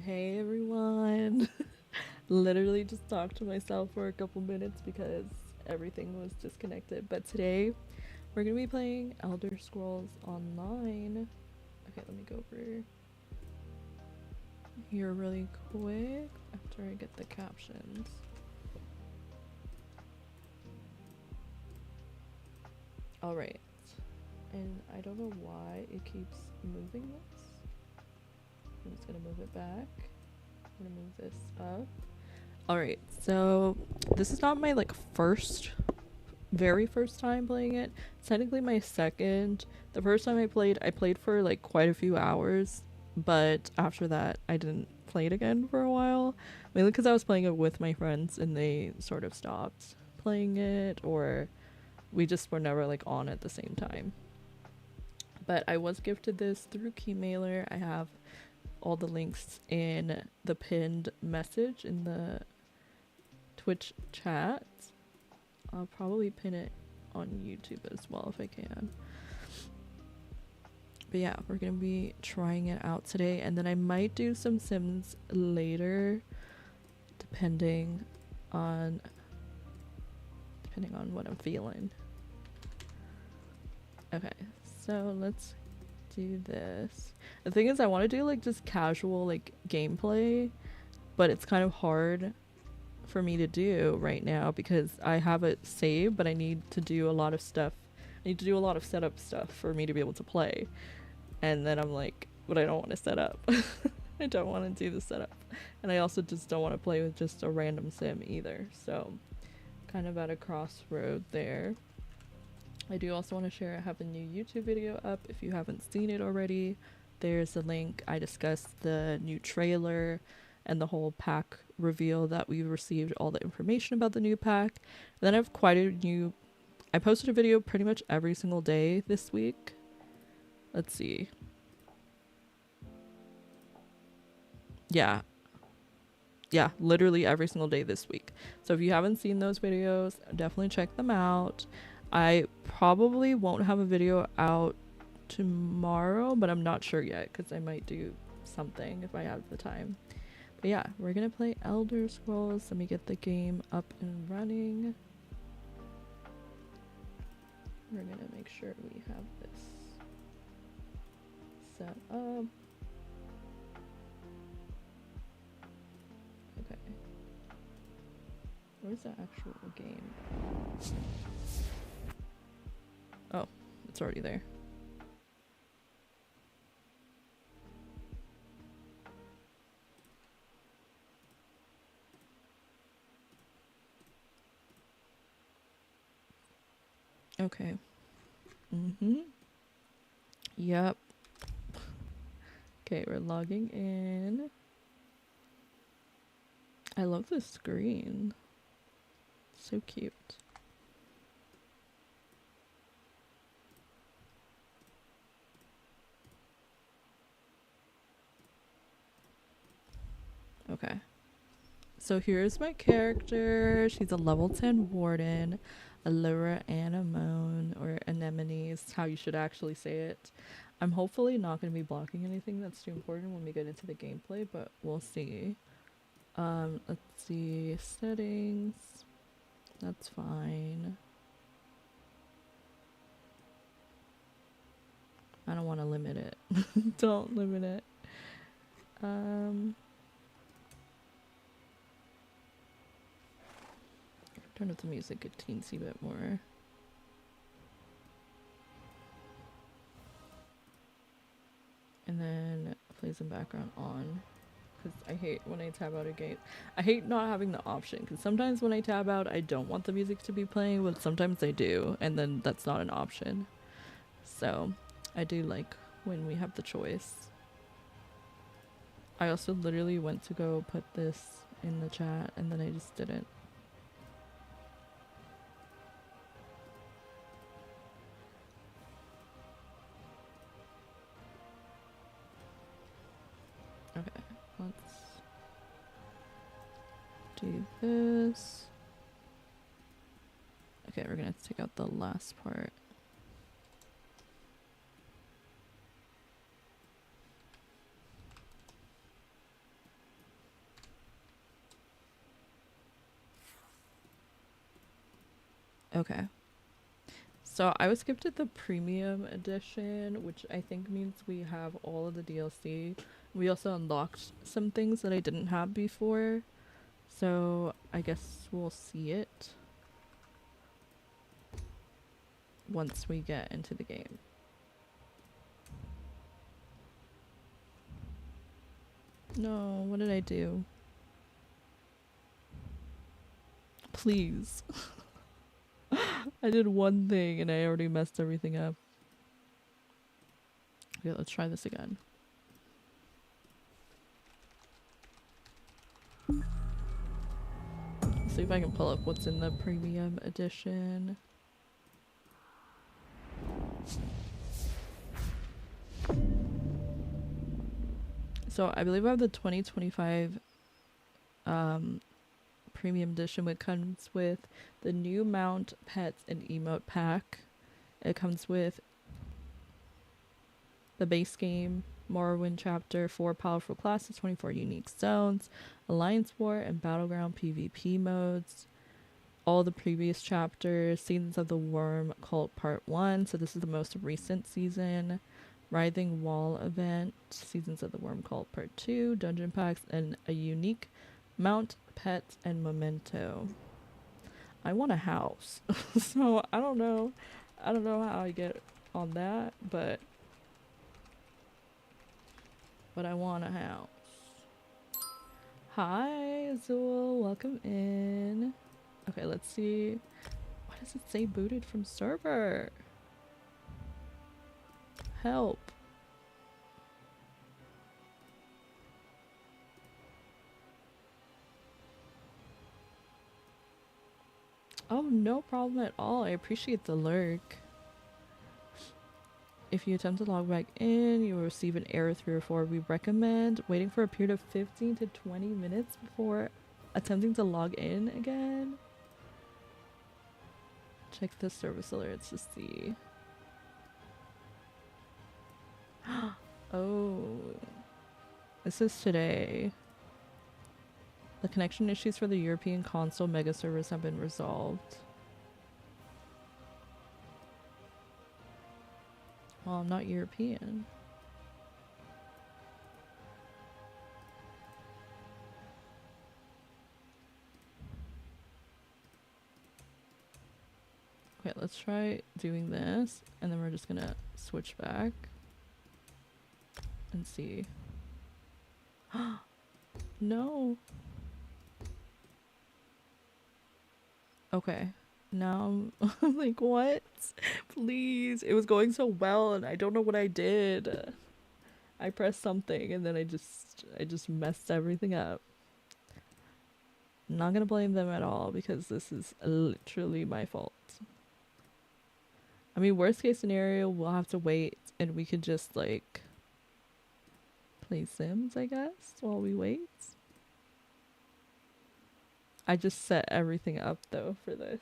Hey everyone. Literally just talked to myself for a couple minutes because everything was disconnected. But today we're gonna be playing Elder Scrolls Online. Okay, let me go over here really quick after I get the captions. Alright. And I don't know why it keeps moving this. I'm just gonna move it back. I'm gonna move this up. Alright, so this is not my very first time playing it. It's technically my second. The first time I played for like quite a few hours, but after that I didn't play it again for a while, mainly because I was playing it with my friends and they sort of stopped playing it, or we just were never like on at the same time. But I was gifted this through keymailer. I have all the links in the pinned message in the Twitch chat. I'll probably pin it on YouTube as well if I can. But yeah, we're gonna be trying it out today, and then I might do some Sims later, depending on what I'm feeling. Okay, so let's do this. The thing is, I want to do like just casual like gameplay, but it's kind of hard for me to do right now because I have it saved, but I need to do a lot of stuff. I need to do a lot of setup stuff for me to be able to play. And then I'm like, but I don't want to set up. I don't want to do the setup. And I also just don't want to play with just a random sim either. So kind of at a crossroad there. I do also want to share I have a new YouTube video up if you haven't seen it already. There's a link. I discussed the new trailer and the whole pack reveal that we received, all the information about the new pack. And then I have I posted a video pretty much every single day this week. Let's see. Yeah, literally every single day this week. So if you haven't seen those videos, definitely check them out. I probably won't have a video out tomorrow, but I'm not sure yet because I might do something if I have the time. But yeah, we're gonna play Elder Scrolls. Let me get the game up and running. We're gonna make sure we have this set up. Okay. Where's the actual game? Oh, it's already there. Okay. Yep. Okay, we're logging in. I love this screen. So cute. Okay. So here's my character. She's a level 10 warden, Allura Anemone, or Anemone is how you should actually say it. I'm hopefully not going to be blocking anything that's too important when we get into the gameplay, but we'll see. Let's see. Settings. That's fine. I don't want to limit it. Don't limit it. Turn up the music a teensy bit more. And then plays in background on. Because I hate when I tab out a game. I hate not having the option. Because sometimes when I tab out, I don't want the music to be playing. But sometimes I do. And then that's not an option. So I do like when we have the choice. I also literally went to go put this in the chat. And then I just didn't. Okay, let's do this. Okay, we're gonna take out the last part. Okay. So I was gifted the premium edition, which I think means we have all of the DLC. We also unlocked some things that I didn't have before. So I guess we'll see it once we get into the game. No, what did I do? Please. I did one thing and I already messed everything up. Okay, let's try this again. See if I can pull up what's in the premium edition. So I believe I have the 2025 premium edition, which comes with the new mount, pets, and emote pack. It comes with the base game, Morrowind Chapter, 4 powerful classes, 24 unique zones, Alliance War and Battleground PvP modes, all the previous chapters, Seasons of the Worm Cult Part 1, so this is the most recent season, Writhing Wall event, Seasons of the Worm Cult Part 2, dungeon packs, and a unique mount, pet, and memento. I want a house. So I don't know how I get on that, but I want a house. Hi, Azul, welcome in. Okay, let's see. Why does it say booted from server? Help. Oh, no problem at all. I appreciate the lurk. If you attempt to log back in, you will receive an error 3 or 4. We recommend waiting for a period of 15 to 20 minutes before attempting to log in again. Check the service alerts to see. Oh, this is today. The connection issues for the European console mega servers have been resolved. Well, I'm not European. Okay, let's try doing this, and then we're just gonna switch back and see. No. Okay. Now I'm like, what? Please. It was going so well and I don't know what I did. I pressed something and then I just messed everything up. I'm not gonna blame them at all because this is literally my fault. I mean, worst case scenario, we'll have to wait and we could just like play Sims, I guess, while we wait. I just set everything up though for this.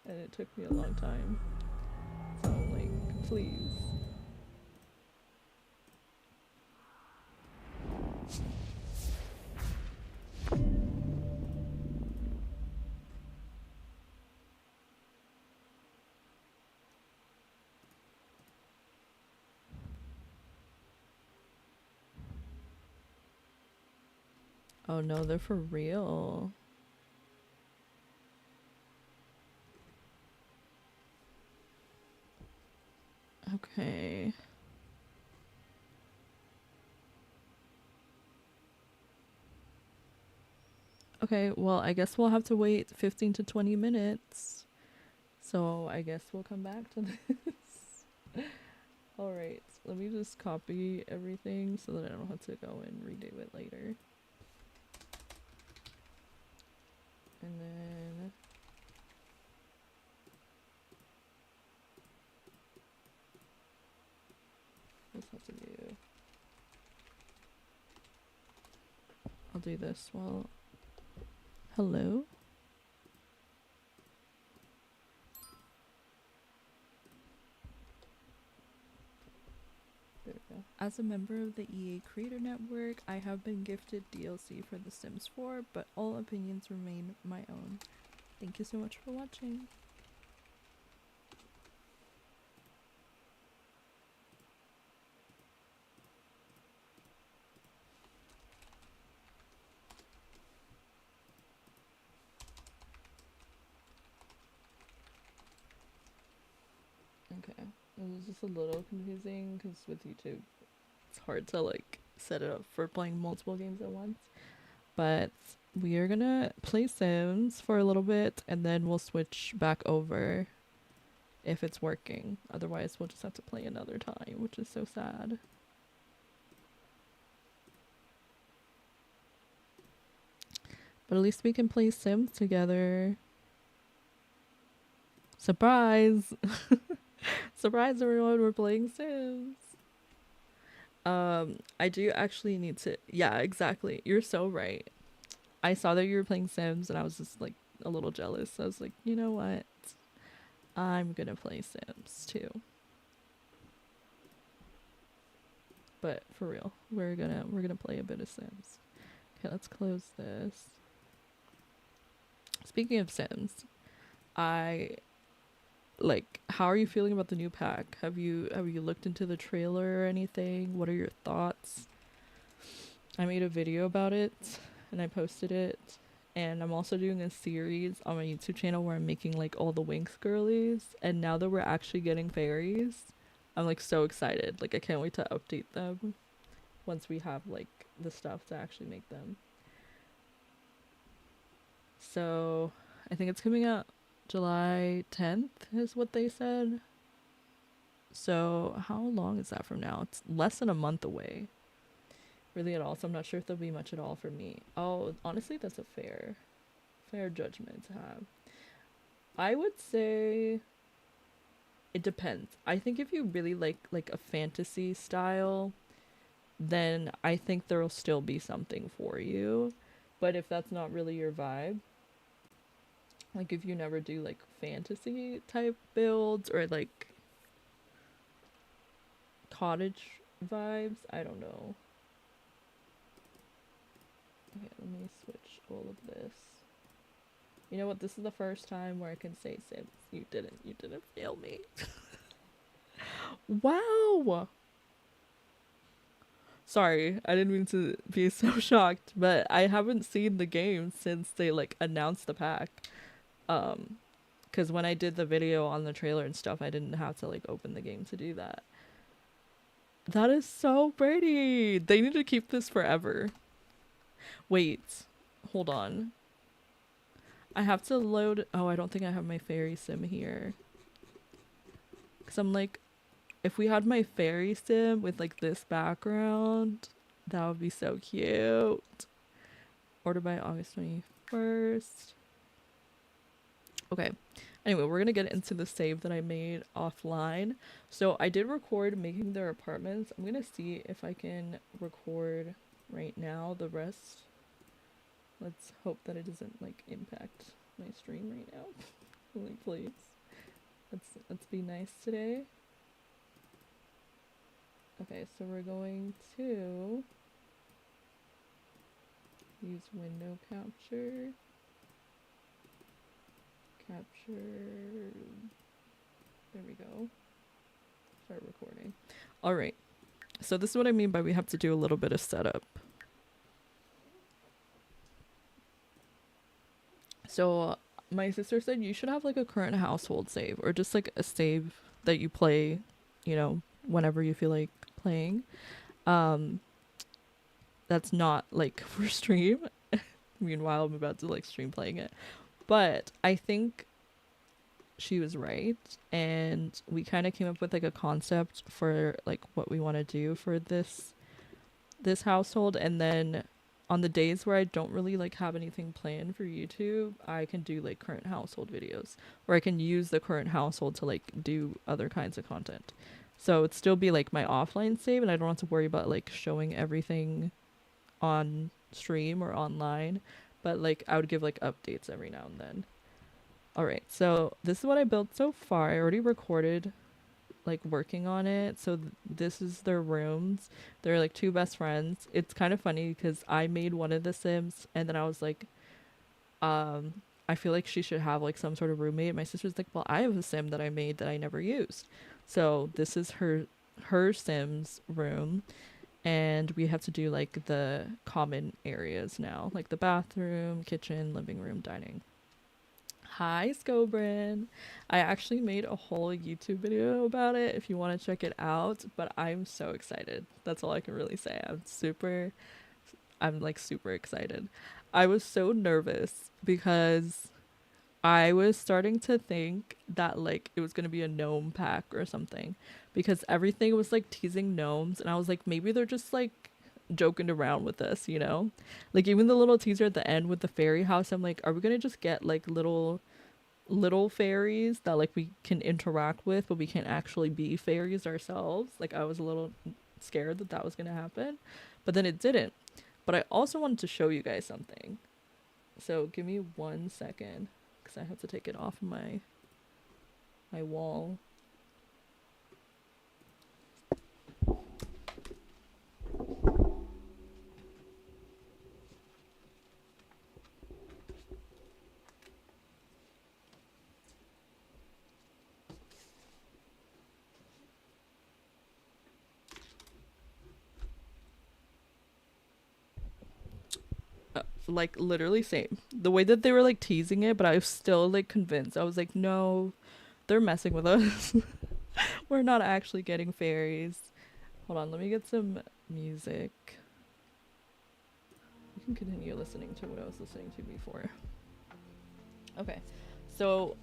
And it took me a long time. So I'm like, please. Oh no, they're for real. Okay. Okay, well, I guess we'll have to wait 15 to 20 minutes. So I guess we'll come back to this. Alright, let me just copy everything so that I don't have to go and redo it later. And then what's have to do? I'll do this while. Hello? There we go. As a member of the EA Creator Network, I have been gifted DLC for The Sims 4, but all opinions remain my own. Thank you so much for watching. Okay. It was just a little confusing because with YouTube, it's hard to like set it up for playing multiple games at once. But we are gonna play Sims for a little bit and then we'll switch back over if it's working. Otherwise, we'll just have to play another time, which is so sad. But at least we can play Sims together. Surprise! Surprise everyone, we're playing Sims. I do actually need to, yeah, exactly. You're so right. I saw that you were playing Sims and I was just like a little jealous. I was like, you know what? I'm gonna play Sims too. But for real, we're gonna play a bit of Sims. Okay, let's close this. Speaking of Sims, I like, how are you feeling about the new pack? Have you looked into the trailer or anything? What are your thoughts? I made a video about it and I posted it, and I'm also doing a series on my YouTube channel where I'm making like all the Winx girlies, and now that we're actually getting fairies, I'm like so excited. Like I can't wait to update them once we have like the stuff to actually make them. So I think it's coming out July 10th is what they said. So how long is that from now? It's less than a month away. Really at all. So I'm not sure if there'll be much at all for me. Oh, honestly, that's a fair judgment to have. I would say it depends. I think if you really like a fantasy style, then I think there'll still be something for you. But if that's not really your vibe, like if you never do like fantasy type builds or like cottage vibes, I don't know. Okay, let me switch all of this. You know what? This is the first time where I can say Sims. You didn't fail me. Wow. Sorry, I didn't mean to be so shocked, but I haven't seen the game since they like announced the pack. Because when I did the video on the trailer and stuff, I didn't have to like open the game to do that. That is so pretty. They need to keep this forever. Wait, hold on. I have to load. Oh, I don't think I have my fairy sim here. Because I'm like, if we had my fairy sim with like this background, that would be so cute. Order by August 21st. Okay. Anyway, we're going to get into the save that I made offline. So I did record making their apartments. I'm going to see if I can record right now the rest. Let's hope that it doesn't like impact my stream right now. Like, please. Let's be nice today. Okay, so we're going to use window capture. There we go. Start recording. All right. So this is what I mean by we have to do a little bit of setup. So my sister said you should have like a current household save or just like a save that you play, you know, whenever you feel like playing. That's not like for stream. Meanwhile, I'm about to like stream playing it. But I think she was right, and we kind of came up with like a concept for like what we want to do for this household, and then on the days where I don't really like have anything planned for YouTube, I can do like current household videos, or I can use the current household to like do other kinds of content. So it'd still be like my offline save, and I don't have to worry about like showing everything on stream or online, but like I would give like updates every now and then. All right, so this is what I built so far. I already recorded like working on it. So this is their rooms. They're like two best friends. It's kind of funny because I made one of the Sims and then I was like, I feel like she should have like some sort of roommate. My sister's like, well, I have a Sim that I made that I never used. So this is her Sim's room, and we have to do like the common areas now, like the bathroom, kitchen, living room, dining. Hi, Scobrin. I actually made a whole YouTube video about it if you want to check it out, but I'm so excited. That's all I can really say. I'm like super excited. I was so nervous because I was starting to think that like it was going to be a gnome pack or something because everything was like teasing gnomes, and I was like, maybe they're just like joking around with us, you know? Like even the little teaser at the end with the fairy house, I'm like, are we going to just get like little fairies that like we can interact with, but we can't actually be fairies ourselves? Like I was a little scared that that was going to happen, but then it didn't. But I also wanted to show you guys something. So give me 1 second because I have to take it off of my wall. Like literally same. The way that they were like teasing it, but I was still like convinced. I was like, no, they're messing with us. We're not actually getting fairies. Hold on, let me get some music. You can continue listening to what I was listening to before. Okay, so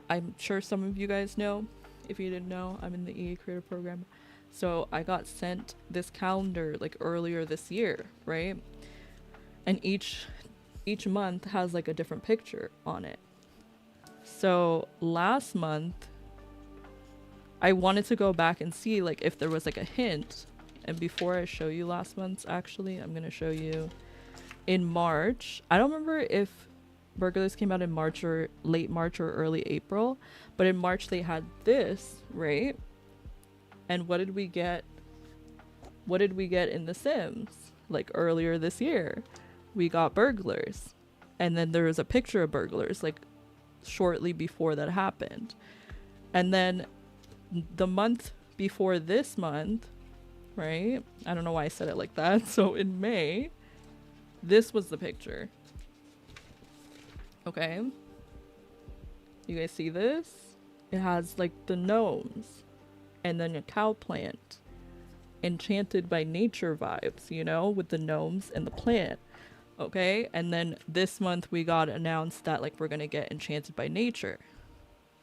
I'm sure some of you guys know. If you didn't know, I'm in the EA Creator Program. So I got sent this calendar like earlier this year, right? And each month has like a different picture on it. So last month I wanted to go back and see like if there was like a hint. And before I show you last month's, actually, I'm going to show you in March. I don't remember if Burglars came out in March or late March or early April, but in March they had this, right? And what did we get? What did we get in The Sims? Like earlier this year, we got Burglars. And then there was a picture of Burglars like shortly before that happened. And then the month before this month, right? I don't know why I said it like that. So in May, this was the picture. Okay. You guys see this? It has like the gnomes and then a cow plant. Enchanted by nature vibes, you know, with the gnomes and the plant. Okay. And then this month we got announced that like we're gonna get enchanted by nature.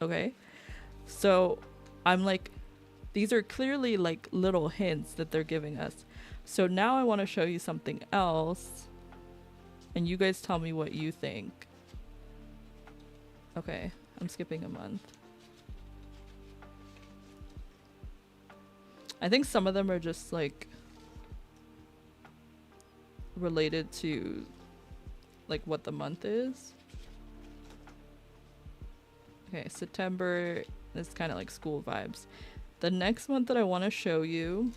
Okay. So I'm like, these are clearly like little hints that they're giving us. So now I want to show you something else. And you guys tell me what you think. Okay, I'm skipping a month. I think some of them are just like related to like what the month is. Okay, September is kind of like school vibes. The next month that I want to show you,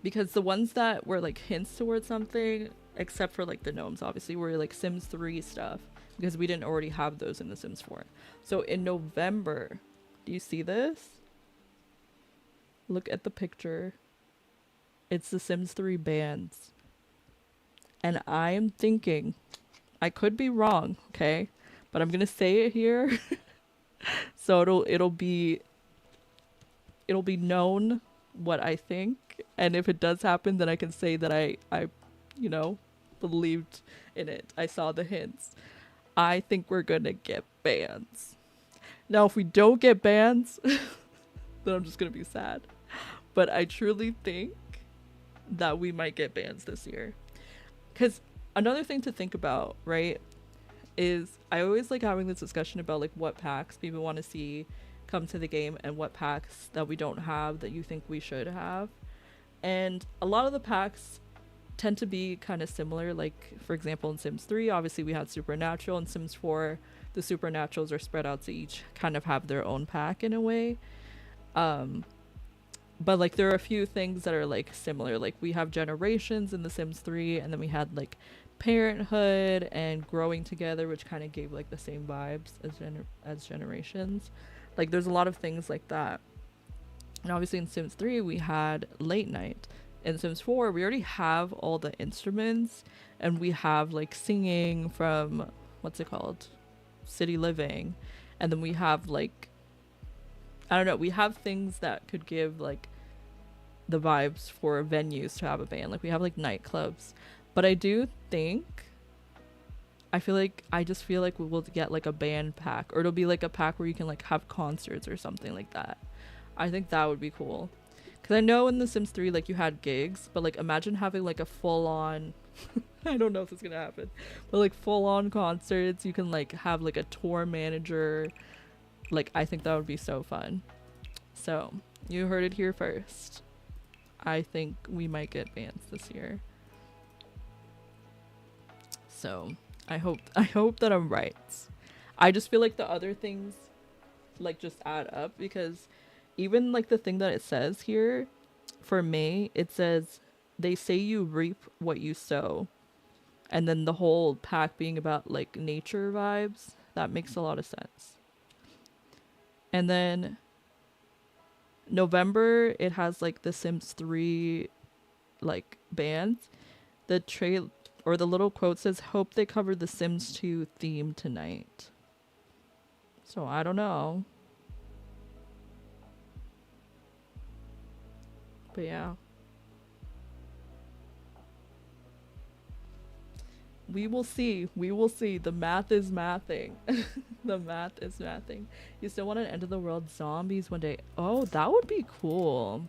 because the ones that were like hints towards something, except for like the gnomes obviously, were like Sims 3 stuff, because we didn't already have those in the Sims 4. So in November, do you see this? Look at the picture. It's the Sims 3 bands. And I am thinking, I could be wrong, okay? But I'm gonna say it here. So it'll be known what I think. And if it does happen, then I can say that I you know, believed in it. I saw the hints. I think we're gonna get bands. Now, if we don't get bands, then I'm just gonna be sad. But I truly think that we might get bands this year. Because another thing to think about, right, is I always like having this discussion about like what packs people want to see come to the game and what packs that we don't have that you think we should have. And a lot of the packs tend to be kind of similar. Like, for example, in Sims 3, obviously we had Supernatural. In Sims 4, the Supernaturals are spread out to each kind of have their own pack in a way. But like there are a few things that are like similar. Like we have Generations in the Sims 3, and then we had like Parenthood and Growing Together, which kind of gave like the same vibes as Generations. Like there's a lot of things like that. And obviously in Sims 3 we had Late Night. in Sims 4, we already have all the instruments, and we have like singing from, what's it called? City Living. And then we have like, I don't know, we have things that could give like the vibes for venues to have a band. Like we have like nightclubs. But I do think, I just feel like we will get like a band pack, or it'll be like a pack where you can like have concerts or something like that. I think that would be cool. Because I know in The Sims 3, like, you had gigs, but, like, imagine having, like, a full-on... I don't know if it's gonna happen. But, like, full-on concerts. You can, like, have, like, a tour manager. Like, I think that would be so fun. So, you heard it here first. I think we might get bands this year. So, I hope that I'm right. I just feel like the other things, like, just add up, because... even like the thing that it says here for May, it says they say you reap what you sow. And then the whole pack being about like nature vibes, that makes a lot of sense. And then November, it has like the Sims 3 like bands. The trail or the little quote says, "Hope they cover the Sims 2 theme tonight." So I don't know. But yeah. We will see. We will see. The math is mathing. The math is mathing. You still want an end of the world zombies one day? Oh, that would be cool.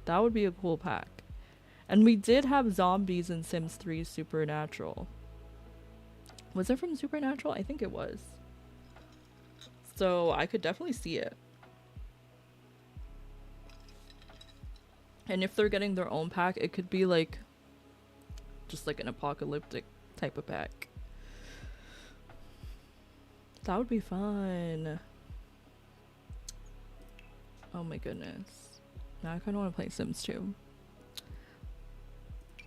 That would be a cool pack. And we did have zombies in Sims 3 Supernatural. Was it from Supernatural? I think it was. So I could definitely see it. And if they're getting their own pack, it could be like just like an apocalyptic type of pack. That would be fun. Oh my goodness. Now I kind of want to play Sims 2.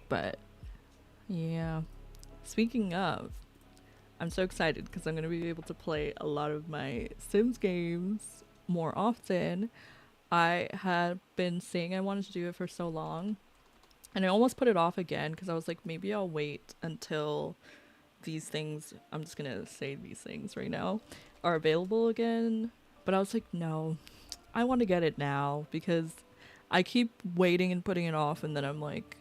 But yeah. Speaking of, I'm so excited because I'm going to be able to play a lot of my Sims games more often. I had been saying I wanted to do it for so long, and I almost put it off again because I was like, maybe I'll wait until these things, I'm just gonna say these things right now, are available again. But I was like, no, I want to get it now because I keep waiting and putting it off, and then I'm like,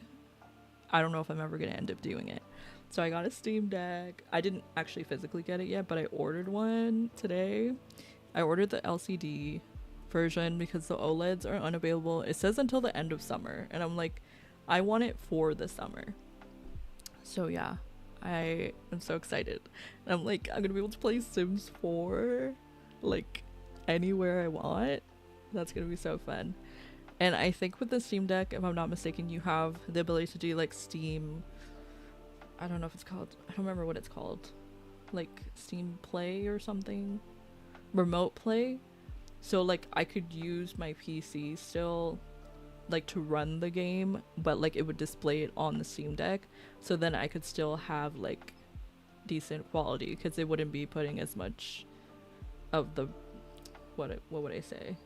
I don't know if I'm ever gonna end up doing it. So I got a Steam Deck. I didn't actually physically get it yet, but I ordered one today. I ordered the LCD version because the OLEDs are unavailable. It says until the end of summer, and I'm like, I want it for the summer. So yeah, I am so excited. And I'm like, I'm gonna be able to play Sims 4 like anywhere I want. That's gonna be so fun. And I think with the Steam Deck, if I'm not mistaken, you have the ability to do like Steam, I don't know if it's called, I don't remember what it's called, like Steam Play or something, remote play. So like I could use my PC still like to run the game, but like it would display it on the Steam Deck, so then I could still have like decent quality because it wouldn't be putting as much of the what would I say?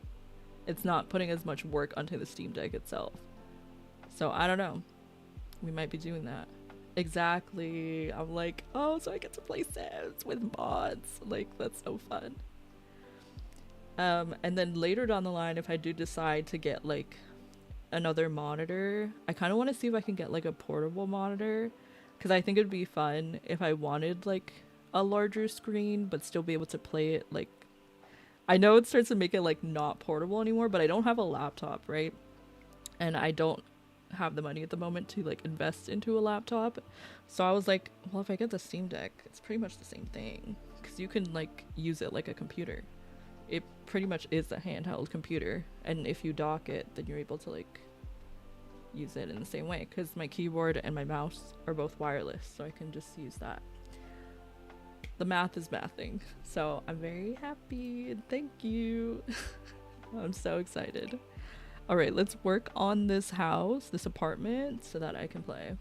It's not putting as much work onto the Steam Deck itself. So I don't know. We might be doing that. Exactly. I'm like, oh, so I get to play Sims with mods. Like, that's so fun. And then later down the line, if I do decide to get like another monitor, I kind of want to see if I can get like a portable monitor, because I think it'd be fun if I wanted like a larger screen but still be able to play it. Like, I know it starts to make it like not portable anymore, but I don't have a laptop, right? And I don't have the money at the moment to like invest into a laptop. So I was like, well, if I get the Steam Deck, it's pretty much the same thing, because you can like use it like a computer. It pretty much is a handheld computer, and if you dock it, then you're able to like use it in the same way, because my keyboard and my mouse are both wireless, so I can just use that. The math is mathing, so I'm very happy. Thank you. I'm so excited. All right, let's work on this house, this apartment, so that I can play.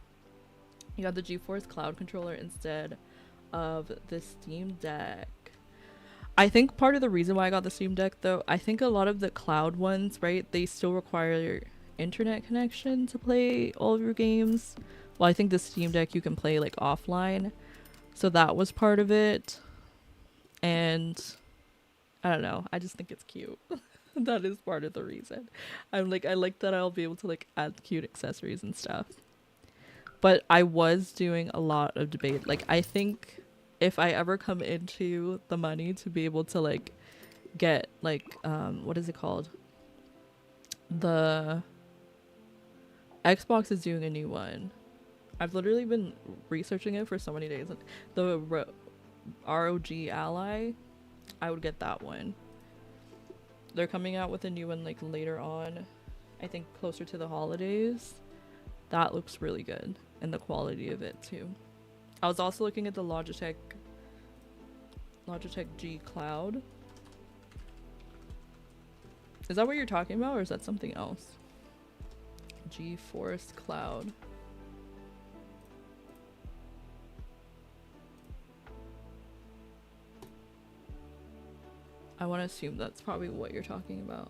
You got the GeForce Cloud controller instead of the Steam Deck. I think part of the reason why I got the Steam Deck, though, I think a lot of the cloud ones, right, they still require internet connection to play all of your games. Well, I think the Steam Deck you can play like offline. So that was part of it. And I don't know. I just think it's cute. That is part of the reason. I like that I'll be able to like add cute accessories and stuff. But I was doing a lot of debate. Like, I think if I ever come into the money to be able to like get like what is it called? The Xbox is doing a new one. I've literally been researching it for so many days. The ROG Ally, I would get that one. They're coming out with a new one like later on, I think closer to the holidays. That looks really good, and the quality of it too. I was also looking at the Logitech G Cloud. Is that what you're talking about, or is that something else? GeForce Cloud. I want to assume that's probably what you're talking about.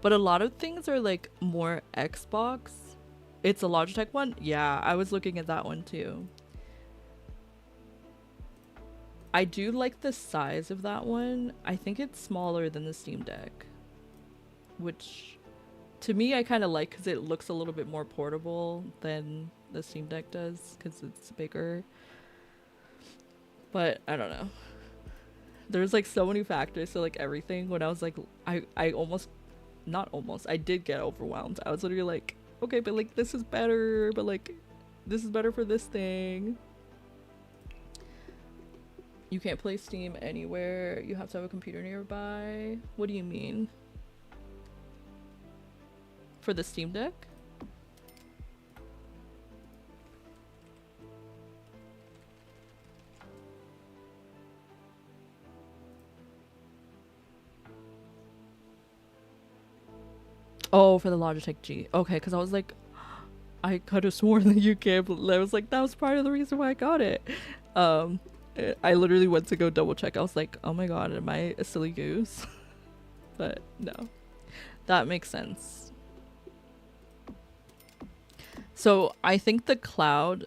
But a lot of things are like more Xbox. It's a Logitech one? Yeah, I was looking at that one too. I do like the size of that one. I think it's smaller than the Steam Deck, which to me I kind of like because it looks a little bit more portable than the Steam Deck does because it's bigger. But I don't know. There's like so many factors to like everything. When I was like, I almost, not almost, I did get overwhelmed. I was literally like, okay, but like this is better, but like this is better for this thing. You can't play Steam anywhere. You have to have a computer nearby. What do you mean? For the Steam Deck? Oh, for the Logitech G. Okay, because I was like, I could have sworn that you can't. I was like, that was part of the reason why I got it. I literally went to go double check. I was like, oh my god, am I a silly goose? But no, that makes sense. So I think the cloud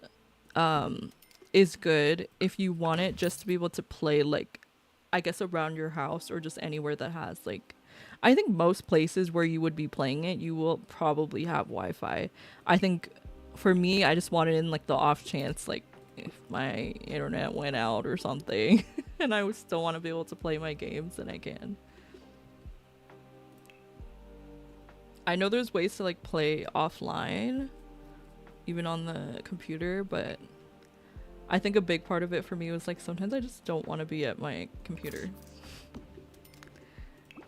is good if you want it just to be able to play like, I guess around your house or just anywhere that has like, I think most places where you would be playing it, you will probably have Wi-Fi. I think for me, I just wanted in like the off chance like if my internet went out or something and I would still want to be able to play my games, then I can. I know there's ways to like play offline even on the computer, but I think a big part of it for me was like sometimes I just don't want to be at my computer.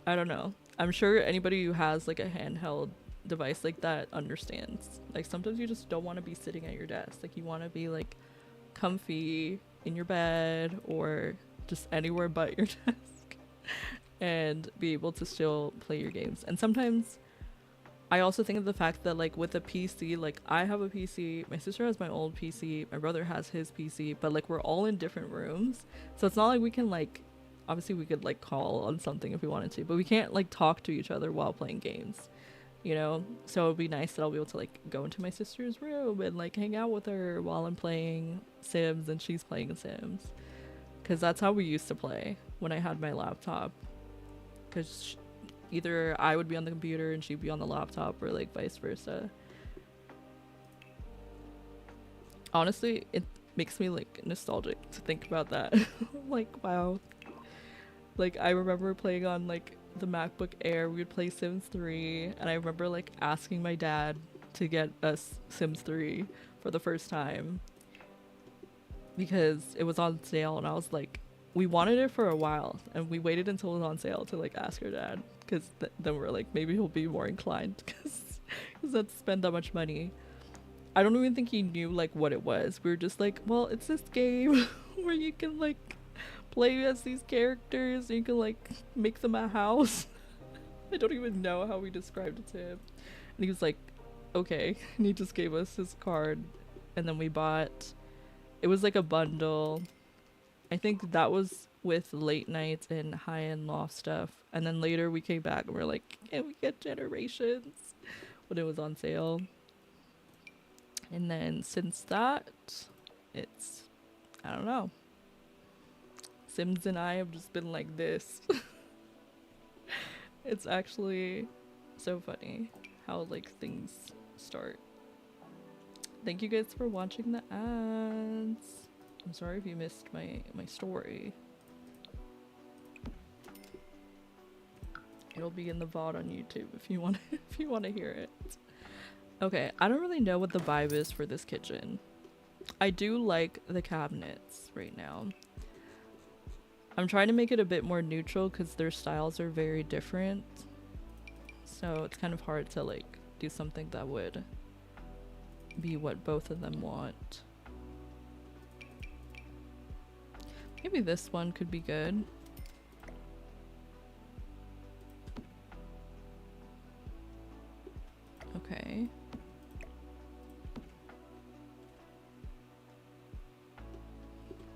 I don't know. I'm sure anybody who has like a handheld device like that understands. Like sometimes you just don't want to be sitting at your desk. Like you want to be like comfy in your bed or just anywhere but your desk and be able to still play your games. And sometimes I also think of the fact that like with a PC, like I have a PC, my sister has my old PC, my brother has his PC, but like we're all in different rooms. So it's not like we can like, obviously we could like call on something if we wanted to, but we can't like talk to each other while playing games, you know? So it'd be nice that I'll be able to like go into my sister's room and like hang out with her while I'm playing Sims and she's playing Sims. Because that's how we used to play when I had my laptop. Because either I would be on the computer and she'd be on the laptop or like vice versa. Honestly, it makes me like nostalgic to think about that. Like, wow. Like I remember playing on like the MacBook Air, we would play Sims 3, and I remember like asking my dad to get us Sims 3 for the first time because it was on sale, and I was like, we wanted it for a while and we waited until it was on sale to like ask our dad because then we're like, maybe he'll be more inclined because that's spend that much money. I don't even think he knew like what it was. We were just like, well, it's this game where you can like play as these characters and you can like make them a house. I don't even know how we described it to him, and he was like, okay. And he just gave us his card, and then we bought, it was like a bundle. I think that was with late nights and high-end loft stuff. And then later we came back and we're like, can we get Generations when it was on sale? And then since that, it's, I don't know. Sims and I have just been like this. It's actually so funny how like things start. Thank you guys for watching the ads. I'm sorry if you missed my story. It'll be in the VOD on YouTube if you want if you want to hear it. Okay, I don't really know what the vibe is for this kitchen. I do like the cabinets right now. I'm trying to make it a bit more neutral because their styles are very different. So it's kind of hard to like do something that would be what both of them want. Maybe this one could be good. Okay.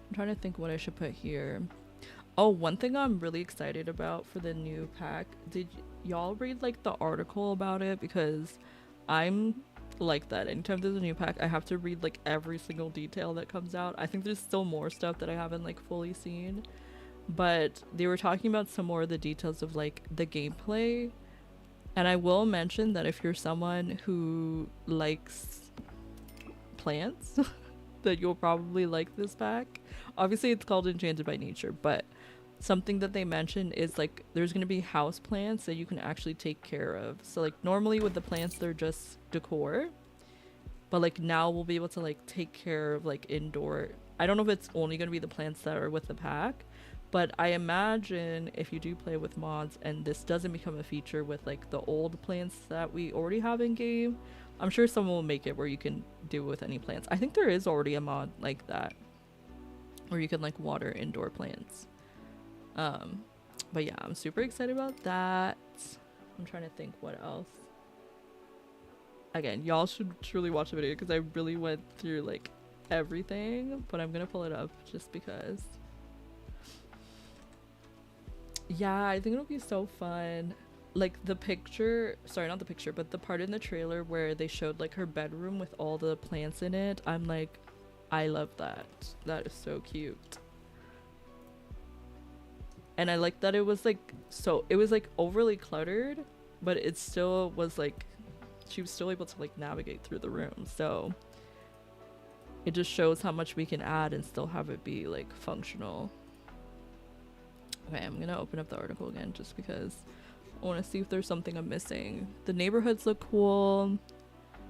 I'm trying to think what I should put here. Oh, one thing I'm really excited about for the new pack. Did y'all read like the article about it? Because I'm like that. Anytime there's a new pack, I have to read like every single detail that comes out. I think there's still more stuff that I haven't like fully seen. But they were talking about some more of the details of like the gameplay. And I will mention that if you're someone who likes plants, that you'll probably like this pack. Obviously it's called Enchanted by Nature, but something that they mentioned is like there's going to be house plants that you can actually take care of. So like normally with the plants they're just decor, but like now we'll be able to like take care of like indoor. I don't know if it's only going to be the plants that are with the pack, but I imagine if you do play with mods and this doesn't become a feature with like the old plants that we already have in game, I'm sure someone will make it where you can do it with any plants. I think there is already a mod like that where you can like water indoor plants. But yeah, I'm super excited about that. I'm trying to think what else. Again, y'all should truly watch the video because I really went through like everything, but I'm gonna pull it up just because. Yeah, I think it'll be so fun. Like the picture, sorry, not the picture, but the part in the trailer where they showed like her bedroom with all the plants in it. I'm like, I love that. That is so cute. And I like that it was like, so it was like overly cluttered, but it still was like, she was still able to like navigate through the room. So it just shows how much we can add and still have it be like functional. Okay, I'm gonna open up the article again just because I want to see if there's something I'm missing. The neighborhoods look cool.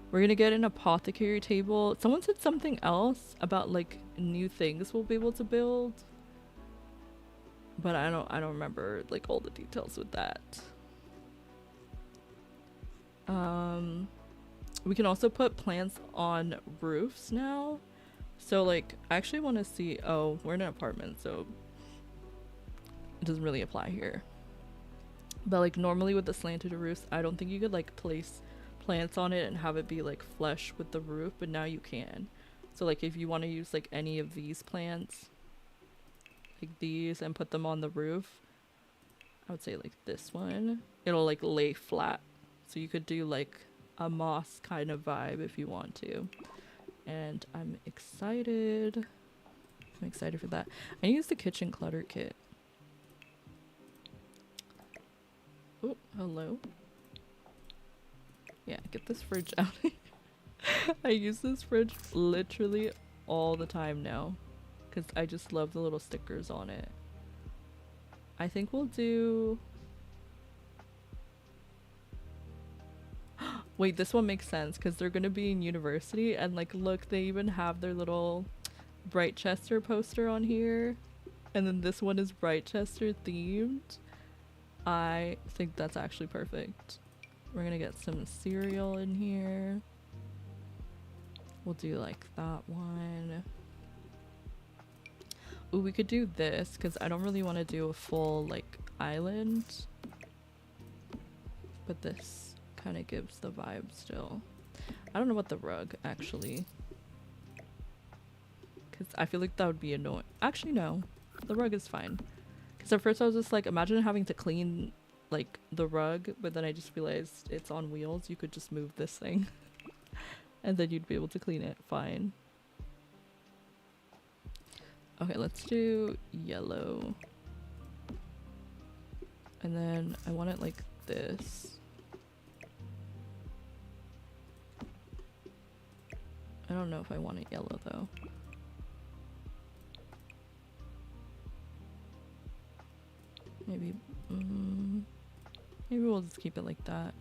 We're gonna get an apothecary table. Someone said something else about like new things we'll be able to build, but I don't remember like all the details with that. We can also put plants on roofs now. So like I actually want to see, oh, we're in an apartment, so it doesn't really apply here. But like normally with the slanted roofs, I don't think you could like place plants on it and have it be like flush with the roof, but now you can. So like if you want to use like any of these plants, like these, and put them on the roof, I would say like this one, it'll like lay flat. So you could do like a moss kind of vibe if you want to. And I'm excited. I'm excited for that. I use the kitchen clutter kit. Oh, hello. Yeah, get this fridge out. I use this fridge literally all the time now because I just love the little stickers on it. I think we'll do... Wait, this one makes sense because they're going to be in university and like look, they even have their little Brightchester poster on here. And then this one is Brightchester themed. I think that's actually perfect. We're gonna get some cereal in here. We'll do like that one. Ooh, we could do this because I don't really want to do a full like island. But this kind of gives the vibe still. I don't know about the rug actually. Because I feel like that would be annoying. Actually, no. The rug is fine. Because at first I was just like, imagine having to clean like the rug, but then I just realized it's on wheels. You could just move this thing and then you'd be able to clean it fine. Okay, let's do yellow. And then I want it like this. I don't know if I want it yellow though. Maybe, maybe we'll just keep it like that.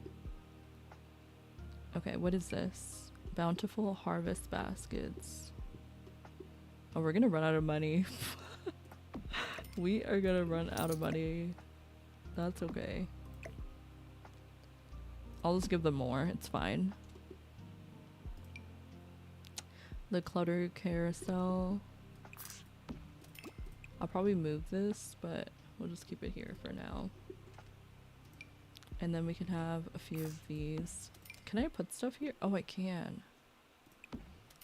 Okay, what is this? Bountiful harvest baskets. Oh, we're gonna run out of money. We are gonna run out of money. That's okay. I'll just give them more, it's fine. The clutter carousel. I'll probably move this, but we'll just keep it here for now. And then we can have a few of these. Can I put stuff here? Oh, I can.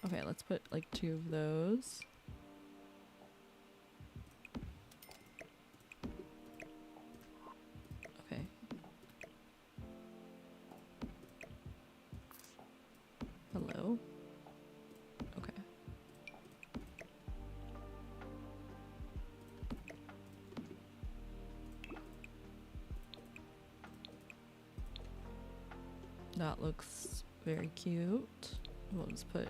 Okay, let's put like 2 of those. Okay. Hello? Okay. That looks very cute. We'll just put,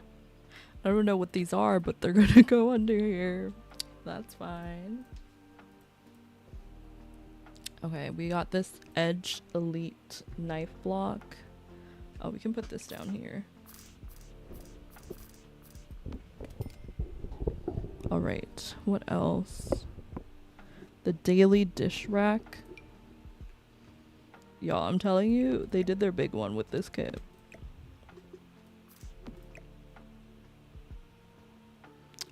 I don't know what these are, but they're gonna go under here. That's fine. Okay, we got this Edge Elite knife block. Oh, we can put this down here. Alright, what else? The daily dish rack. Y'all, I'm telling you, they did their big one with this kit.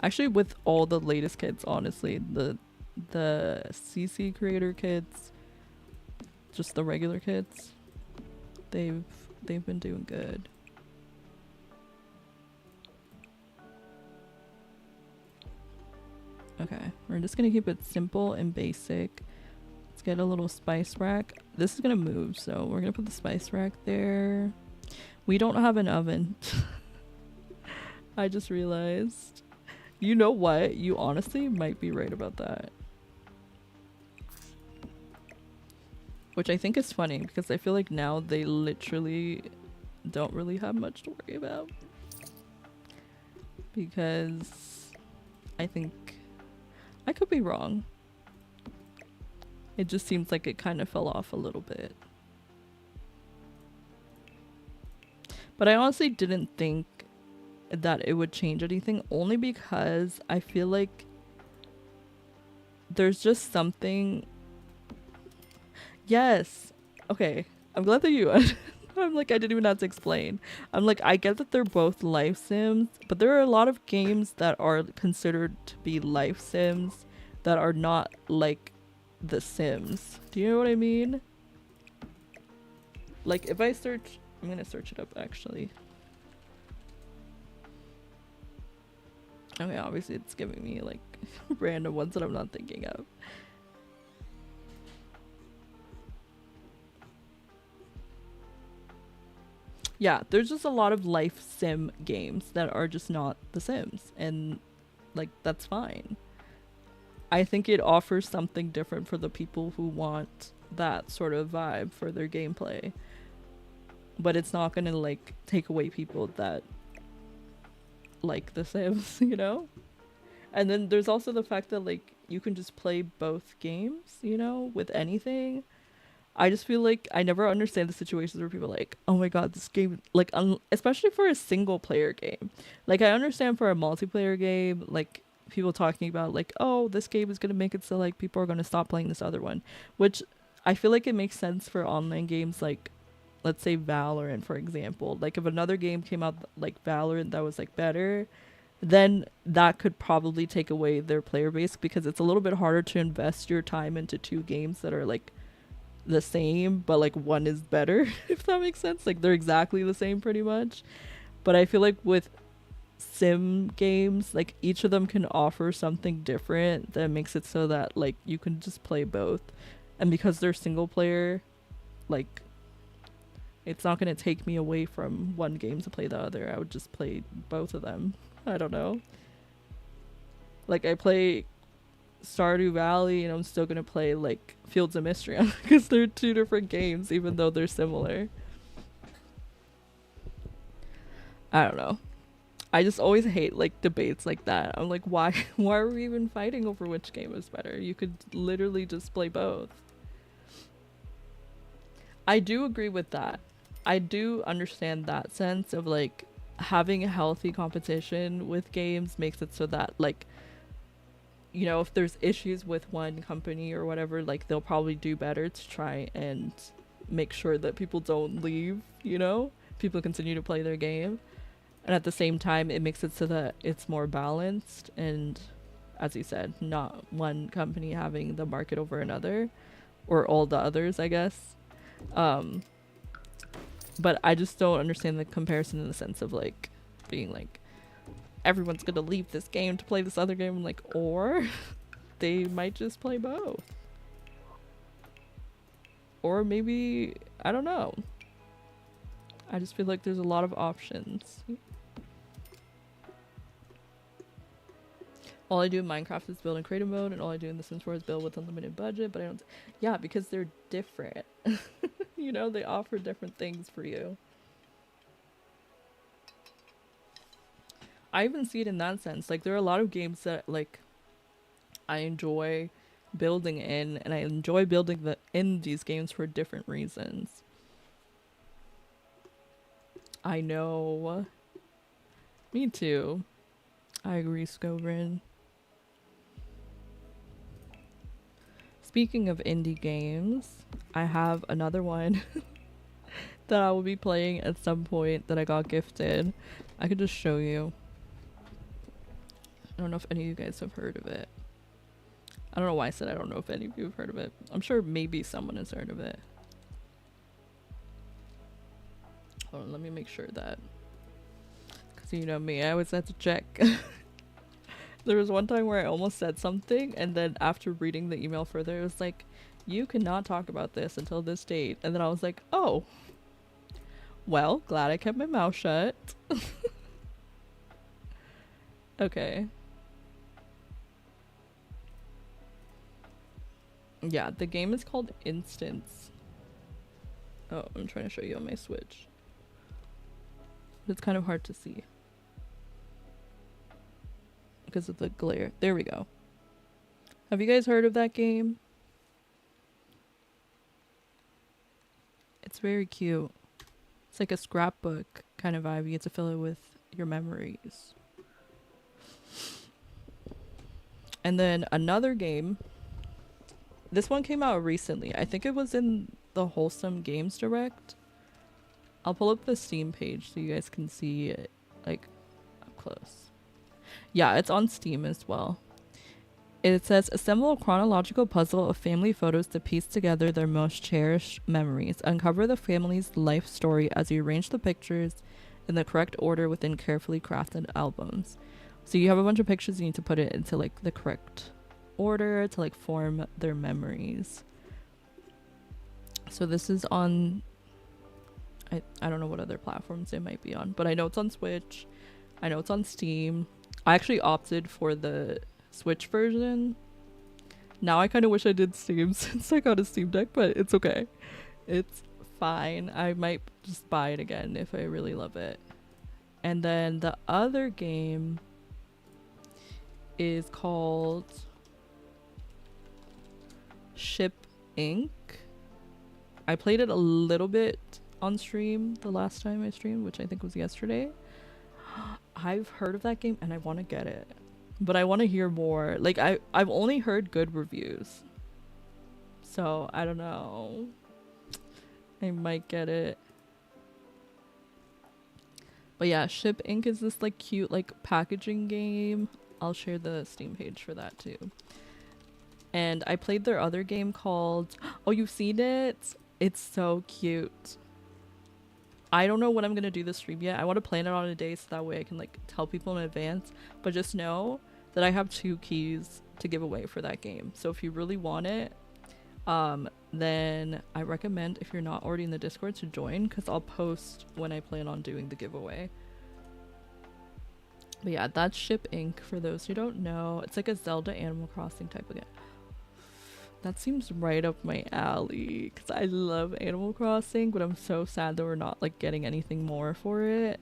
Actually, with all the latest kits, honestly, the CC creator kits, just the regular kits, they've been doing good. Okay, we're just gonna keep it simple and basic. Let's get a little spice rack. This is gonna move, so we're gonna put the spice rack there. We don't have an oven. I just realized. You know what? You honestly might be right about that. Which I think is funny because I feel like now they literally don't really have much to worry about. Because I think I could be wrong. It just seems like it kind of fell off a little bit. But I honestly didn't think that it would change anything, only because I feel like there's just something. Yes. Okay. I'm glad that you I'm like, I didn't even have to explain. I'm like, I get that they're both life sims, but there are a lot of games that are considered to be life sims that are not like The Sims. Do you know what I mean? Like, if I search, I'm gonna search it up actually. Okay, obviously it's giving me like random ones that I'm not thinking of. Yeah, there's just a lot of life sim games that are just not The Sims, and like that's fine. I think it offers something different for the people who want that sort of vibe for their gameplay. But it's not gonna like take away people that like The Sims, you know? And then there's also the fact that like you can just play both games, you know, with anything. I just feel like I never understand the situations where people are like, oh my god, this game, like, especially for a single player game. Like, I understand for a multiplayer game, like, people talking about, like, oh, this game is going to make it so, like, people are going to stop playing this other one. Which I feel like it makes sense for online games, like, let's say Valorant, for example. Like, if another game came out, like, Valorant that was, like, better, then that could probably take away their player base because it's a little bit harder to invest your time into 2 games that are, like, the same but like one is better, if that makes sense. Like they're exactly the same pretty much, but I feel like with sim games, like each of them can offer something different that makes it so that like you can just play both. And because they're single player, like it's not going to take me away from one game to play the other. I would just play both of them. I don't know. Like I play Stardew Valley and I'm still going to play like Fields of Mystery because they're two different games even though they're similar. I don't know. I just always hate like debates like that. I'm like, why are we even fighting over which game is better? You could literally just play both. I do agree with that. I do understand that sense of like having a healthy competition with games makes it so that like, you know, if there's issues with one company or whatever, like they'll probably do better to try and make sure that people don't leave, you know? People continue to play their game. And at the same time, it makes it so that it's more balanced and, as you said, not one company having the market over another or all the others, I guess. But I just don't understand the comparison in the sense of like being like everyone's gonna leave this game to play this other game, like, or they might just play both, or maybe I don't know. I just feel like there's a lot of options. All I do in Minecraft is build in creative mode, and all I do in The Sims 4 is build with unlimited budget, but I don't... Yeah, because they're different. You know, they offer different things for you. I even see it in that sense. Like, there are a lot of games that, like, I enjoy building in, and I enjoy building in these games for different reasons. I know. Me too. I agree, Scobrin. Speaking of indie games, I have another one that I will be playing at some point that I got gifted. I could just show you. I don't know if any of you guys have heard of it. I don't know why I said I don't know if any of you have heard of it. I'm sure maybe someone has heard of it. Hold on, let me make sure that. Because you know me, I always have to check. There was one time where I almost said something, and then after reading the email further, it was like, you cannot talk about this until this date. And then I was like, oh. Well, glad I kept my mouth shut. Okay. Yeah, the game is called Instance. Oh, I'm trying to show you on my Switch. It's kind of hard to see because of the glare. There we go. Have you guys heard of that game? It's very cute. It's like a scrapbook kind of vibe. You get to fill it with your memories. And then another game. This one came out recently. I think it was in the Wholesome Games Direct. I'll pull up the Steam page so you guys can see it like up close. Yeah, it's on Steam as well. It says, assemble a chronological puzzle of family photos to piece together their most cherished memories. Uncover the family's life story as you arrange the pictures in the correct order within carefully crafted albums. So you have a bunch of pictures, you need to put it into like the correct order to like form their memories. So this is on... I don't know what other platforms it might be on, but I know it's on Switch. I know it's on Steam. I actually opted for the Switch version. Now I kind of wish I did Steam since I got a Steam Deck, but it's okay. It's fine. I might just buy it again if I really love it. And then the other game is called Ship Inc. I played it a little bit on stream the last time I streamed, which I think was yesterday. I've heard of that game and I want to get it, but I want to hear more. Like I've only heard good reviews, so I don't know. I might get it. But yeah, Ship Inc. is this like cute like packaging game. I'll share the Steam page for that too. And I played their other game called... Oh, you've seen it? It's so cute. I don't know when I'm gonna do the stream yet. I want to plan it on a day so that way I can like tell people in advance. But just know that I have 2 keys to give away for that game. So if you really want it, then I recommend, if you're not already in the Discord, to join, because I'll post when I plan on doing the giveaway. But yeah, that's Ship Inc. for those who don't know. It's like a Zelda Animal Crossing type of game. That seems right up my alley, because I love Animal Crossing, but I'm so sad that we're not like getting anything more for it.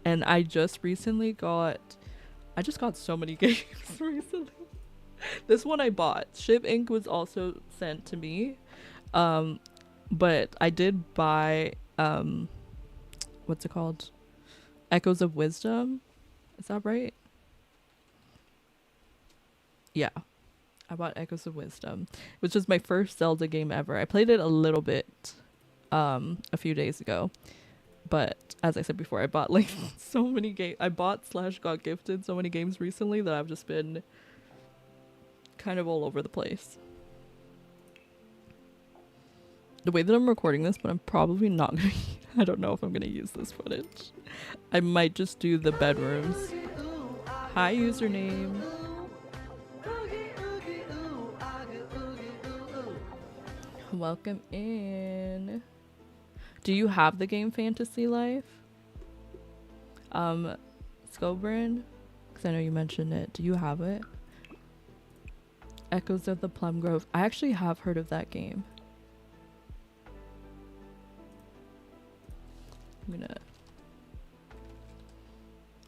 And I just got so many games recently. This one I bought. Ship Inc. was also sent to me. But I did buy what's it called? Echoes of Wisdom. Is that right? Yeah. I bought Echoes of Wisdom, which was my first Zelda game ever. I played it a little bit a few days ago. But as I said before, I bought like so many games. I bought / got gifted so many games recently that I've just been kind of all over the place. The way that I'm recording this, but I'm probably not gonna I don't know if I'm gonna use this footage. I might just do the bedrooms. Hi, username. Welcome in. Do you have the game Fantasy Life? Scobrin? Because I know you mentioned it. Do you have it? Echoes of the Plum Grove. I actually have heard of that game.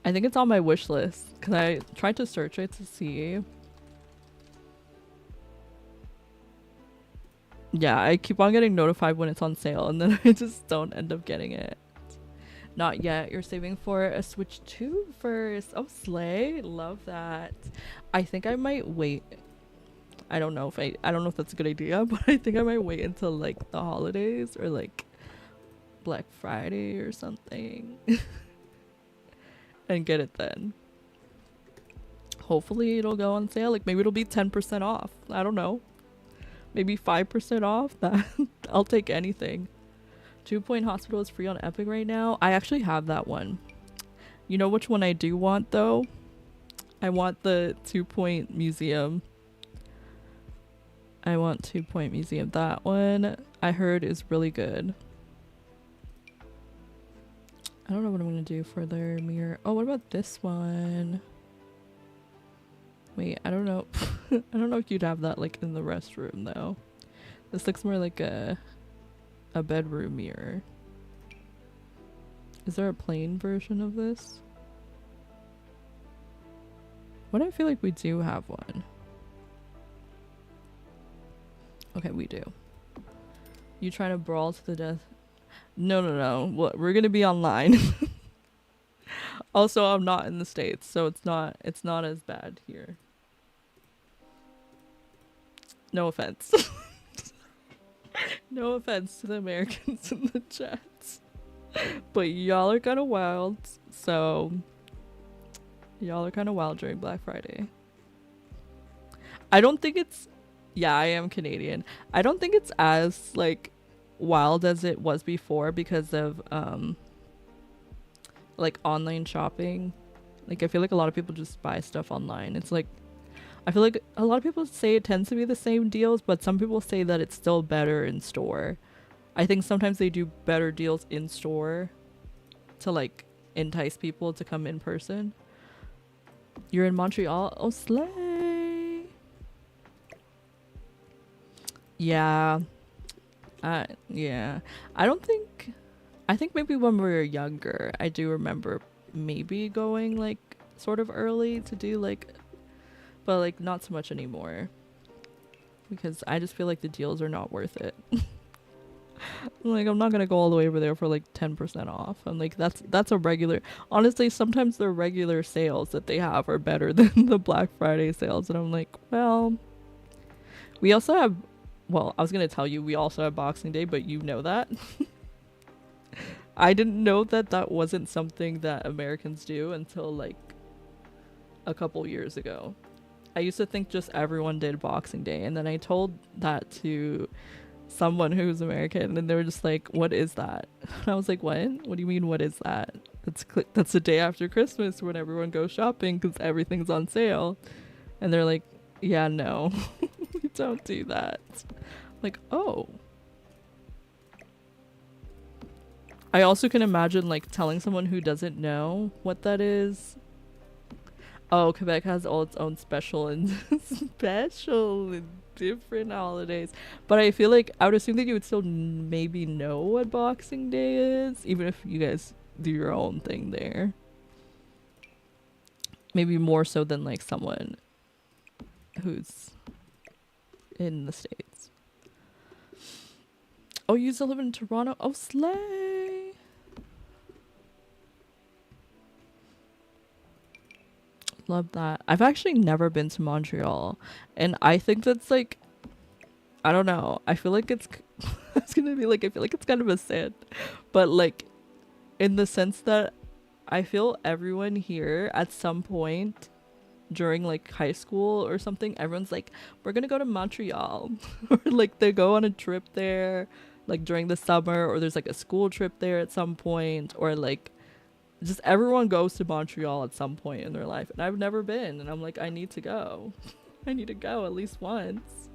I think it's on my wish list because I tried to search it to see. Yeah, I keep on getting notified when it's on sale and then I just don't end up getting it. Not yet. You're saving for a Switch 2 first. Oh, slay. Love that. I think I might wait. I don't know if that's a good idea, but I think I might wait until like the holidays or like Black Friday or something and get it then. Hopefully it'll go on sale. Like maybe it'll be 10% off. I don't know. Maybe 5% off. That I'll take anything. 2 Point Hospital is free on Epic right now. I actually have that one. You know which one I do want though? I want the 2 Point Museum. I want 2 Point Museum. That one I heard is really good. I don't know what I'm gonna do for their mirror. Oh, what about this one? Wait, I don't know. I don't know if you'd have that like in the restroom though. This looks more like a bedroom mirror. Is there a plain version of this? What I feel like we do have one. Okay, we do. You trying to brawl to the death? No. What? We're gonna be online. Also, I'm not in the States, so it's not as bad here. No offense. No offense to the Americans in the chats. But y'all are kind of wild, so y'all are kind of wild during Black Friday. I don't think it's... Yeah, I am Canadian. I don't think it's as, like, wild as it was before because of, like, online shopping. Like, I feel like a lot of people just buy stuff online. It's like... I feel like a lot of people say it tends to be the same deals, but some people say that it's still better in store. I think sometimes they do better deals in store to, like, entice people to come in person. You're in Montreal? Oh, slay! Yeah. Yeah. I think maybe when we were younger, I do remember maybe going, like, sort of early to do, like... But, like, not so much anymore. Because I just feel like the deals are not worth it. Like, I'm not gonna go all the way over there for, like, 10% off. I'm like, that's a regular... Honestly, sometimes the regular sales that they have are better than the Black Friday sales. And I'm like, well... We also have... Well, I was gonna tell you, we also have Boxing Day, but you know that. I didn't know that that wasn't something that Americans do until, like, a couple years ago. I used to think just everyone did Boxing Day, and then I told that to someone who's American, and they were just like, "What is that?" And I was like, "What? What do you mean? What is that?" That's the day after Christmas when everyone goes shopping because everything's on sale, and they're like, "Yeah, no, we don't do that." Like, oh. I also can imagine like telling someone who doesn't know what that is. Oh, Quebec has all its own special and special and different holidays. But I feel like I would assume that you would still maybe know what Boxing Day is, even if you guys do your own thing there. Maybe more so than like someone who's in the States. Oh, you still live in Toronto? Oh, slay! Love that. I've actually never been to Montreal, and I think that's like, I don't know. I feel like it's it's gonna be like, I feel like it's kind of a sin, but like in the sense that I feel everyone here at some point during like high school or something, everyone's like, we're gonna go to Montreal, or like they go on a trip there, like during the summer, or there's like a school trip there at some point, or like just everyone goes to Montreal at some point in their life, and I've never been, and I'm like, I need to go. I need to go at least once.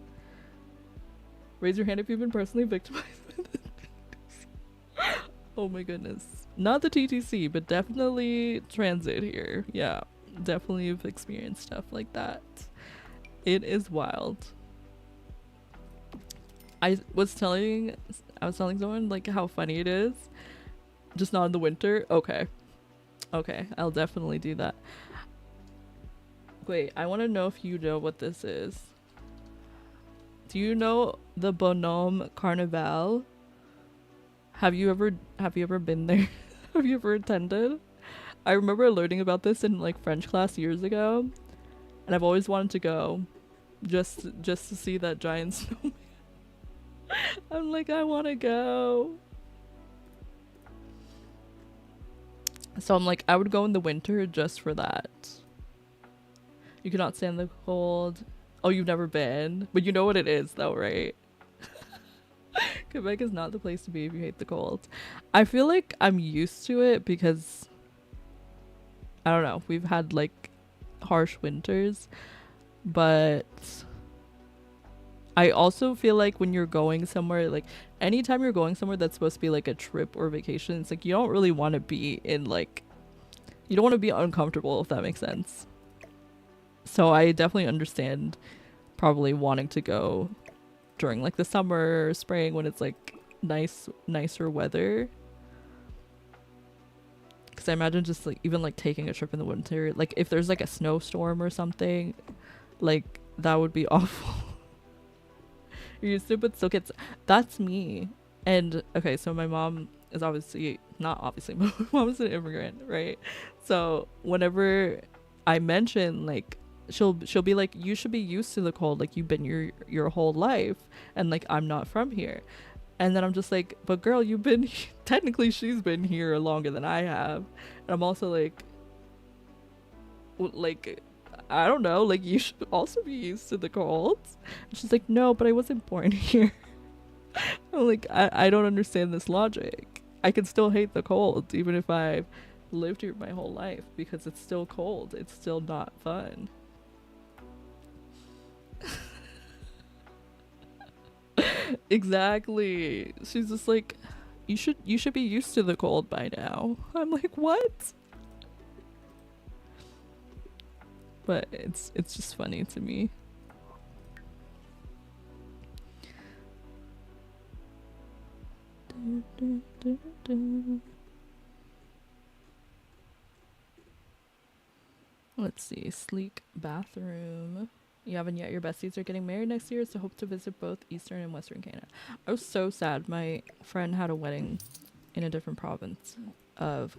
Raise your hand if you've been personally victimized by this. Oh my goodness. Not the TTC, but definitely transit here. Yeah, definitely have experienced stuff like that. It is wild. I was telling someone like how funny it is. Just not in the winter. Okay, I'll definitely do that. Wait, I want to know if you know what this is. Do you know the Bonhomme Carnival? Have you ever been there? Have you ever attended? I remember learning about this in like French class years ago, and I've always wanted to go just to see that giant snowman. I'm like, I want to go. So I'm like, I would go in the winter just for that. You cannot stand the cold. Oh, you've never been? But you know what it is though, right? Quebec is not the place to be if you hate the cold. I feel like I'm used to it because, I don't know, we've had like harsh winters, but I also feel like when you're going somewhere, like anytime you're going somewhere that's supposed to be like a trip or vacation, it's like you don't really want to be in like, you don't want to be uncomfortable, if that makes sense. So I definitely understand probably wanting to go during like the summer or spring when it's like nicer weather. Because I imagine just like even like taking a trip in the winter, like if there's like a snowstorm or something, like that would be awful. You're used to it, but still gets, that's me. And okay, so my mom is obviously not obviously, but my mom is an immigrant, right? So whenever I mention like, she'll be like, you should be used to the cold, like you've been your whole life, and like I'm not from here. And then I'm just like, but girl, you've been technically she's been here longer than I have. And I'm also like I don't know, like you should also be used to the cold. And she's like, no, but I wasn't born here. I'm like, I don't understand this logic. I can still hate the cold even if I've lived here my whole life, because it's still cold. It's still not fun. Exactly. She's just like, you should be used to the cold by now. I'm like, what? But it's just funny to me. Let's see. Sleek bathroom. You haven't yet. Your besties are getting married next year, so hope to visit both Eastern and Western Canada. I was so sad. My friend had a wedding in a different province of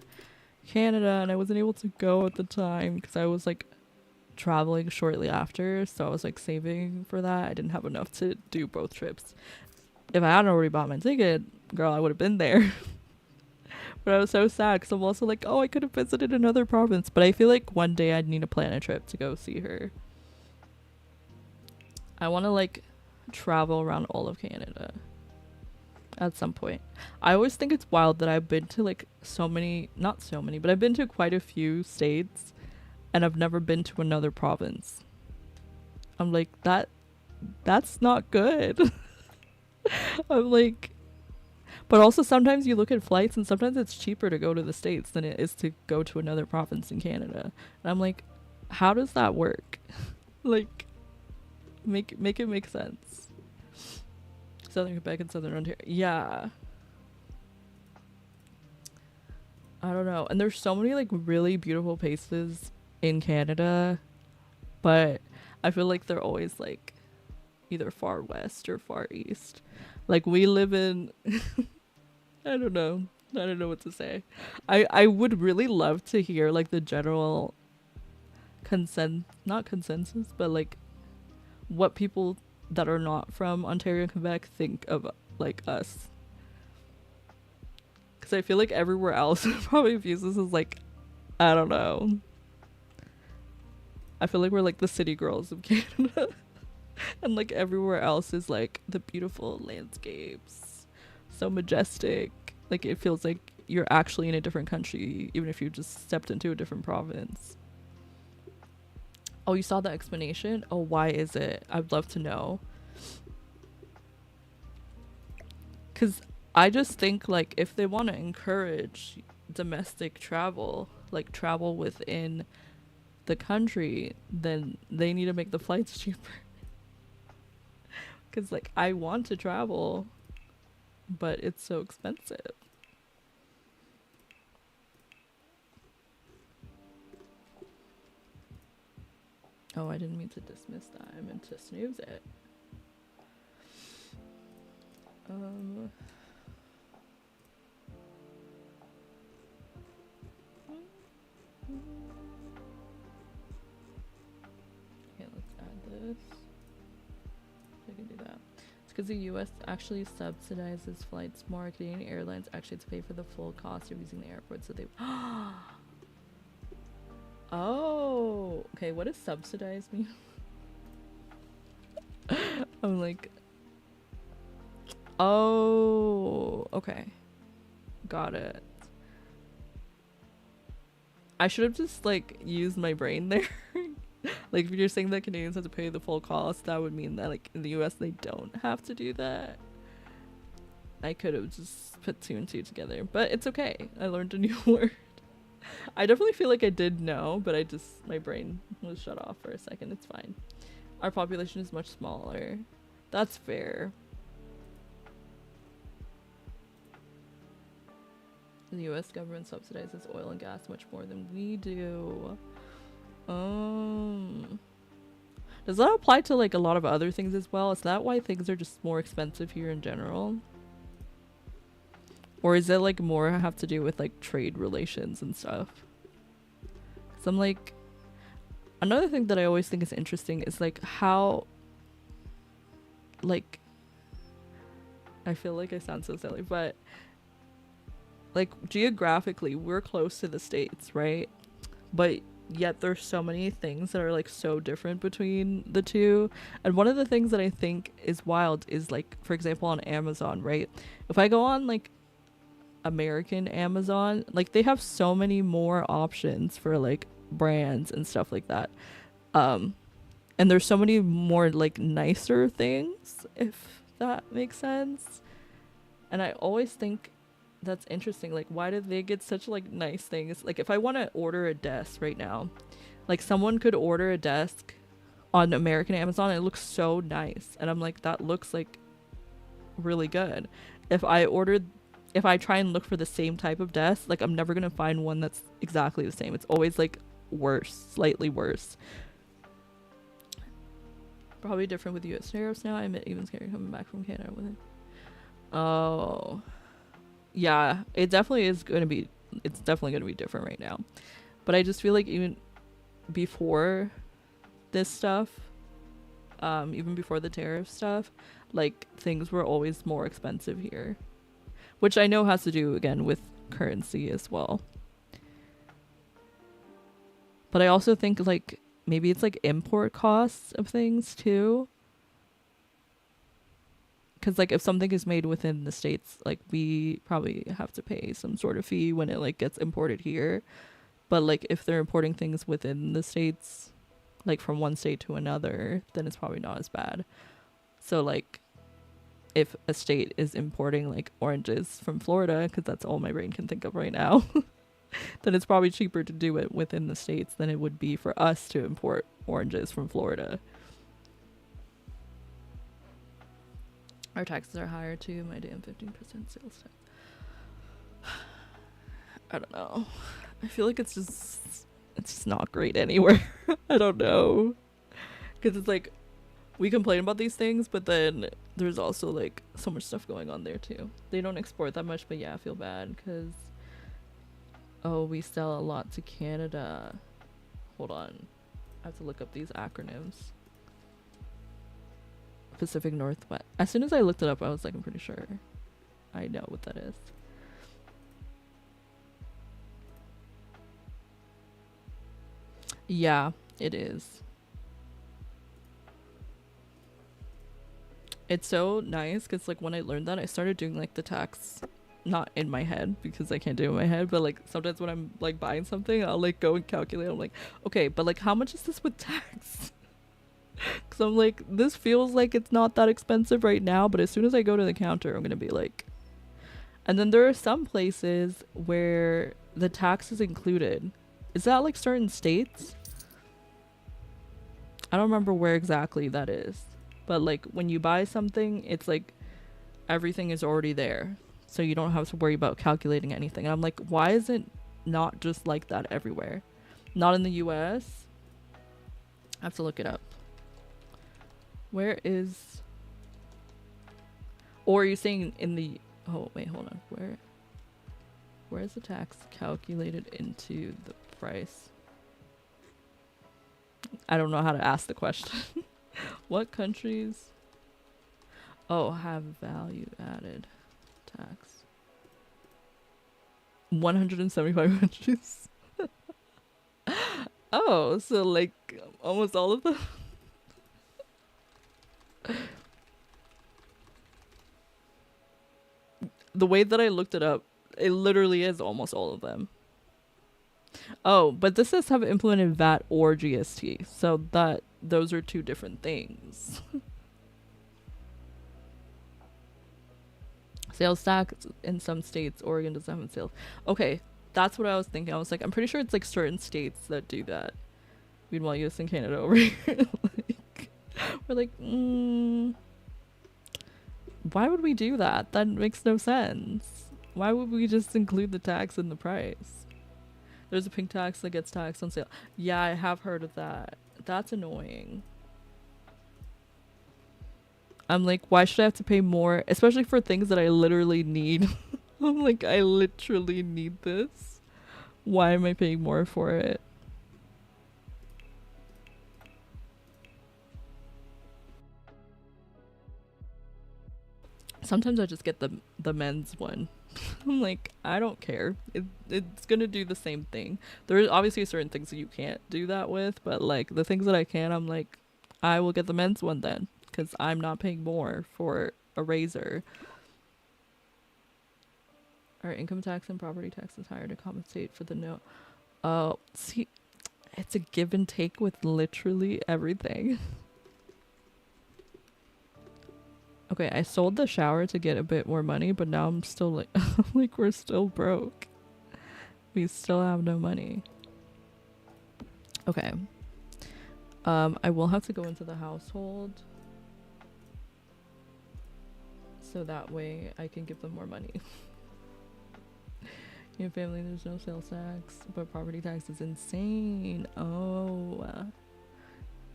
Canada, and I wasn't able to go at the time because I was like traveling shortly after, so I was like saving for that. I didn't have enough to do both trips. If I hadn't already bought my ticket, girl, I would have been there. But I was so sad because I'm also like, oh, I could have visited another province. But I feel like one day I'd need to plan a trip to go see her. I want to like travel around all of Canada. at some point. I always think it's wild that I've been to like so many, not so many, but I've been to quite a few states and I've never been to another province. I'm like, that's not good. I'm like, but also sometimes you look at flights and sometimes it's cheaper to go to the States than it is to go to another province in Canada. And I'm like, how does that work? Like, make it make sense. Southern Quebec and Southern Ontario. Yeah. I don't know. And there's so many like really beautiful places in Canada, but I feel like they're always like either far west or far east. Like we live in I don't know. I don't know what to say. I would really love to hear like the general not consensus, but like what people that are not from Ontario and Quebec think of like us. Because I feel like everywhere else probably views us as like, I don't know. I feel like we're like the city girls of Canada. And like everywhere else is like the beautiful landscapes. So majestic. Like it feels like you're actually in a different country, even if you just stepped into a different province. Oh, you saw the explanation? Oh, why is it? I'd love to know. Because I just think like if they want to encourage domestic travel, like travel within the country, then they need to make the flights cheaper. Because like I want to travel, but it's so expensive. Oh, I didn't mean to dismiss that. I meant to snooze it. Okay, let's add this. I can do that. It's because the US actually subsidizes flights more. Canadian Airlines actually have to pay for the full cost of using the airport, so they oh, okay, what does subsidize mean? I'm like, oh, okay, got it. I should have just like used my brain there. Like if you're saying that Canadians have to pay the full cost, that would mean that like in the US they don't have to do that. I could have just put two and two together, but it's okay. I learned a new word. I definitely feel like I did know, but my brain was shut off for a second. It's fine. Our population is much smaller. That's fair. The US government subsidizes oil and gas much more than we do. Does that apply to like a lot of other things as well? Is that why things are just more expensive here in general? Or is it like more have to do with like trade relations and stuff? Cause I'm like, another thing that I always think is interesting is like how, like, I feel like I sound so silly, but like geographically we're close to the States, right? But yet there's so many things that are like so different between the two. And one of the things that I think is wild is like, for example, on Amazon, right? If I go on like American Amazon, like they have so many more options for like brands and stuff like that. And there's so many more like nicer things, if that makes sense. And I always think that's interesting. Like, why did they get such like nice things? Like, if I want to order a desk right now, like someone could order a desk on American Amazon and it looks so nice, and I'm like, that looks like really good. If I try and look for the same type of desk, like I'm never gonna find one that's exactly the same. It's always like worse, slightly worse. Probably different with US tariffs now. I'm even scared coming back from Canada with it. Oh, yeah, it definitely is going to be, it's definitely going to be different right now. But I just feel like even before this stuff, even before the tariff stuff, like things were always more expensive here, which I know has to do again with currency as well. But I also think like maybe it's like import costs of things too. because like if something is made within the states, like we probably have to pay some sort of fee when it like gets imported here. But like if they're importing things within the states, like from one state to another, then it's probably not as bad. So like if a state is importing like oranges from Florida, because that's all my brain can think of right now, then it's probably cheaper to do it within the states than it would be for us to import oranges from Florida. Our taxes are higher too. My damn 15% sales tax. I don't know. I feel like it's just not great anywhere. I don't know. Because it's like, we complain about these things, but then there's also like so much stuff going on there too. They don't export that much, but yeah, I feel bad because, oh, we sell a lot to Canada. Hold on. I have to look up these acronyms. Pacific Northwest. As soon as I looked it up, I was like, I'm pretty sure I know what that is. Yeah, it is. It's so nice because like when I learned that, I started doing like the tax, not in my head because I can't do it in my head, but like sometimes when I'm like buying something, I'll like go and calculate. I'm like, okay, but like how much is this with tax? Because I'm like, this feels like it's not that expensive right now, but as soon as I go to the counter, I'm gonna be like, and then there are some places where the tax is included. Is that like certain states? I don't remember where exactly that is, but like when you buy something, it's like everything is already there, so you don't have to worry about calculating anything. And I'm like, why is it not just like that everywhere? Not in the US. I have to look it up. Where is, or are you saying in the, oh wait, hold on, where is the tax calculated into the price? I don't know how to ask the question. What countries, oh, have value added tax? 175 countries. Oh, so like almost all of them. The way that I looked it up, it literally is almost all of them. Oh, but this says have implemented VAT or GST, so that those are two different things. Sales tax in some states, Oregon doesn't have sales. Okay, that's what I was thinking. I was like, I'm pretty sure it's like certain states that do that. Meanwhile, US and Canada over here, like, we're like, why would we do that? That makes no sense. Why would we just include the tax in the price? There's a pink tax that gets taxed on sale. Yeah, I have heard of that. That's annoying. I'm like, why should I have to pay more? Especially for things that I literally need. I'm like, I literally need this. Why am I paying more for it? Sometimes I just get the men's one. I'm like, I don't care. It's gonna do the same thing. There's obviously certain things that you can't do that with, but like the things that I can, I'm like, I will get the men's one then, because I'm not paying more for a razor. Our income tax and property tax is higher to compensate for the no. Oh, see, it's a give and take with literally everything. Okay, I sold the shower to get a bit more money, but now I'm still like, like we're still broke. We still have no money. Okay. I will have to go into the household. So that way I can give them more money. Your family, there's no sales tax, but property tax is insane. Oh.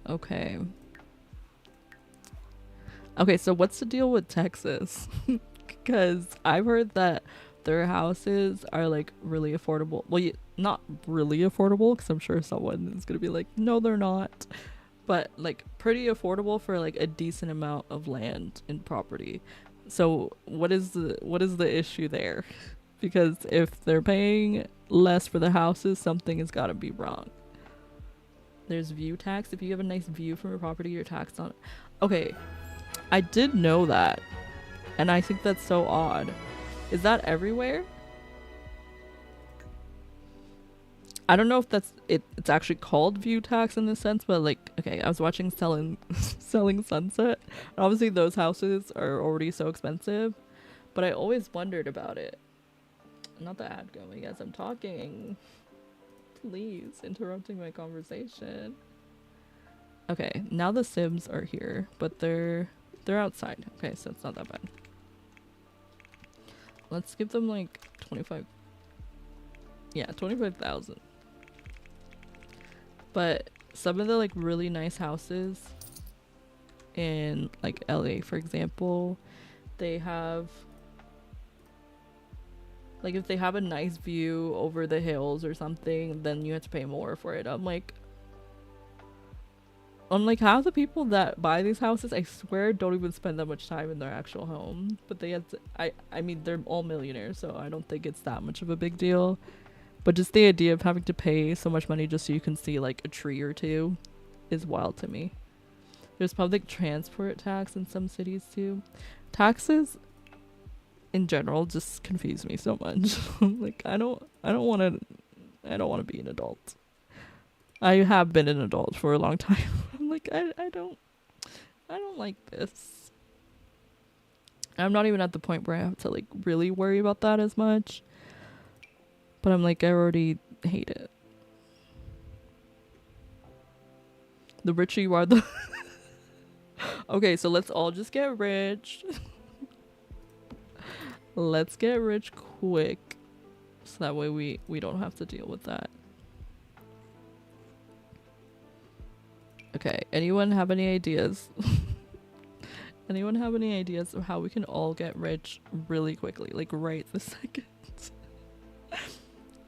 Okay. Okay, so what's the deal with Texas? Because I've heard that their houses are like really affordable. Well, not really affordable, because I'm sure someone is gonna be like, no, they're not. But like pretty affordable for like a decent amount of land and property. So what is the issue there? Because if they're paying less for the houses, something has got to be wrong. There's view tax. If you have a nice view from your property, you're taxed on it. Okay. I did know that, And I think that's so odd. Is that everywhere? I don't know if that's it's actually called view tax in this sense, but like, okay, I was watching Selling Sunset. And obviously those houses are already so expensive, but I always wondered about it. Not the ad going as I'm talking. Please, interrupting my conversation. Okay, now the Sims are here, but they're outside. Okay, so it's not that bad. Let's give them like 25. Yeah, 25,000. But some of the like really nice houses in like LA, for example, they have like, if they have a nice view over the hills or something, then you have to pay more for it. I'm like half the people that buy these houses, I swear, don't even spend that much time in their actual home. But they have to, I mean, they're all millionaires, so I don't think it's that much of a big deal. But just the idea of having to pay so much money just so you can see like a tree or two is wild to me. There's public transport tax in some cities too. Taxes in general just confuse me so much. Like, I don't want to be an adult. I have been an adult for a long time. I'm like, I don't like this. I'm not even at the point where I have to like really worry about that as much. But I'm like, I already hate it. The richer you are, the okay, so let's all just get rich. Let's get rich quick, so that way we don't have to deal with that. Okay, anyone have any ideas? Anyone have any ideas of how we can all get rich really quickly, like right this second?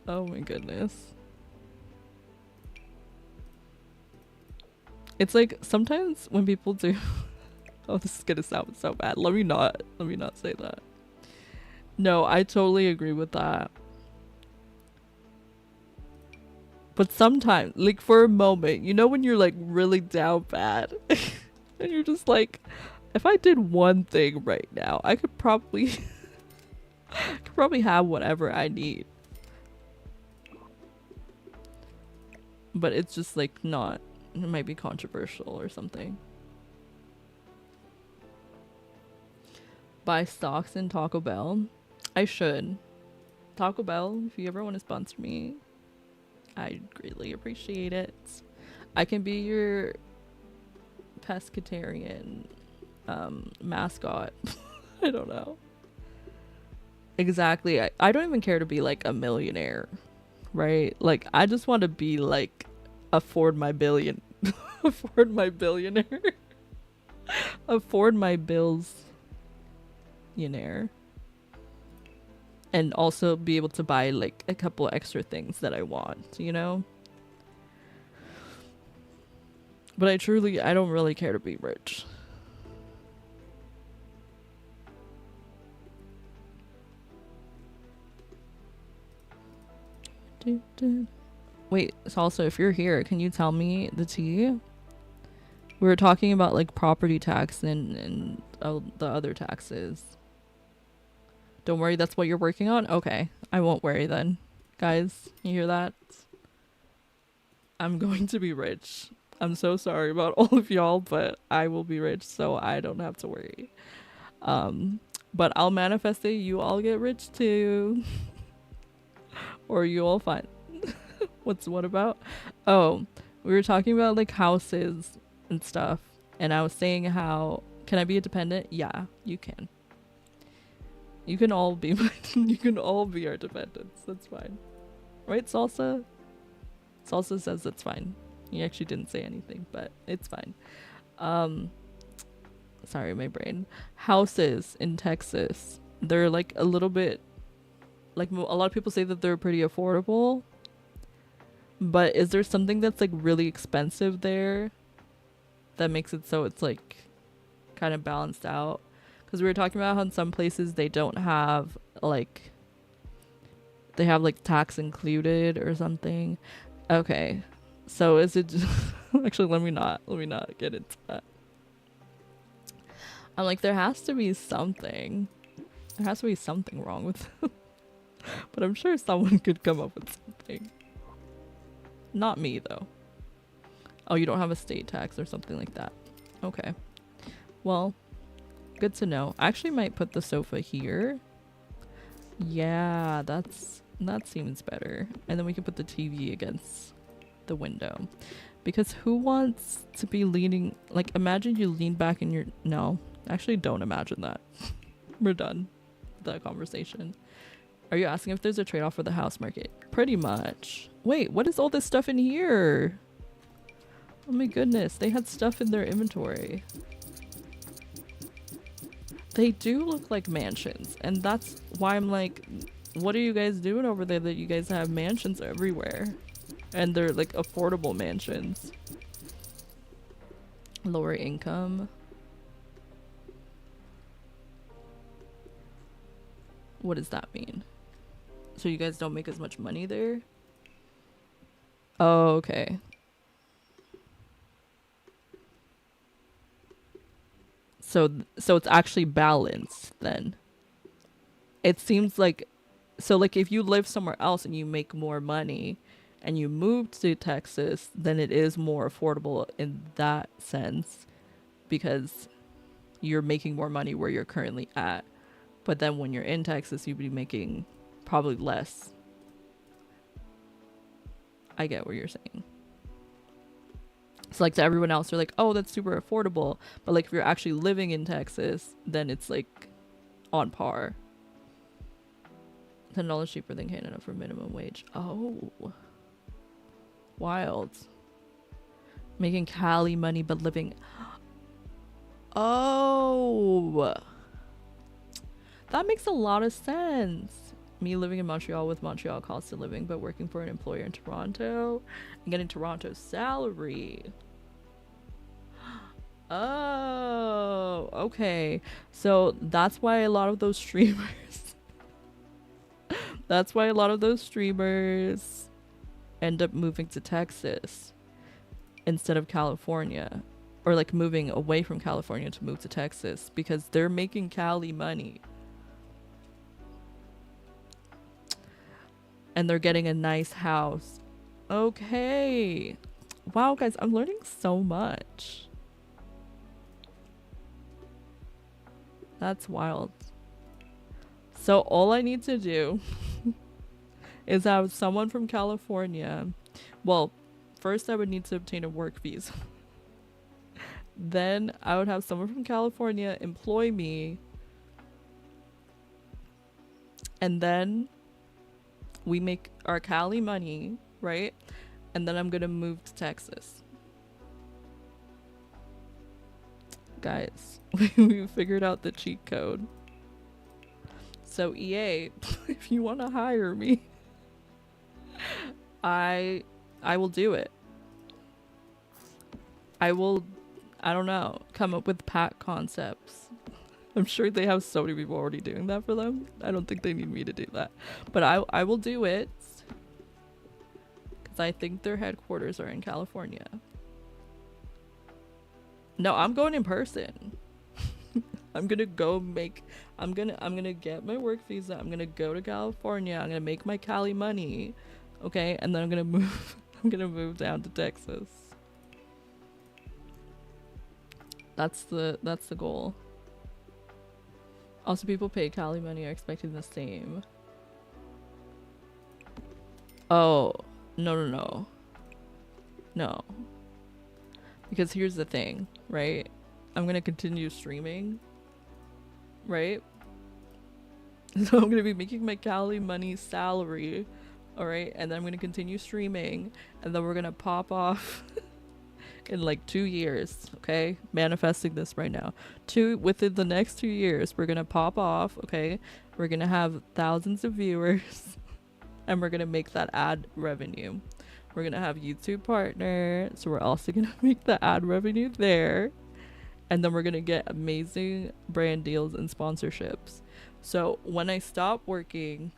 Oh my goodness. It's like sometimes when people do oh, this is gonna sound so bad. Let me not say that. No, I totally agree with that. But sometimes, like for a moment, you know when you're like really down bad and you're just like, if I did one thing right now, I could probably have whatever I need. But it's just like not, it might be controversial or something. Buy stocks in Taco Bell. I should. Taco Bell, if you ever want to sponsor me, I'd greatly appreciate it. I can be your pescatarian mascot. I don't know. Exactly. I don't even care to be like a millionaire, right? Like, I just want to be like afford my billionaire. Afford my bills, and also be able to buy like a couple extra things that I want, you know? But I don't really care to be rich. Wait, so also, if you're here, can you tell me the tea? We were talking about like property tax and the other taxes. Don't worry, that's what you're working on? Okay, I won't worry then. Guys, you hear that? I'm going to be rich. I'm so sorry about all of y'all, but I will be rich, so I don't have to worry. But I'll manifest it. You all get rich too. Or you all find... what about? Oh, we were talking about like houses and stuff. And I was saying how... Can I be a dependent? Yeah, you can. You can all be you can all be our dependents. That's fine. Right, Salsa? Salsa says it's fine. He actually didn't say anything, but it's fine. Sorry, my brain. Houses in Texas. They're like a little bit, like a lot of people say that they're pretty affordable. But is there something that's like really expensive there that makes it so it's like kind of balanced out? Because we were talking about how in some places they don't have like, they have like tax included or something. Okay, so is it just actually let me not get into that. I'm like, there has to be something. There has to be something wrong with them. But I'm sure someone could come up with something. Not me, though. Oh, you don't have a state tax or something like that. Okay. Well, good to know. I actually might put the sofa here. Yeah, that seems better. And then we can put the TV against the window. Because who wants to be leaning... Like, imagine you lean back in your... No. Actually, don't imagine that. We're done with that conversation. Are you asking if there's a trade-off for the house market? Pretty much. Wait, what is all this stuff in here? Oh my goodness, they had stuff in their inventory. They do look like mansions, and that's why I'm like, what are you guys doing over there that you guys have mansions everywhere? And they're like affordable mansions. Lower income. What does that mean? So you guys don't make as much money there? Oh, okay. So it's actually balanced then. It seems like, so like if you live somewhere else and you make more money and you move to Texas, then it is more affordable in that sense because you're making more money where you're currently at. But then when you're in Texas, you'd be making probably less. I get what you're saying. So like to everyone else, they're like, oh, that's super affordable. But like if you're actually living in Texas, then it's like on par. $10 cheaper than Canada for minimum wage. Oh. Wild. Making Cali money but living... Oh. That makes a lot of sense. Me living in Montreal with Montreal cost of living, but working for an employer in Toronto and getting Toronto's salary. Oh, okay. So that's why a lot of those streamers that's why a lot of those streamers end up moving to Texas instead of California, or like moving away from California to move to Texas because they're making Cali money. And they're getting a nice house. Okay. Wow, guys, I'm learning so much. That's wild. So all I need to do is have someone from California. Well, first I would need to obtain a work visa. Then I would have someone from California employ me. And then we make our Cali money, right? And then I'm gonna move to Texas. Guys, we figured out the cheat code. So EA, if you want to hire me, I will do it. I will, I don't know, come up with pack concepts. I'm sure they have so many people already doing that for them. I don't think they need me to do that. But I will do it. Because I think their headquarters are in California. No, I'm going in person. I'm gonna go make... I'm gonna get my work visa. I'm gonna go to California. I'm gonna make my Cali money. Okay? And then I'm gonna move... I'm gonna move down to Texas. That's the goal. Also, people paid Cali money are expecting the same. Oh, no. No. Because here's the thing, right? I'm gonna continue streaming, right? So I'm gonna be making my Cali money salary, alright? And then I'm gonna continue streaming, and then we're gonna pop off in like 2 years, okay? Manifesting this right now. Within the next 2 years, we're gonna pop off, okay? We're gonna have thousands of viewers, and we're gonna make that ad revenue. We're gonna have YouTube partner, so we're also gonna make the ad revenue there. And then we're gonna get amazing brand deals and sponsorships. So when I stop working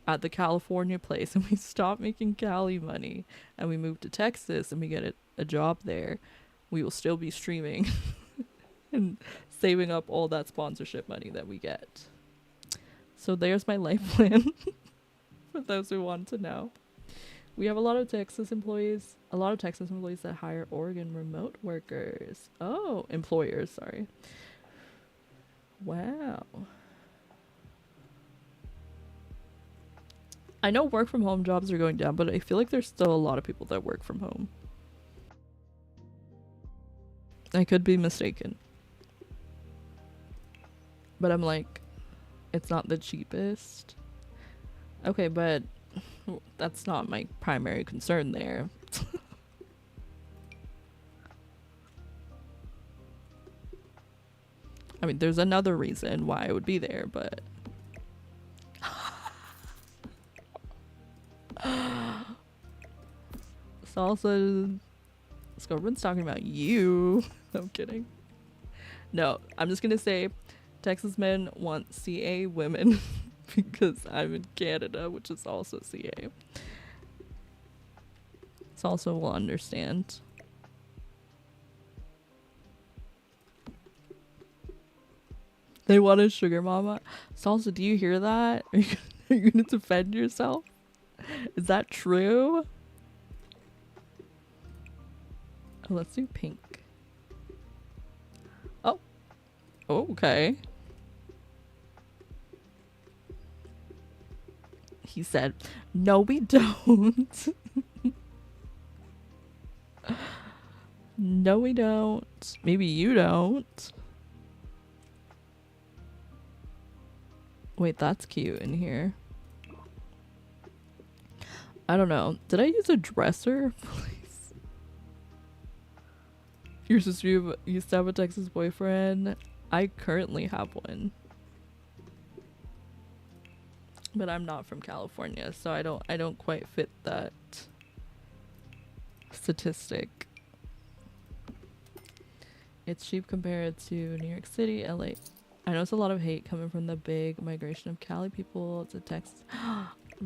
at the California place and we stop making Cali money and we move to Texas and we get a job there, we will still be streaming and saving up all that sponsorship money that we get. So there's my life plan for those who want to know. We have a lot of Texas employees that hire Oregon remote workers. Oh, employers, sorry. Wow. I know work from home jobs are going down, but I feel like there's still a lot of people that work from home. I could be mistaken. But I'm like, it's not the cheapest. Okay, but that's not my primary concern there. I mean, there's another reason why I would be there, but Salsa, Scorpion's talking about you. I'm kidding. No, I'm just gonna say Texas men want CA women because I'm in Canada, which is also CA. Salsa will understand. They want a sugar mama. Salsa, do you hear that? Are you gonna defend yourself? Is that true? Oh, let's do pink. Oh. Oh, okay. He said, no, we don't. No, we don't. Maybe you don't. Wait, that's cute in here. I don't know. Did I use a dresser? Please. Your sister used to have a Texas boyfriend. I currently have one. But I'm not from California, so I don't quite fit that statistic. It's cheap compared to New York City, LA. I know it's a lot of hate coming from the big migration of Cali people to Texas.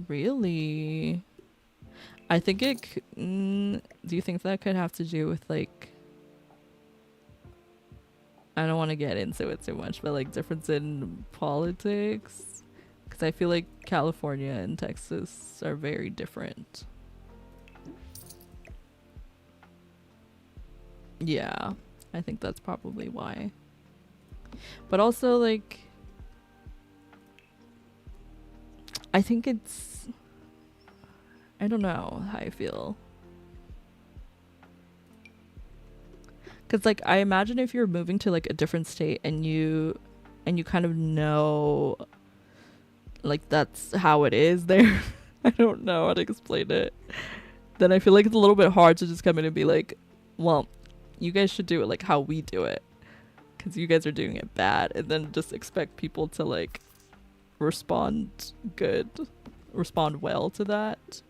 Really? I think do you think that could have to do with like, I don't want to get into it too much, but like difference in politics? Because I feel like California and Texas are very different. Yeah, I think that's probably why. But also, like, I think it's, I don't know how I feel. Because, like, I imagine if you're moving to, like, a different state and you kind of know, like, that's how it is there. I don't know how to explain it. Then I feel like it's a little bit hard to just come in and be like, well, you guys should do it like how we do it. Because you guys are doing it bad. And then just expect people to, like, respond well to that.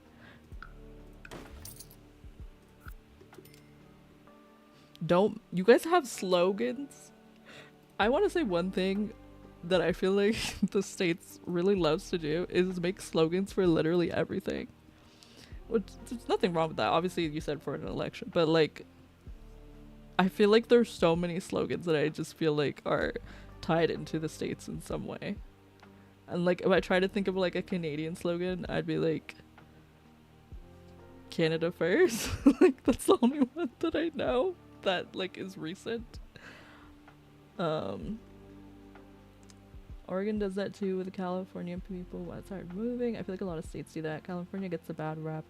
Don't you guys have slogans? I want to say one thing that I feel like the States really loves to do is make slogans for literally everything. Which, there's nothing wrong with that. Obviously, you said for an election, but like, I feel like there's so many slogans that I just feel like are tied into the States in some way. And like, if I try to think of like a Canadian slogan, I'd be like, Canada first. Like, that's the only one that I know that like is recent. Oregon does that too with the California people. Why it's hard moving. I feel like a lot of states do that. California gets a bad rap.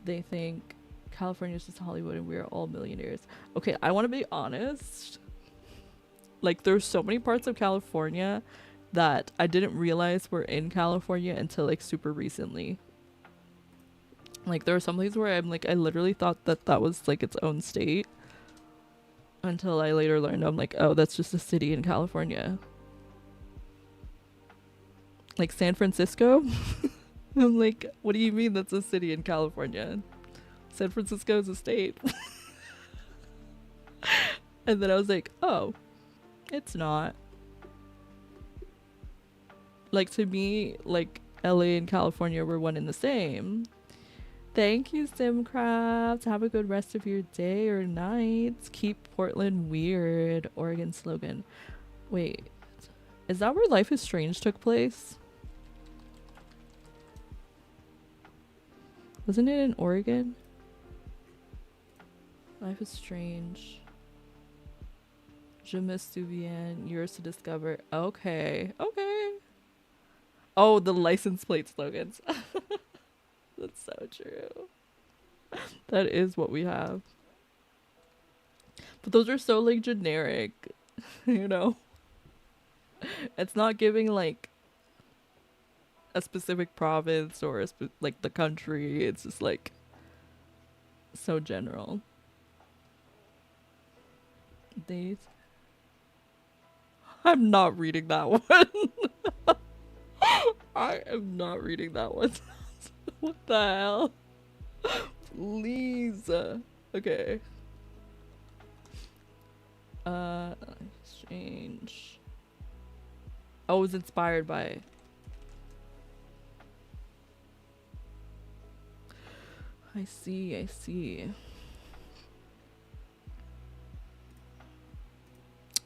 They think California is just Hollywood and we're all millionaires. Okay, I want to be honest. Like, there's so many parts of California that I didn't realize were in California until like super recently. Like, there are some places where I'm like, I literally thought that that was like its own state until I later learned, I'm like, oh, that's just a city in California. Like San Francisco. I'm like, what do you mean that's a city in California? San Francisco is a state. And then I was like, oh, it's not. Like, to me, like LA and California were one and the same. Thank you, Simcraft. Have a good rest of your day or night. Keep Portland weird. Oregon slogan. Wait, is that where Life is Strange took place? Wasn't it in Oregon? Life is Strange. Je me souviens, yours to discover. Okay, okay. Oh, the license plate slogans. That's so true. That is what we have. But those are so like generic, you know? It's not giving like a specific province or like the country. It's just like so general. They I'm not reading that one. I am not reading that one. What the hell? Please. Okay. Exchange. Oh, it was inspired by. I see, I see.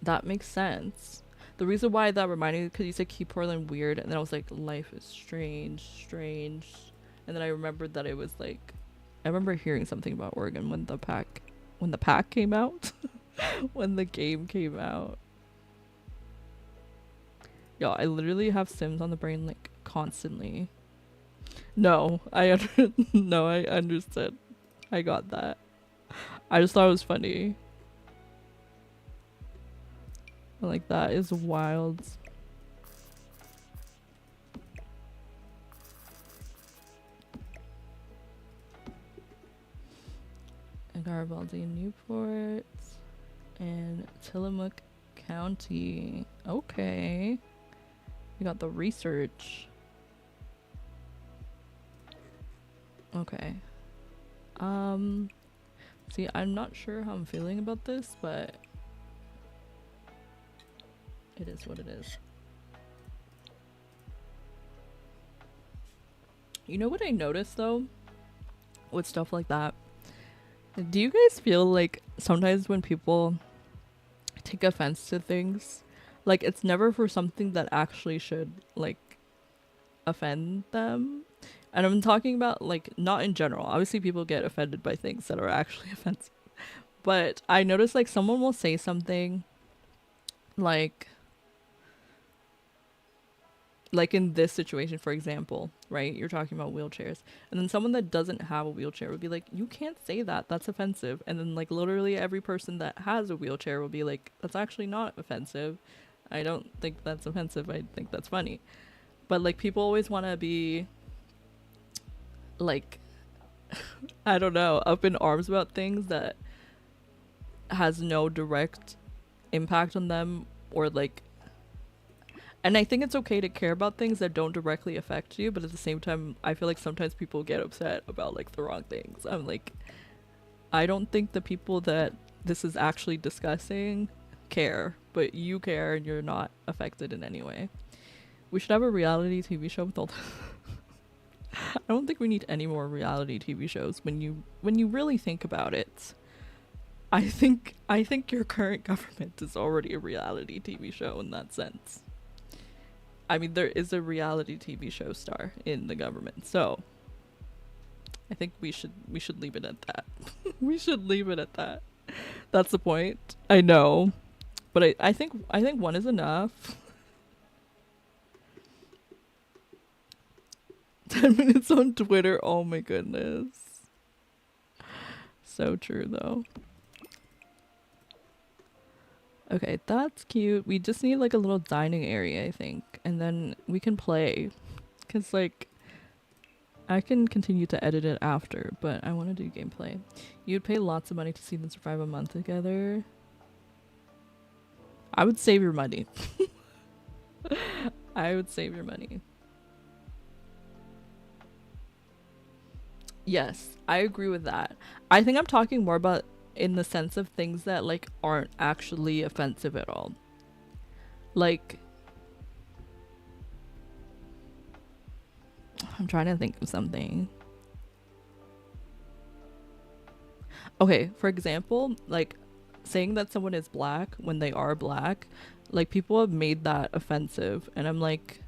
That makes sense. The reason why that reminded me, because you said keep Portland weird, and then I was like, life is strange, strange. And then I remembered that it was like, I remember hearing something about Oregon when the pack came out. When the game came out. Yo, I literally have Sims on the brain like constantly. No, no, I understood. I got that. I just thought it was funny. Like, that is wild. Garibaldi, Newport, and Tillamook County. Okay. We got the research. Okay. See, I'm not sure how I'm feeling about this, but it is what it is. You know what I noticed though? With stuff like that? Do you guys feel like sometimes when people take offense to things, like it's never for something that actually should like offend them? And I'm talking about like not in general. Obviously people get offended by things that are actually offensive. But I notice like someone will say something like in this situation, for example, right? You're talking about wheelchairs. And then someone that doesn't have a wheelchair would be like, you can't say that. That's offensive. And then like literally every person that has a wheelchair will be like, that's actually not offensive. I don't think that's offensive. I think that's funny. But like people always want to be like, I don't know, up in arms about things that has no direct impact on them or like. And I think it's okay to care about things that don't directly affect you, but at the same time, I feel like sometimes people get upset about like the wrong things. I'm like, I don't think the people that this is actually discussing care, but you care and you're not affected in any way. We should have a reality TV show with all the I don't think we need any more reality TV shows when you really think about it. I think your current government is already a reality TV show in that sense. I mean, there is a reality TV show star in the government, so I think we should leave it at that. We should leave it at that. That's the point. I know, but I think one is enough. 10 minutes on Twitter. Oh my goodness. So true though. Okay, that's cute. We just need like a little dining area, I think. And then we can play. Because like, I can continue to edit it after, but I want to do gameplay. You'd pay lots of money to see them survive a month together. I would save your money. I would save your money. Yes, I agree with that. I think I'm talking more about in the sense of things that like aren't actually offensive at all. Like, I'm trying to think of something. Okay, for example, like saying that someone is black when they are black, like people have made that offensive, and I'm like,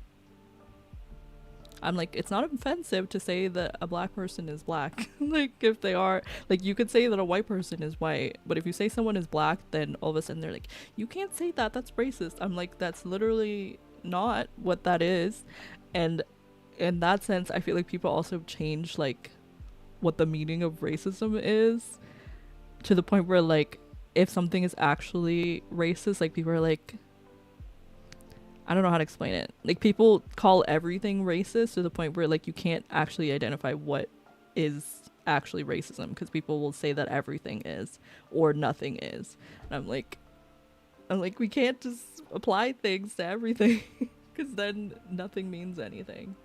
it's not offensive to say that a black person is black. Like, if they are, like, you could say that a white person is white, but if you say someone is black, then all of a sudden they're like, you can't say that, that's racist. I'm like, that's literally not what that is. And in that sense, I feel like people also change, like, what the meaning of racism is, to the point where, like, if something is actually racist, like, people are like, I don't know how to explain it. Like, people call everything racist to the point where, like, you can't actually identify what is actually racism, because people will say that everything is or nothing is. And I'm like, we can't just apply things to everything, because then nothing means anything.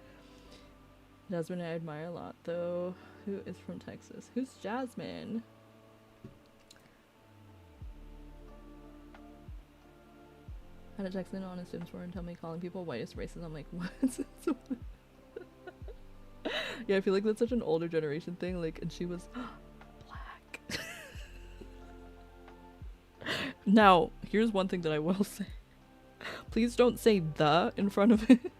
Jasmine I admire a lot, though. Who is from Texas? Who's Jasmine? Had a text in on a Sims 4 and tell me calling people white is racist. I'm like, what? Yeah, I feel like that's such an older generation thing. Like, and she was black. Now, here's one thing that I will say. Please don't say the in front of it.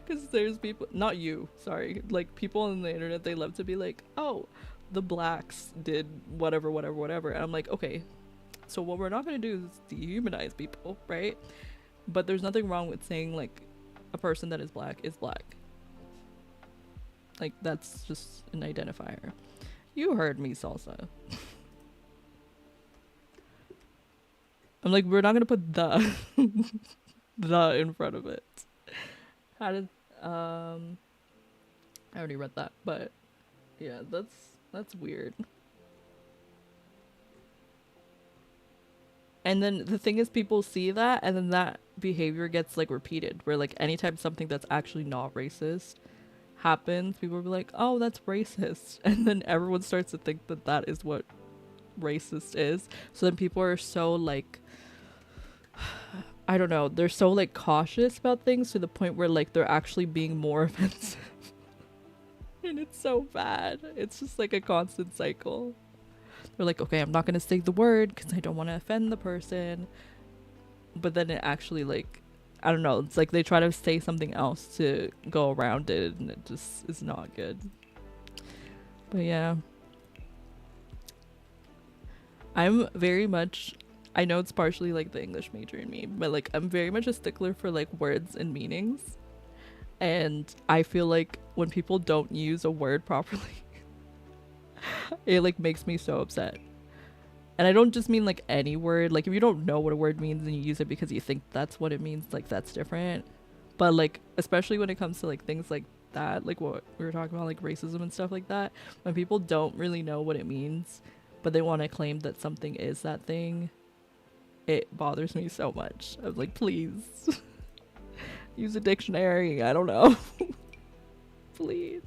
Because there's people, not you, sorry. Like, people on the internet, they love to be like, oh, the blacks did whatever, whatever, whatever. And I'm like, okay, so what we're not going to do is dehumanize people, right? But there's nothing wrong with saying, like, a person that is black is black. Like, that's just an identifier. You heard me, Salsa. I'm like, we're not going to put the the in front of it. How did I already read that, but yeah, that's weird. And then the thing is, people see that, and then that behavior gets, like, repeated, where, like, anytime something that's actually not racist happens, people will be like, oh, that's racist. And then everyone starts to think that that is what racist is. So then people are so, like, I don't know, they're so, like, cautious about things to the point where, like, they're actually being more offensive. And it's so bad. It's just like a constant cycle. They're like, okay, I'm not gonna say the word because I don't want to offend the person. But then it actually, like, I don't know, it's like they try to say something else to go around it, and it just is not good. But yeah, I'm very much, I know it's partially, like, the English major in me, but, like, I'm very much a stickler for, like, words and meanings. And I feel like when people don't use a word properly, it, like, makes me so upset. And I don't just mean, like, any word. Like, if you don't know what a word means and you use it because you think that's what it means, like, that's different. But, like, especially when it comes to, like, things like that, like what we were talking about, like racism and stuff like that, when people don't really know what it means, but they want to claim that something is that thing, it bothers me so much. I'm like, please use a dictionary. I don't know. Please.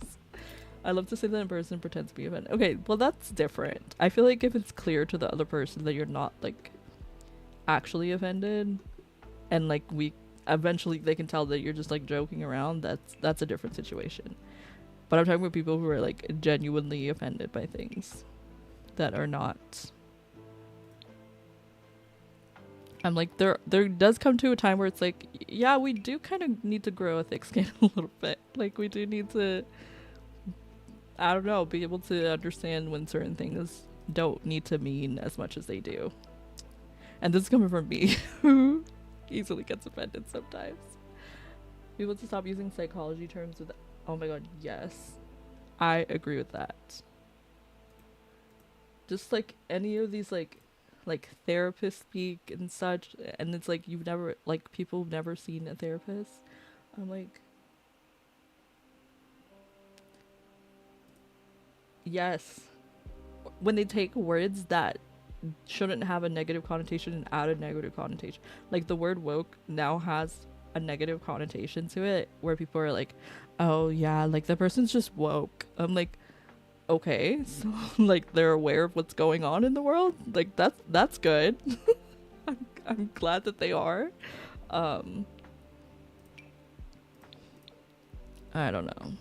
I love to say that in person, pretend to be offended. Okay, well, that's different. I feel like if it's clear to the other person that you're not, like, actually offended, and, like, we eventually they can tell that you're just, like, joking around, that's a different situation. But I'm talking about people who are, like, genuinely offended by things that are not. I'm like, there does come to a time where it's like, yeah, we do kind of need to grow a thick skin a little bit. Like, we do need to, I don't know, be able to understand when certain things don't need to mean as much as they do. And this is coming from me, who easily gets offended sometimes. People to stop using psychology terms with, oh my god, yes. I agree with that. Just, like, any of these, like therapists speak and such, and it's like, you've never, like, people have never seen a therapist. I'm like, yes. When they take words that shouldn't have a negative connotation and add a negative connotation. Like, the word woke now has a negative connotation to it, where people are like, oh yeah, like, the person's just woke. I'm like, okay, so like, they're aware of what's going on in the world. Like, that's good. I'm glad that they are. I don't know.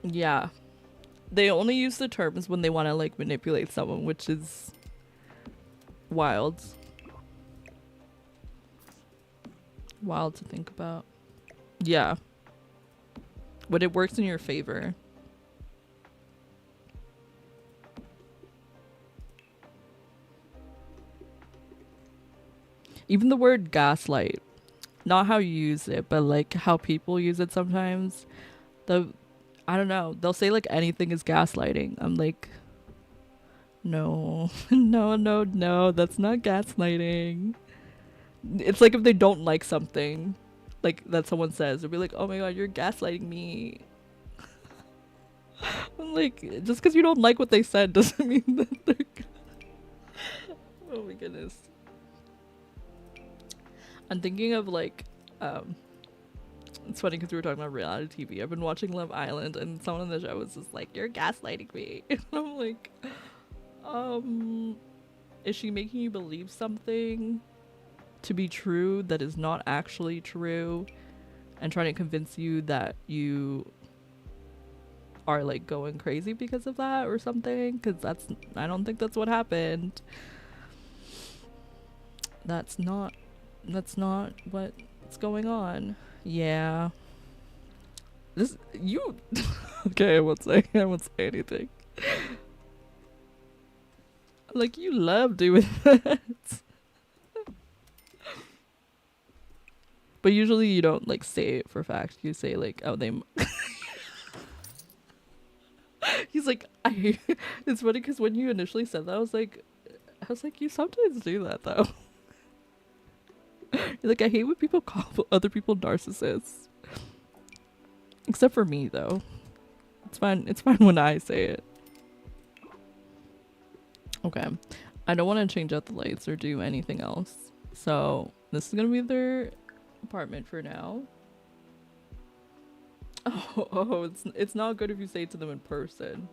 Yeah, They only use the terms when they want to like manipulate someone, which is wild. Wild to think about. Yeah. When it works in your favor. Even the word gaslight, not how you use it, but like how people use it sometimes. I don't know, they'll say like anything is gaslighting. I'm like, no, no, that's not gaslighting. It's like if they don't like something, like that someone says, they'll be like, oh my god, you're gaslighting me. I'm like, just because you don't like what they said doesn't mean that they're oh my goodness. I'm thinking of like, it's funny because we were talking about reality TV. I've been watching Love Island, and someone on the show was just like, "You're gaslighting me," and I'm like, is she making you believe something to be true that is not actually true, and trying to convince you that you are like going crazy because of that or something? Because I don't think that's what happened. That's not what's going on. Yeah. This you okay, I won't say anything. Like, you love doing that. But usually you don't like say it for fact. You say like, oh, they he's like, it's funny because when you initially said that, I was like, you sometimes do that though. You're like, I hate when people call other people narcissists. Except for me, though. It's fine when I say it. Okay. I don't want to change out the lights or do anything else. So, this is going to be their apartment for now. Oh, it's not good if you say it to them in person.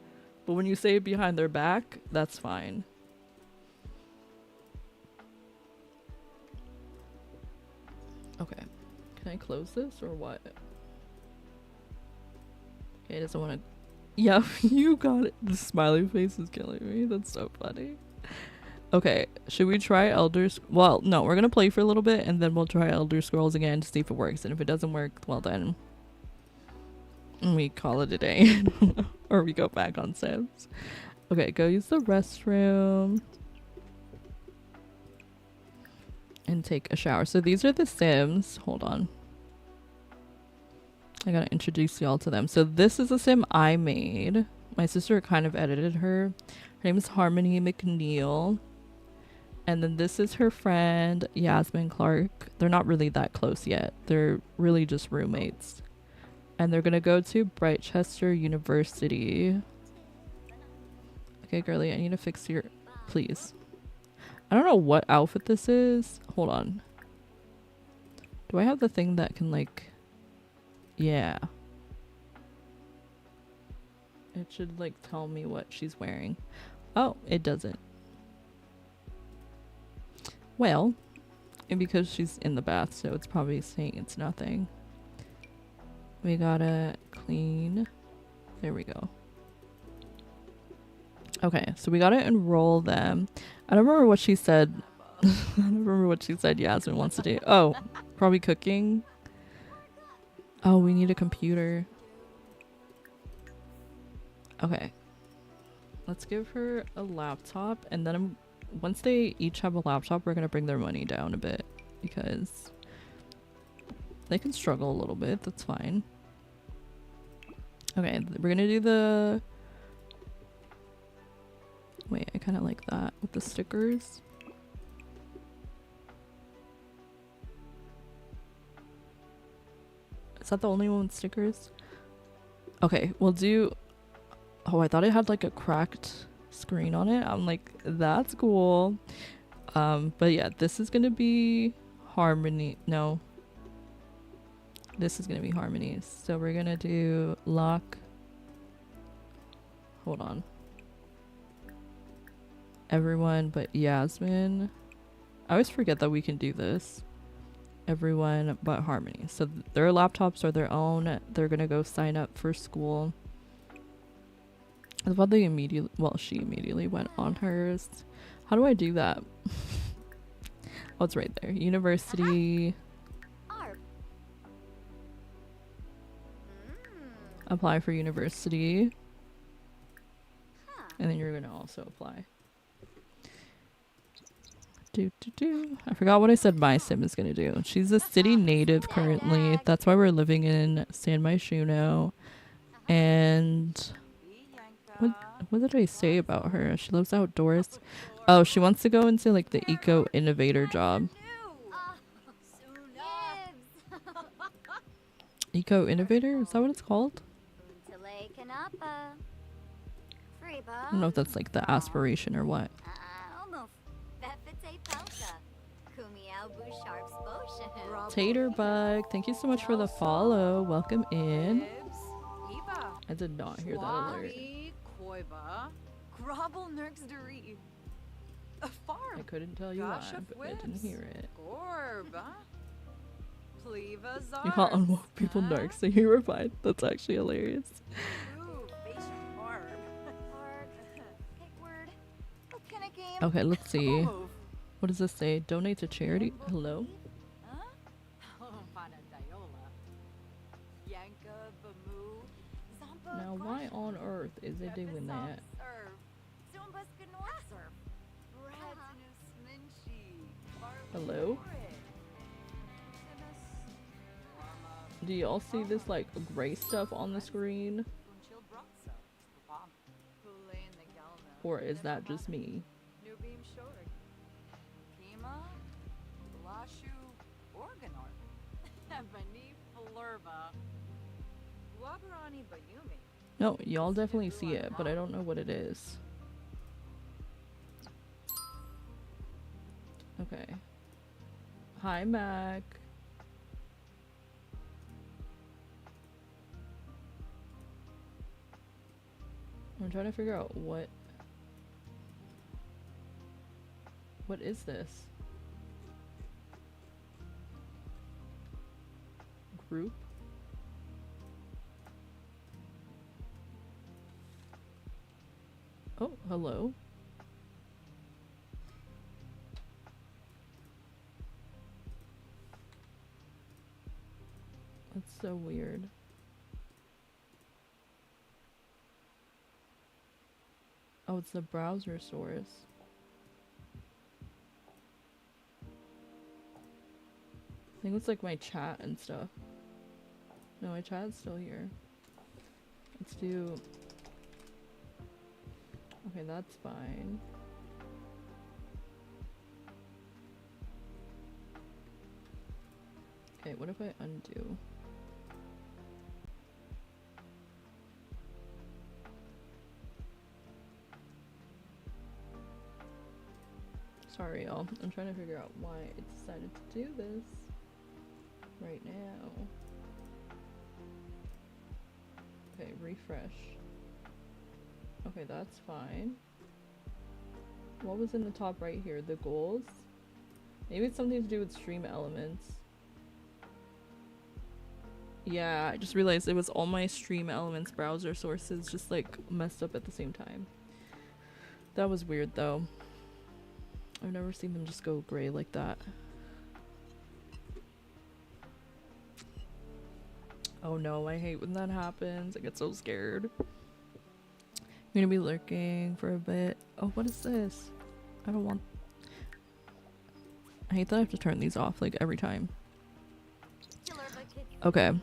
But when you say it behind their back, that's fine. Okay. Can I close this or what? Okay, it doesn't want to... Yeah, you got it. The smiley face is killing me. That's so funny. Okay, should we try Well, no, we're going to play for a little bit and then we'll try Elder Scrolls again to see if it works. And if it doesn't work, well then... we call it a day. Or we go back on Sims. Okay, go use the restroom. And take a shower. So these are the Sims. Hold on. I gotta introduce y'all to them. So this is a Sim I made. My sister kind of edited her. Her name is Harmony McNeil. And then this is her friend, Yasmin Clark. They're not really that close yet. They're really just roommates. And they're gonna go to Brightchester University. Okay, girly, I need to fix your... Please. I don't know what outfit this is. Hold on. Do I have the thing that can like... Yeah. It should like tell me what she's wearing. Oh, it doesn't. Well, and because she's in the bath, so it's probably saying it's nothing. We gotta clean. There we go. Okay, so we gotta enroll them. I don't remember what she said. I don't remember what she said Yasmin wants to do. Oh, probably cooking. Oh, we need a computer. Okay. Let's give her a laptop, and then once they each have a laptop, we're gonna bring their money down a bit because they can struggle a little bit. That's fine. Okay, we're gonna do the... Wait, I kind of like that with the stickers. Is that the only one with stickers? Okay, we'll do... Oh, I thought it had like a cracked screen on it. I'm like, that's cool. But yeah, this is gonna be Harmony. No. This is gonna be Harmony. So we're gonna do lock. Hold on. Everyone but Yasmin. I always forget that we can do this. Everyone but Harmony. So their laptops are their own. They're gonna go sign up for school. I thought they immediately, well, she immediately went on hers. How do I do that? Oh, it's right there. University. Apply for university. And then you're gonna also apply. I forgot what I said my sim is gonna do. She's a city native currently. That's why we're living in San Myshuno. And what did I say about her? She loves outdoors. Oh, she wants to go into like the eco innovator job. Eco innovator? Is that what it's called? I don't know if that's like the aspiration or what. Taterbug, thank you so much for the follow. Welcome in. I did not hear that alert. I couldn't tell you why, but I didn't hear it. You call unwoke people narcs, so you replied. That's actually hilarious. Okay, let's see. What does this say? Donate to charity? Hello? Now, why on earth is it doing that? Hello? Do y'all see this like gray stuff on the screen? Or is that just me? No, y'all definitely see it, but I don't know what it is. Okay. Hi, Mac. I'm trying to figure out what is this? Group? Oh, hello. That's so weird. Oh, it's the browser source. I think it's like my chat and stuff. No, my chat's still here. Let's do... Okay, that's fine. Okay, what if I undo? Sorry, y'all. I'm trying to figure out why it decided to do this right now. Okay, refresh. Okay, that's fine. What was in the top right here? The goals? Maybe it's something to do with stream elements. Yeah, I just realized it was all my stream elements browser sources just like messed up at the same time. That was weird though. I've never seen them just go gray like that. Oh no, I hate when that happens. I get so scared. I'm gonna be lurking for a bit. Oh, what is this? I don't want... I hate that I have to turn these off like every time. Okay.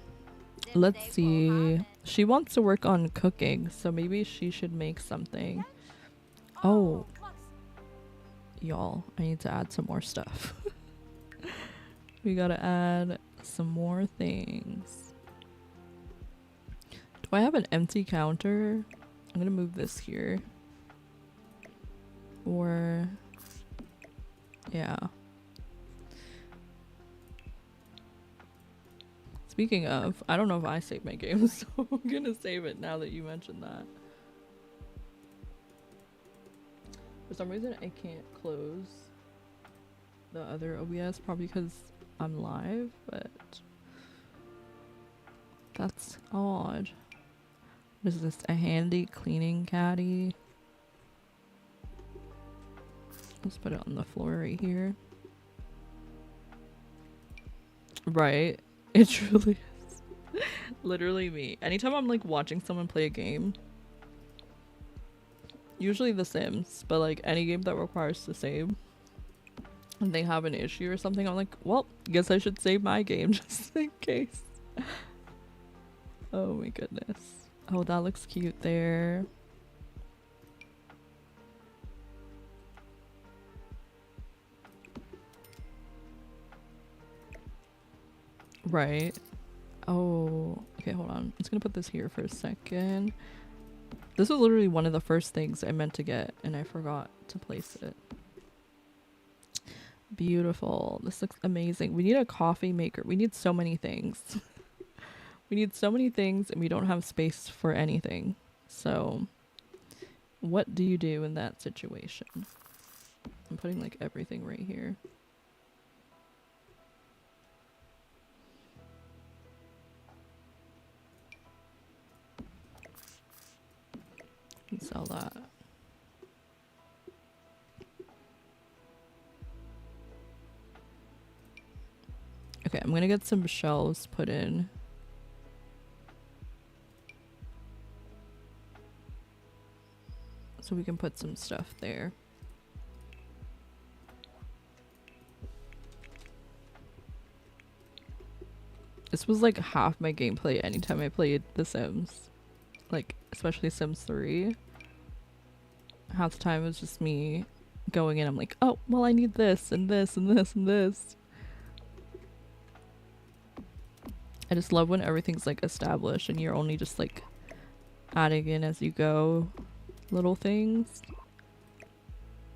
Let's see. She wants to work on cooking, so maybe she should make something. Oh. Y'all, I need to add some more stuff. We gotta add some more things. Do I have an empty counter? I'm gonna move this here. Or... yeah. Speaking of, I don't know if I saved my game, so I'm gonna save it now that you mentioned that. For some reason, I can't close the other OBS, probably because I'm live, but that's odd. What is this? A handy cleaning caddy. Let's put it on the floor right here. Right. It truly is. Literally me. Anytime I'm like watching someone play a game, usually The Sims, but like any game that requires to save, and they have an issue or something, I'm like, well, guess I should save my game just in case. Oh my goodness. Oh, that looks cute there. Right. Oh, okay, hold on. I'm just gonna put this here for a second. This was literally one of the first things I meant to get, and I forgot to place it. Beautiful. This looks amazing. We need a coffee maker. We need so many things. We need so many things, and we don't have space for anything. So, what do you do in that situation? I'm putting like everything right here. And sell that. Okay, I'm gonna get some shelves put in. So we can put some stuff there. This was like half my gameplay anytime I played The Sims. Like, especially Sims 3. Half the time it was just me going in. I'm like, oh, well, I need this and this and this and this. I just love when everything's like established and you're only just like adding in as you go little things.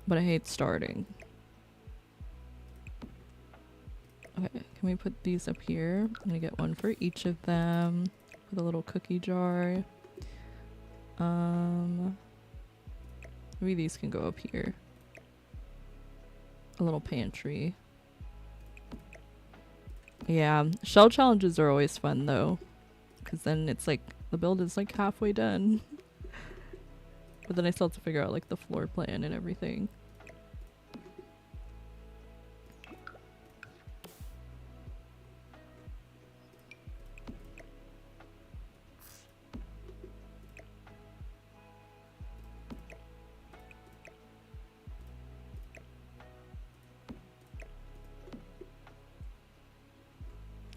But I hate starting. Okay, can we put these up here? I'm gonna get one for each of them with a little cookie jar. Maybe these can go up here. A little pantry. Yeah, shell challenges are always fun though, because then it's like the build is like halfway done. But then I still have to figure out like the floor plan and everything.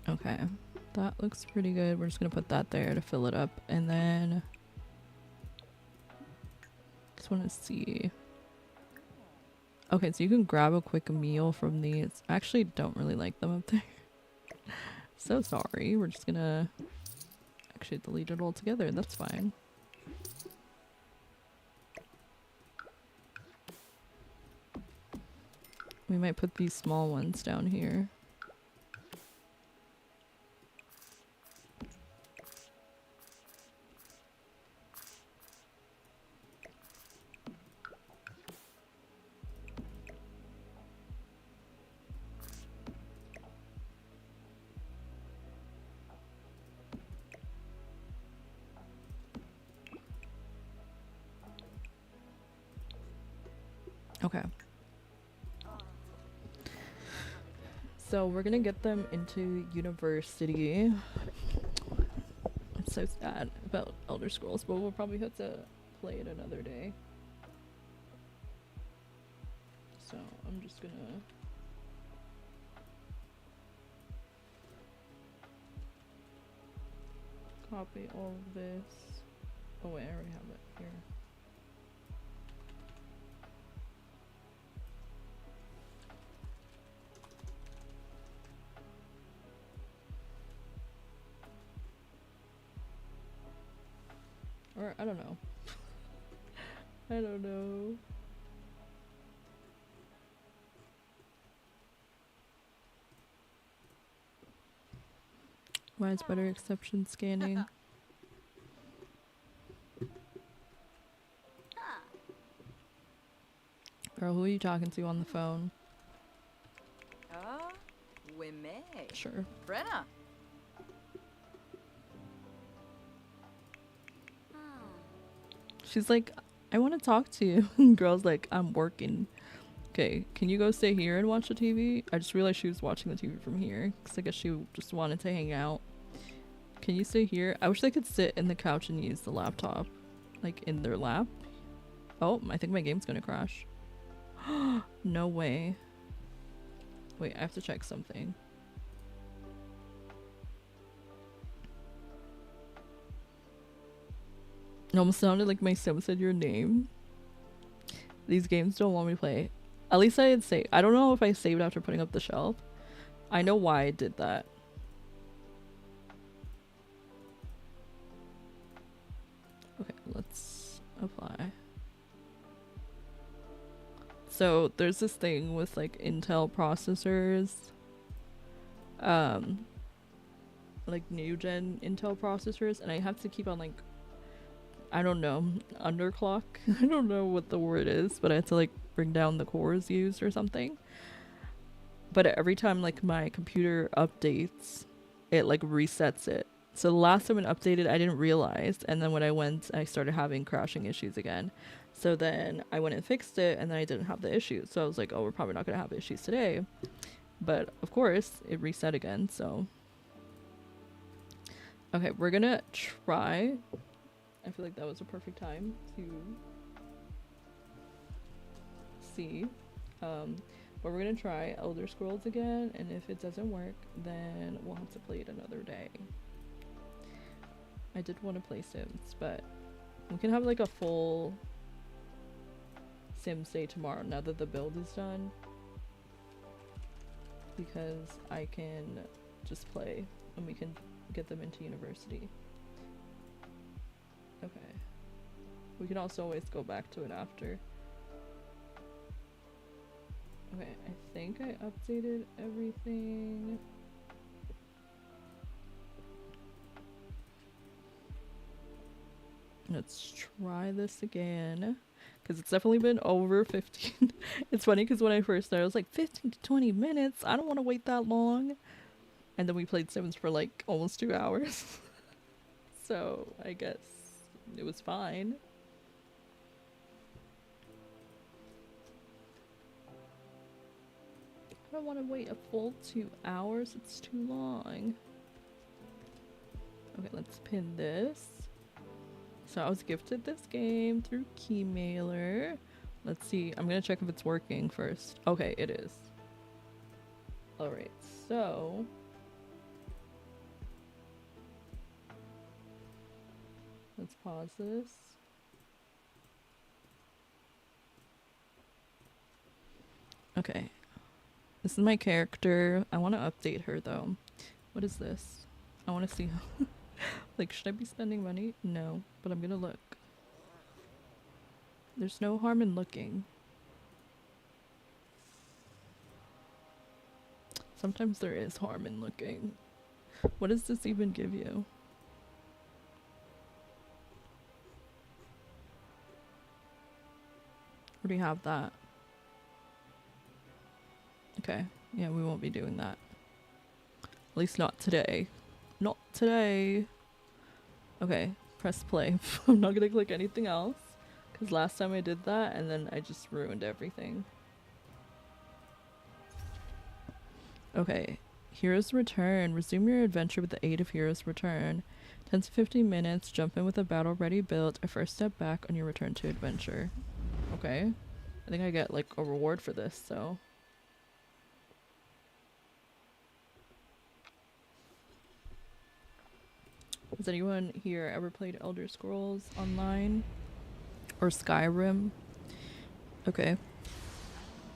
Okay, that looks pretty good. We're just gonna put that there to fill it up, and then just want to see. Okay, so you can grab a quick meal from these. I actually don't really like them up there. So sorry. We're just gonna actually delete it all together. That's fine. We might put these small ones down here. Okay. So we're gonna get them into university. I'm so sad about Elder Scrolls, but we'll probably have to play it another day. So I'm just gonna copy all of this. Oh wait, I already have it here. Or, I don't know. I don't know. Why is better exception scanning? Girl, who are you talking to on the phone? Sure. Brenna. She's like, I want to talk to you. And girl's like, I'm working. Okay, can you go stay here and watch the TV? I just realized she was watching the TV from here, because I guess she just wanted to hang out. Can you stay here? I wish they could sit in the couch and use the laptop, like in their lap. Oh, I think my game's gonna crash. No way. Wait, I have to check something. It almost sounded like my sim said your name. These games don't want me to play. At least I didn't save. I don't know if I saved after putting up the shelf. I know why I did that. Okay, let's apply. So there's this thing with like Intel processors. Like new gen Intel processors, and I have to keep on like, I don't know, underclock. I don't know what the word is, but I have to like bring down the cores used or something. But every time like my computer updates, it like resets it. So the last time it updated, I didn't realize, and then when I went, I started having crashing issues again. So then I went and fixed it, and then I didn't have the issues. So I was like, oh, we're probably not gonna have issues today. But of course, it reset again, so. Okay, we're gonna try. I feel like that was a perfect time to see. But we're gonna try Elder Scrolls again, and if it doesn't work, then we'll have to play it another day. I did want to play Sims, but we can have like a full Sims day tomorrow now that the build is done, because I can just play and we can get them into university. Okay. We can also always go back to it after. Okay, I think I updated everything. Let's try this again, because it's definitely been over 15. It's funny because when I first started, I was like 15 to 20 minutes. I don't want to wait that long. And then we played Sims for like almost 2 hours. So I guess it was fine. I don't want to wait a full 2 hours. It's too long. Okay, let's pin this. So I was gifted this game through keymailer. Let's see. I'm gonna check if it's working first. Okay, it is. Alright, so let's pause this. Okay. This is my character. I want to update her though. What is this? I want to see how like, should I be spending money? No, but I'm gonna look. There's no harm in looking. Sometimes there is harm in looking. What does this even give you? Already have that. Okay, yeah, we won't be doing that. At least not today. Not today. Okay, press play. I'm not gonna click anything else, because last time I did that and then I just ruined everything. Okay, Heroes Return. Resume your adventure with the aid of Heroes Return. 10 to 15 minutes, jump in with a battle ready build, a first step back on your return to adventure. Okay, I think I get like a reward for this, so. Has anyone here ever played Elder Scrolls Online? Or Skyrim? Okay.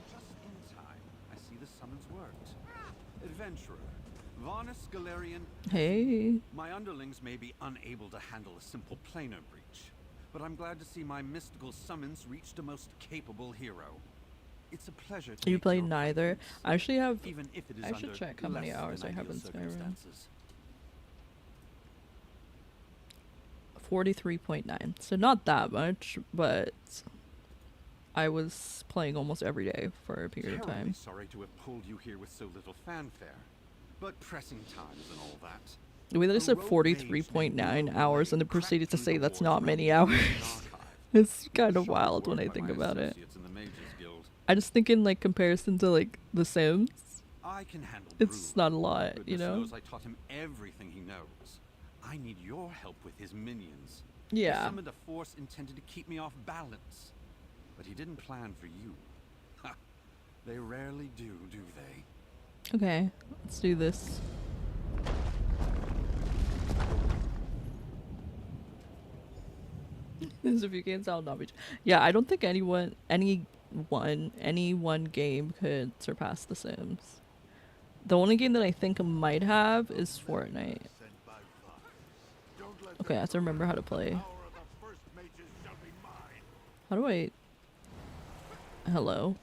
Just in time. I see the summons worked. Adventurer, Varnus Galarian. Hey. My underlings may be unable to handle a simple planar breach, but I'm glad to see my mystical summons reached a most capable hero. It's a pleasure to You played neither. I actually have. Even if it is I should check how many hours I have in Skyrim. 43.9. So not that much, but I was playing almost every day for a period of time. Sorry to have pulled you here with so little fanfare, but pressing times and all that. The way that I said 43.9 hours and then proceeded to say that's not many hours. It's kind of Sharp wild when work I by think my about it. associates in the Mages Guild. I just think in like comparison to like The Sims, I can handle it's Brulo. not a lot, you Goodness know? knows I taught him everything he knows. I need your help with his minions. He Yeah. summoned a force intended to keep me off balance. But he didn't plan for you. Ha! They rarely do they? Okay, let's do this. As if you can't tell, not be. Yeah, I don't think any one game could surpass The Sims. The only game that I think might have is Fortnite. Okay, I have to remember how to play. How do I... Hello?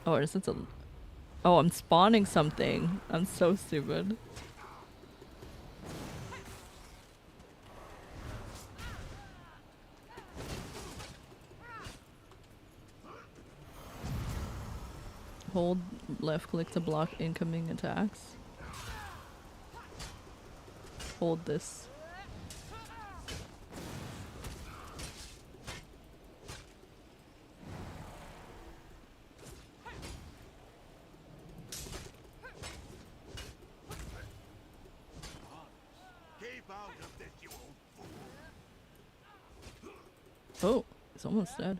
Oh, it's a... Oh, I'm spawning something. I'm so stupid. Hold left click to block incoming attacks. Hold this. Oh, he's almost dead.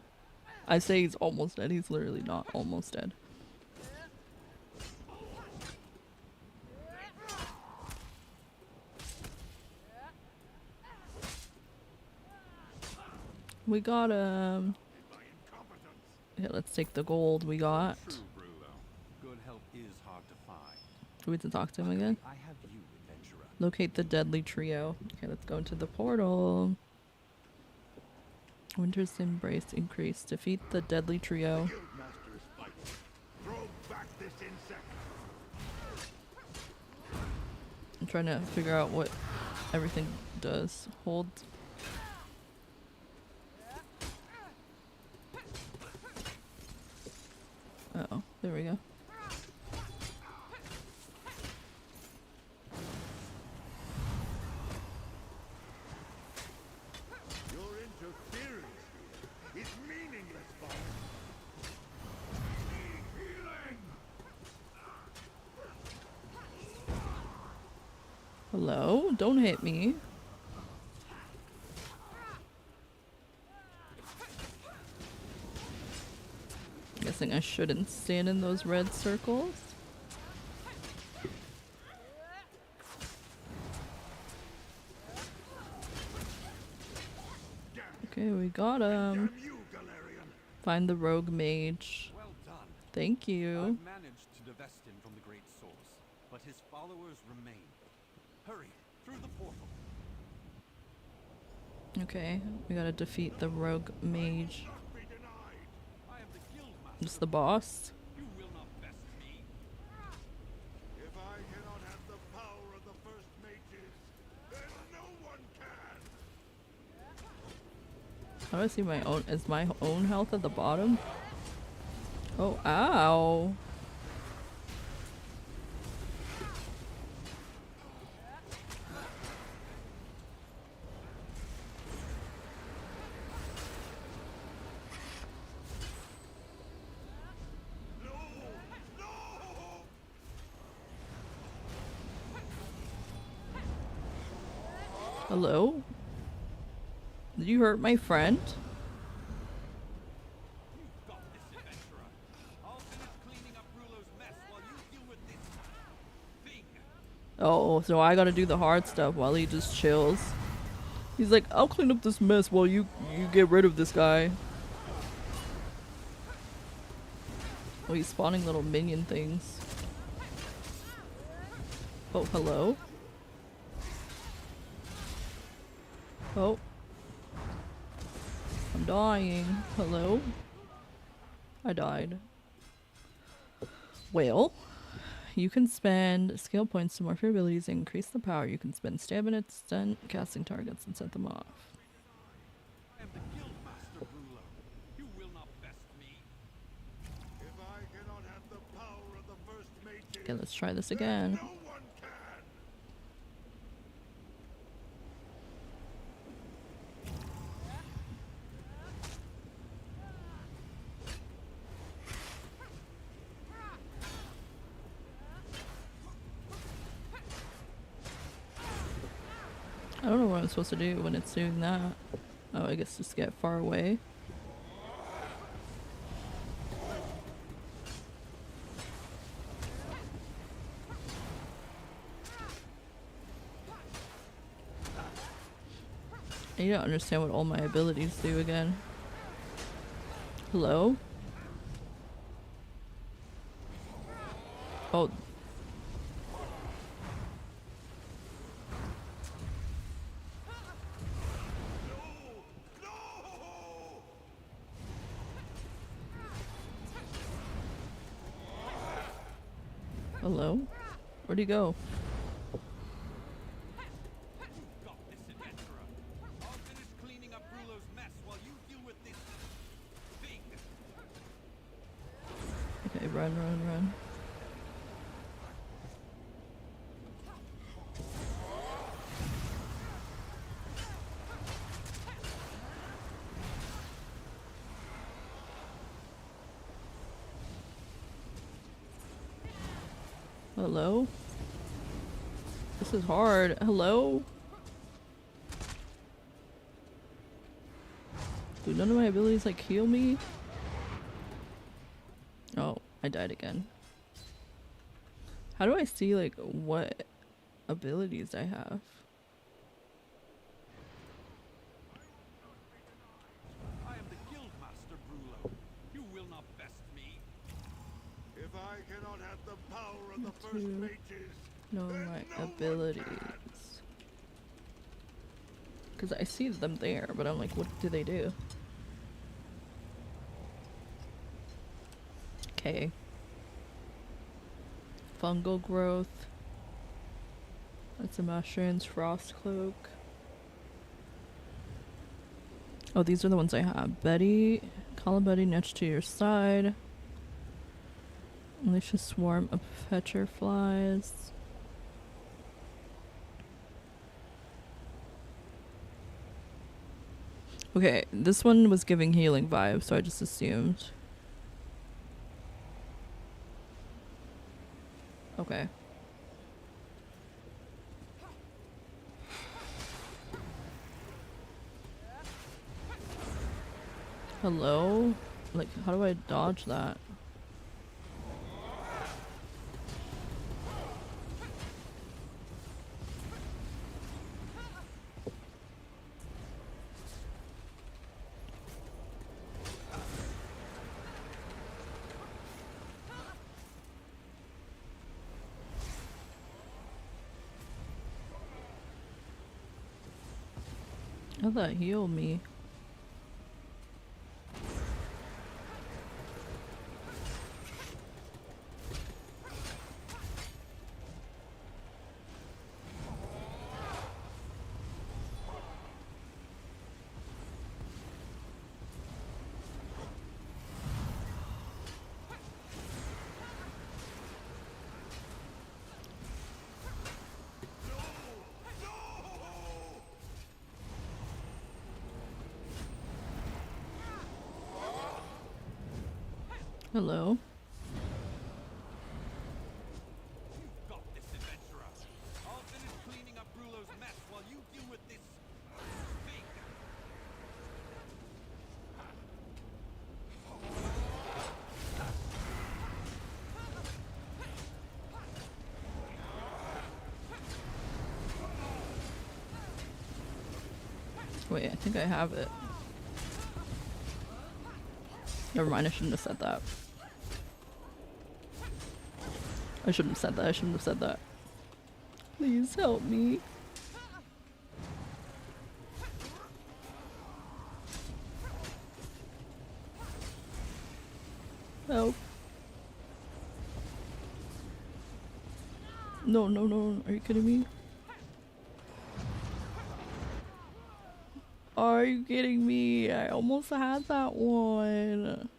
I say he's almost dead. He's literally not almost dead. We got Yeah, let's take the gold we got. True, Brulo. Good help is hard to find. Do we have to talk to him again? I have you, adventurer. Locate the deadly trio. Okay, let's go into the portal. Winter's Embrace increase. Defeat the deadly trio. I'm trying to figure out what everything does. Hold. Uh-oh, there we go. Your interference here is meaningless, boss. Hello? Don't hit me. Guessing I shouldn't stand in those red circles. Okay, we got him. Find the rogue mage. Well done. Thank you. I've managed to divest him from the great source, but his followers remain. Hurry, through the portal. Okay, we gotta defeat the rogue mage. I am the guildmaster. It's the boss. You will not best me. If I cannot have the power of the first mages, then no one can. How do I see my own? Is my own health at the bottom? Oh, ow. Hello? Did you hurt my friend? You've got this, adventurer. I'll finish cleaning up Rulo's mess while you deal with this thing. Oh, so I gotta do the hard stuff while he just chills. He's like, I'll clean up this mess while you get rid of this guy. Oh, he's spawning little minion things. Oh, hello? Oh. I'm dying. Hello? I died. Well, you can spend skill points to morph your abilities and increase the power. You can spend stamina to stun casting targets and set them off. I am the guildmaster, Brulo. You will not best me. If I cannot have the power of the first mages, Okay, let's try this again. no one can. I don't know what I'm supposed to do when it's doing that. Oh, I guess just get far away. I need to understand what all my abilities do again. Hello? Oh. Hello? Where'd he go? Got this, adventurer. I'll finish cleaning up Brulo's mess while you deal with this thing. Okay, run, run, run. Hello? This is hard. Hello? Do none of my abilities like heal me? Oh, I died again. How do I see like what abilities I have? I am the Guildmaster, Brulo. You will not best me. If I cannot have the power of the To first mages, know then my no one abilities. can. Because I see them there, but I'm like, what do they do? Okay. Fungal growth. That's a mushrooms, frost cloak. Oh, these are the ones I have. Betty, call a Betty next to your side. Unleash a swarm of fetcher flies. Okay, this one was giving healing vibes, so I just assumed. Okay. Hello? Like, how do I dodge that? How'd that heal me? Hello? Got this, adventurer. I'll finish cleaning up Brulo's mess while you deal with this thing. Wait, I think I have it. Never mind, I shouldn't have said that. I shouldn't have said that, I shouldn't have said that. Please help me. Help. No, no, no, are you kidding me? Are you kidding me? I almost had that one.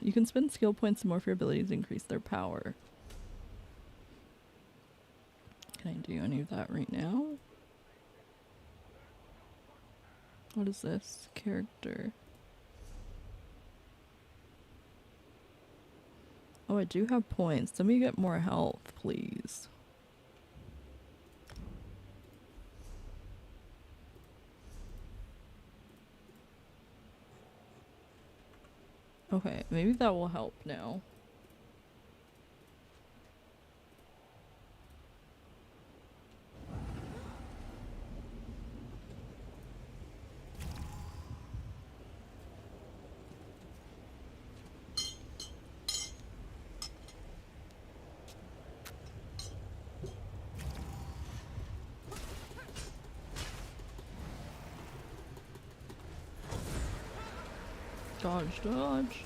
You can spend skill points more for your abilities to increase their power. Can I do any of that right now? What is this? Character. Oh, I do have points. Let me get more health, please. Okay, maybe that will help now. Dodge, dodge.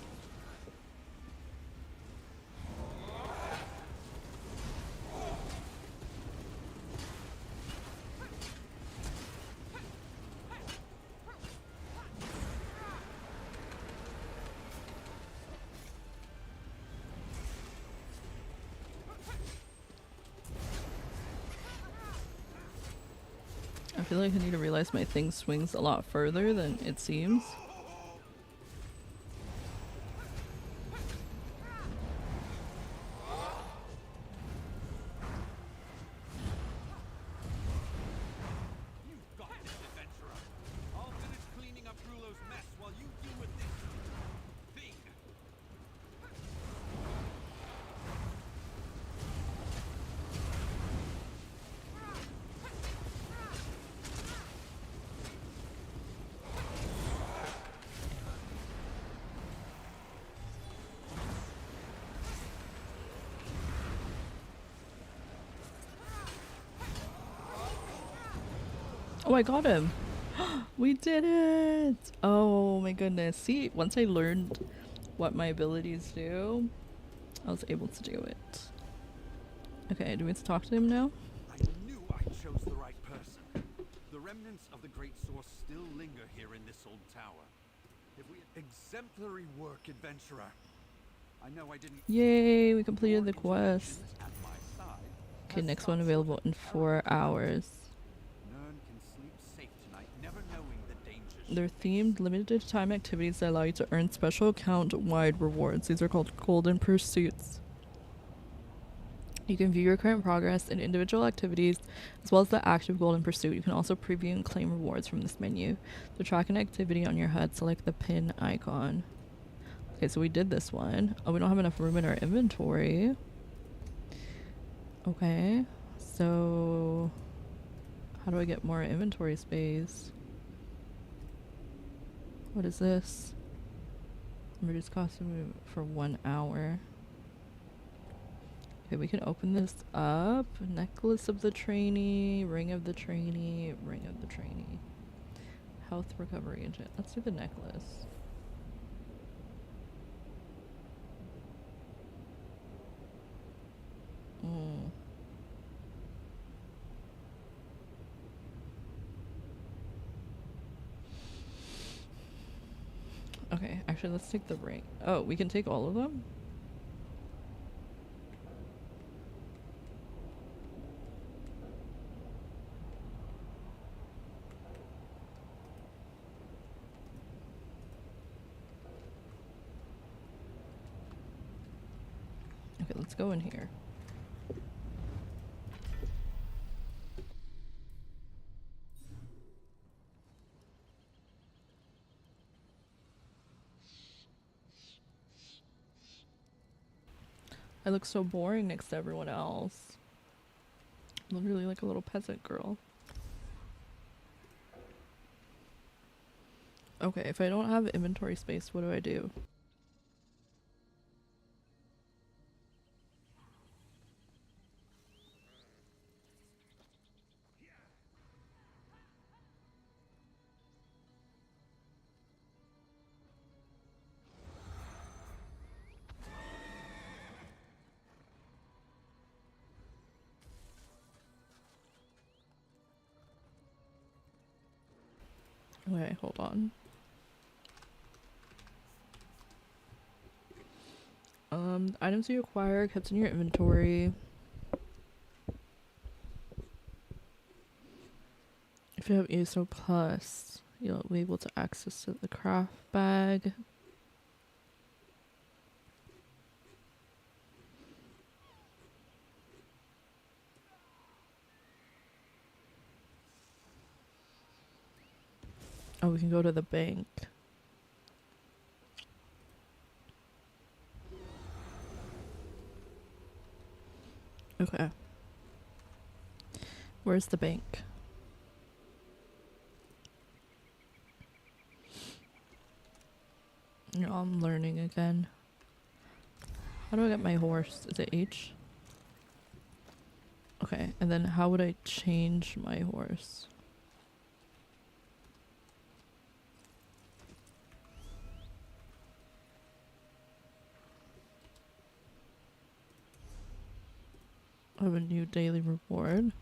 I feel like I need to realize my thing swings a lot further than it seems. You've got this, adventurer. I'll finish cleaning up Rulo's mess while you deal with this thing. Oh, I got him. We did it! Oh my goodness. See, once I learned what my abilities do, I was able to do it. Okay, do we have to talk to him now? I knew I chose the right person. The remnants of the great source still linger here in this old tower. If we exemplary work, adventurer. I know I didn't. Yay, we completed More the quest. interventions at my side Okay, has next stopped one short available of in terrible 4 hours. Nern can sleep safe tonight, never knowing the dangers. They're themed, limited time activities that allow you to earn special account-wide rewards. These are called Golden Pursuits. You can view your current progress in individual activities, as well as the active Golden Pursuit. You can also preview and claim rewards from this menu. To track an activity on your HUD, select the pin icon. Okay, so we did this one. Oh, we don't have enough room in our inventory. Okay, so how do I get more inventory space? What is this? Reduce cost of movement for 1 hour. Okay, we can open this up. Necklace of the trainee, ring of the trainee, ring of the trainee. Health recovery agent. Let's do the necklace. Okay, actually let's take the ring. Oh, we can take all of them? Okay, let's go in here. I look so boring next to everyone else. Literally like a little peasant girl. Okay, if I don't have inventory space, what do I do? Okay, hold on. Items you acquire kept in your inventory. If you have ESO Plus, you'll be able to access the craft bag. Oh, we can go to the bank. Okay. Where's the bank? You know, I'm learning again. How do I get my horse? Is it H? Okay, and then how would I change my horse? I have a new daily reward.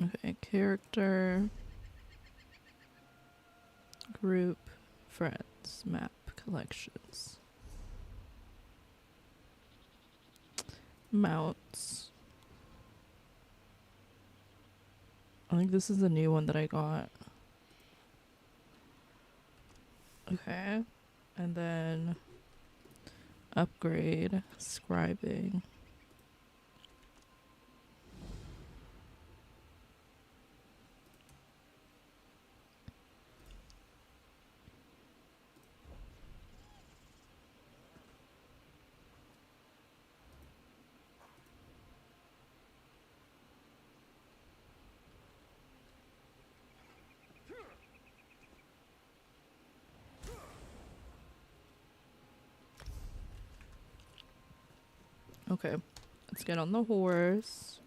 Okay, character, group, friends, map, collections, mounts. I think this is a new one that I got. Okay, and then upgrade, scribing. Okay, let's get on the horse.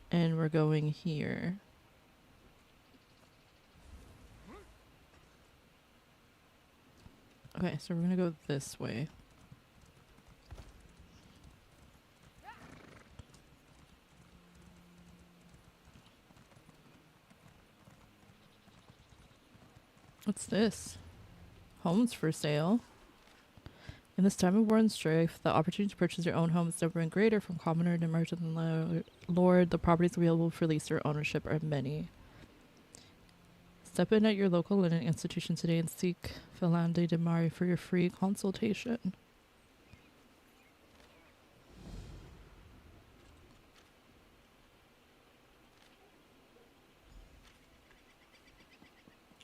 And we're going here. Okay, so we're gonna go this way. What's this? Homes for sale. In this time of war and strife, the opportunity to purchase your own home is never been greater. From commoner to merchant and lord, the properties available for lease or ownership are many. Step in at your local linen institution today and seek Philande de Mari for your free consultation.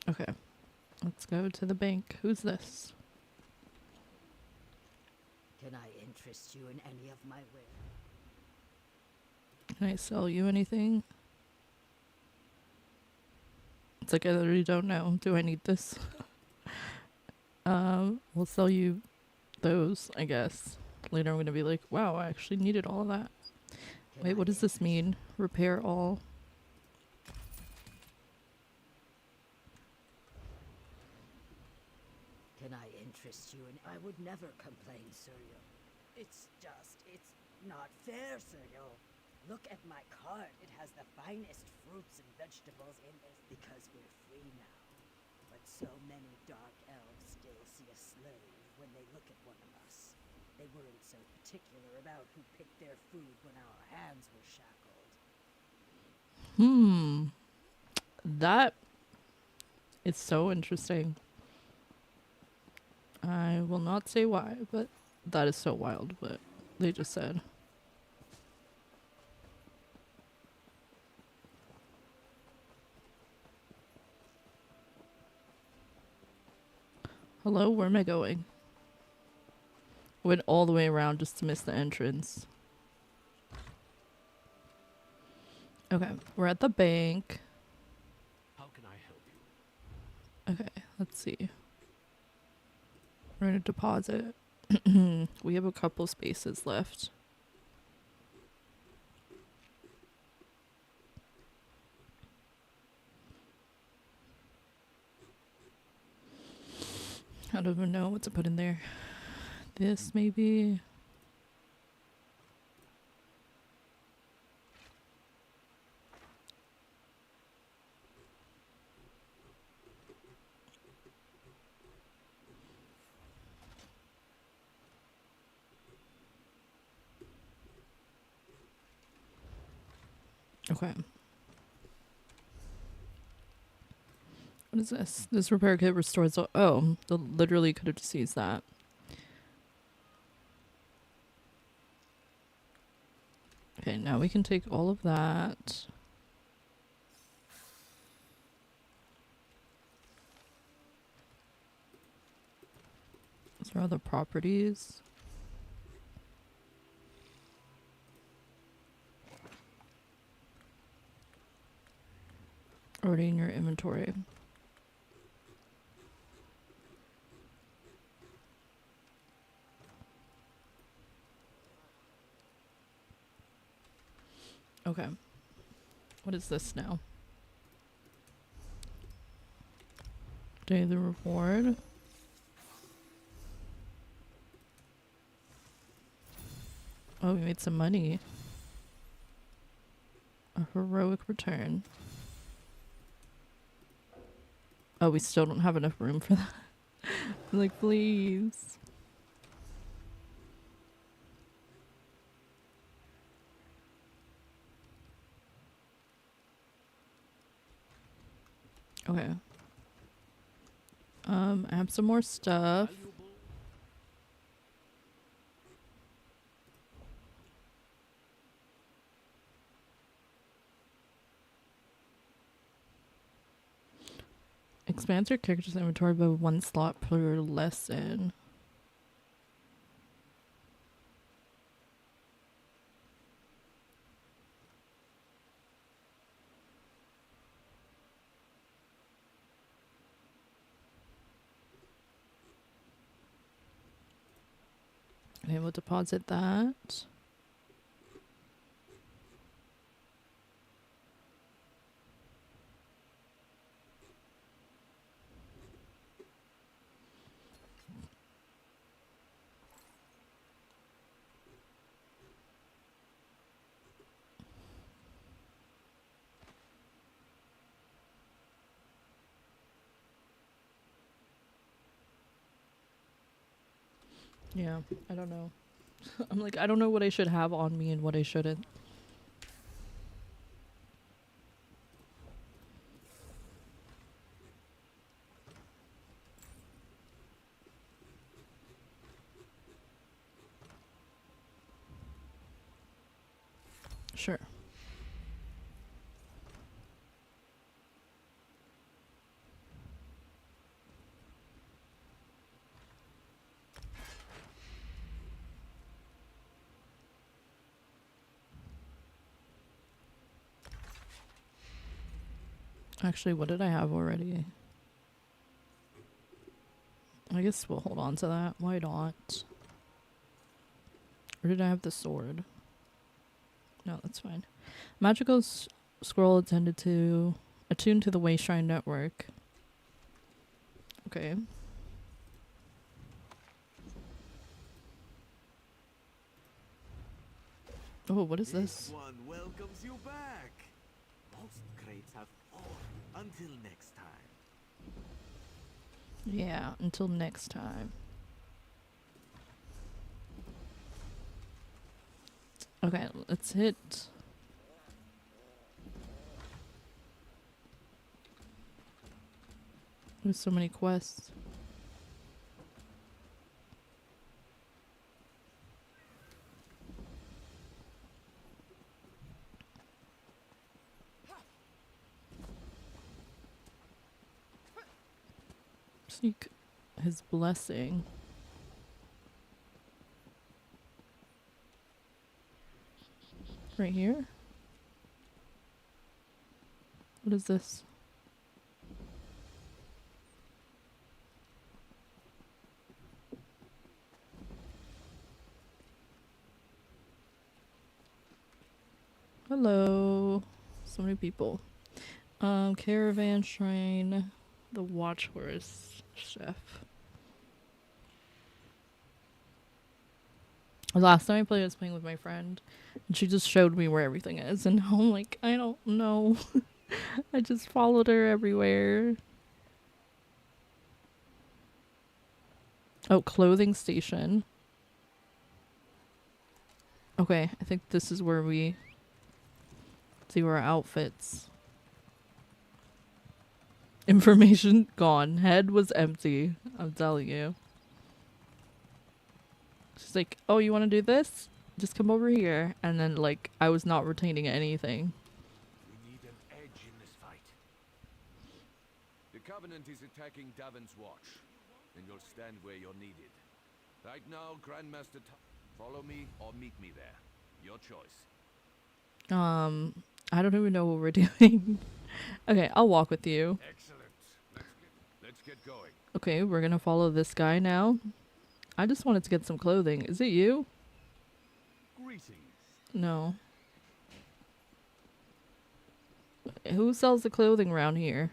Okay, let's go to the bank. Who's this? Can I interest you in any of my wares? Can I sell you anything? It's like I literally don't know. Do I need this? We'll sell you those, I guess. Later I'm gonna be like, wow, I actually needed all of that. Wait, what does this mean? Repair all. Can I interest you in... I would never complain, Suryo. It's not fair, Suryo. Look at my cart. It has the finest fruits and vegetables in it because we're free now. But so many dark elves still see a slave when they look at one of us. They weren't so particular about who picked their food when our hands were shackled. That is so interesting. I will not say why, but that is so wild what they just said. Hello, where am I going? Went all the way around just to miss the entrance. Okay, we're at the bank. How can I help you? Okay, let's see. We're gonna deposit. We have a couple spaces left. I don't even know what to put in there. This maybe. Okay. What is this? This repair kit restores the... Oh, literally could have just used that. Okay, now we can take all of that. there other properties? Already in your inventory. Okay. What is this now? Day of the reward. Oh, we made some money. A heroic return. Oh, we still don't have enough room for that. Like, please. Okay. I have some more stuff. Expands your character's inventory by 1 slot per lesson. Okay, we'll deposit that. Yeah, I don't know. I'm like, I don't know what I should have on me and what I shouldn't. Sure. Actually, what did I have already? I guess we'll hold on to that. Why not? Or did I have the sword? No, that's fine. Magical scroll attuned to the Wayshrine network. Okay. Oh, what is this? One welcomes you back. Most crates have all until next time. Yeah, until next time. Okay, let's hit. There's so many quests. Seek his blessing. Right here? What is this? Hello. So many people. Caravan Shrine. The Watch Horse Chef. Last time I played, I was playing with my friend, and she just showed me where everything is, and I'm like, I don't know. I just followed her everywhere. Oh, clothing station. Okay, I think this is where we see our outfits. Information gone. Head was empty. I'm telling you. She's like, oh, you want to do this? Just come over here. And then, like, I was not retaining anything. We need an edge in this fight. The Covenant is attacking Davon's Watch, and you'll stand where you're needed. Right now, Grandmaster, follow me or meet me there. Your choice. I don't even know what we're doing. Okay, I'll walk with you. Excellent. Let's get going. Okay, we're gonna follow this guy now. I just wanted to get some clothing. Is it you? Greetings. No. Who sells the clothing around here?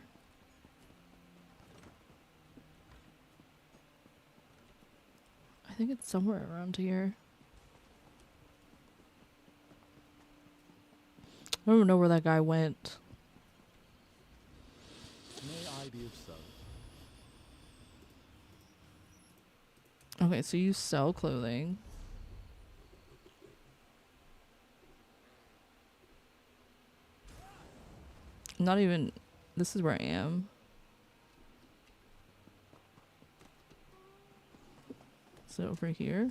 I think it's somewhere around here. I don't even know where that guy went. May I be of service? Okay, so you sell clothing. Not even... This is where I am. So over here.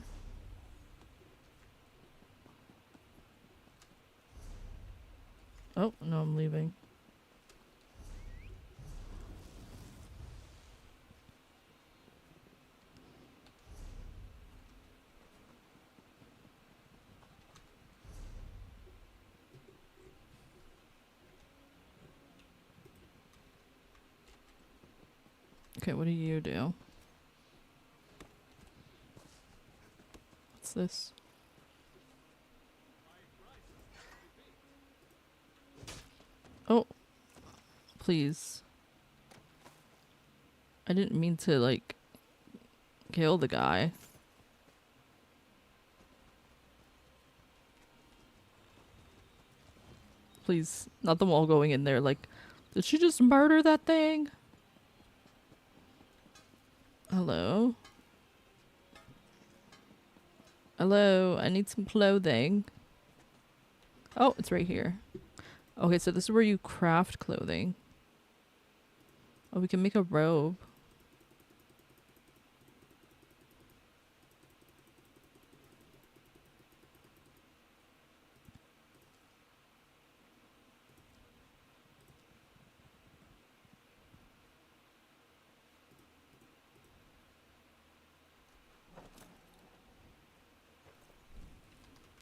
Oh, no, I'm leaving. Okay, what do you do? What's this? Oh, please. I didn't mean to, like, kill the guy. Please, not them all going in there like, did she just murder that thing? Hello? Hello, I need some clothing. Oh, it's right here. Okay, so this is where you craft clothing. Oh, we can make a robe.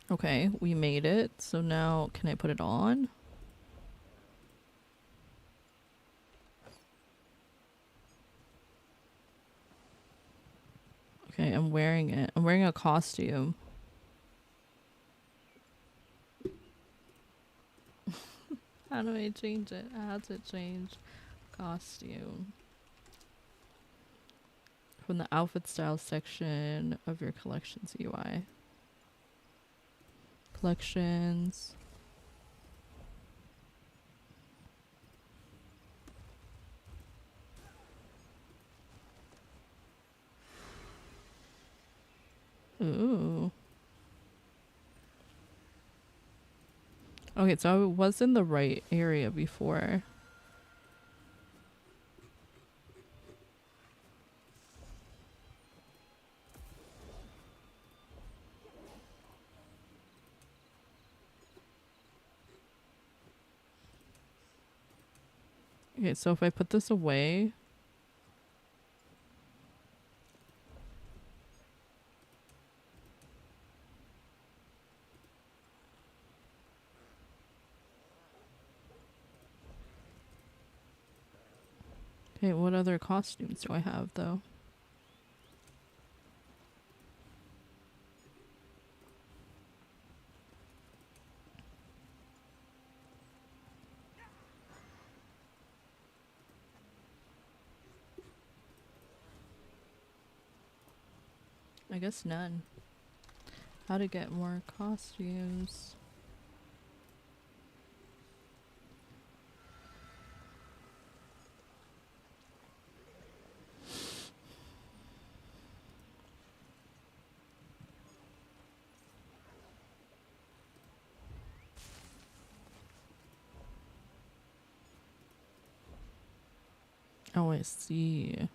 Okay, we made it. So now, can I put it on? Okay, I'm wearing it. I'm wearing a costume. How do I change it? How to change costume. From the outfit style section of your collections UI. Collections. Ooh. Okay, so I was in the right area before. Okay, so if I put this away... Okay, what other costumes do I have, though? I guess none. How to get more costumes. Oh, I see.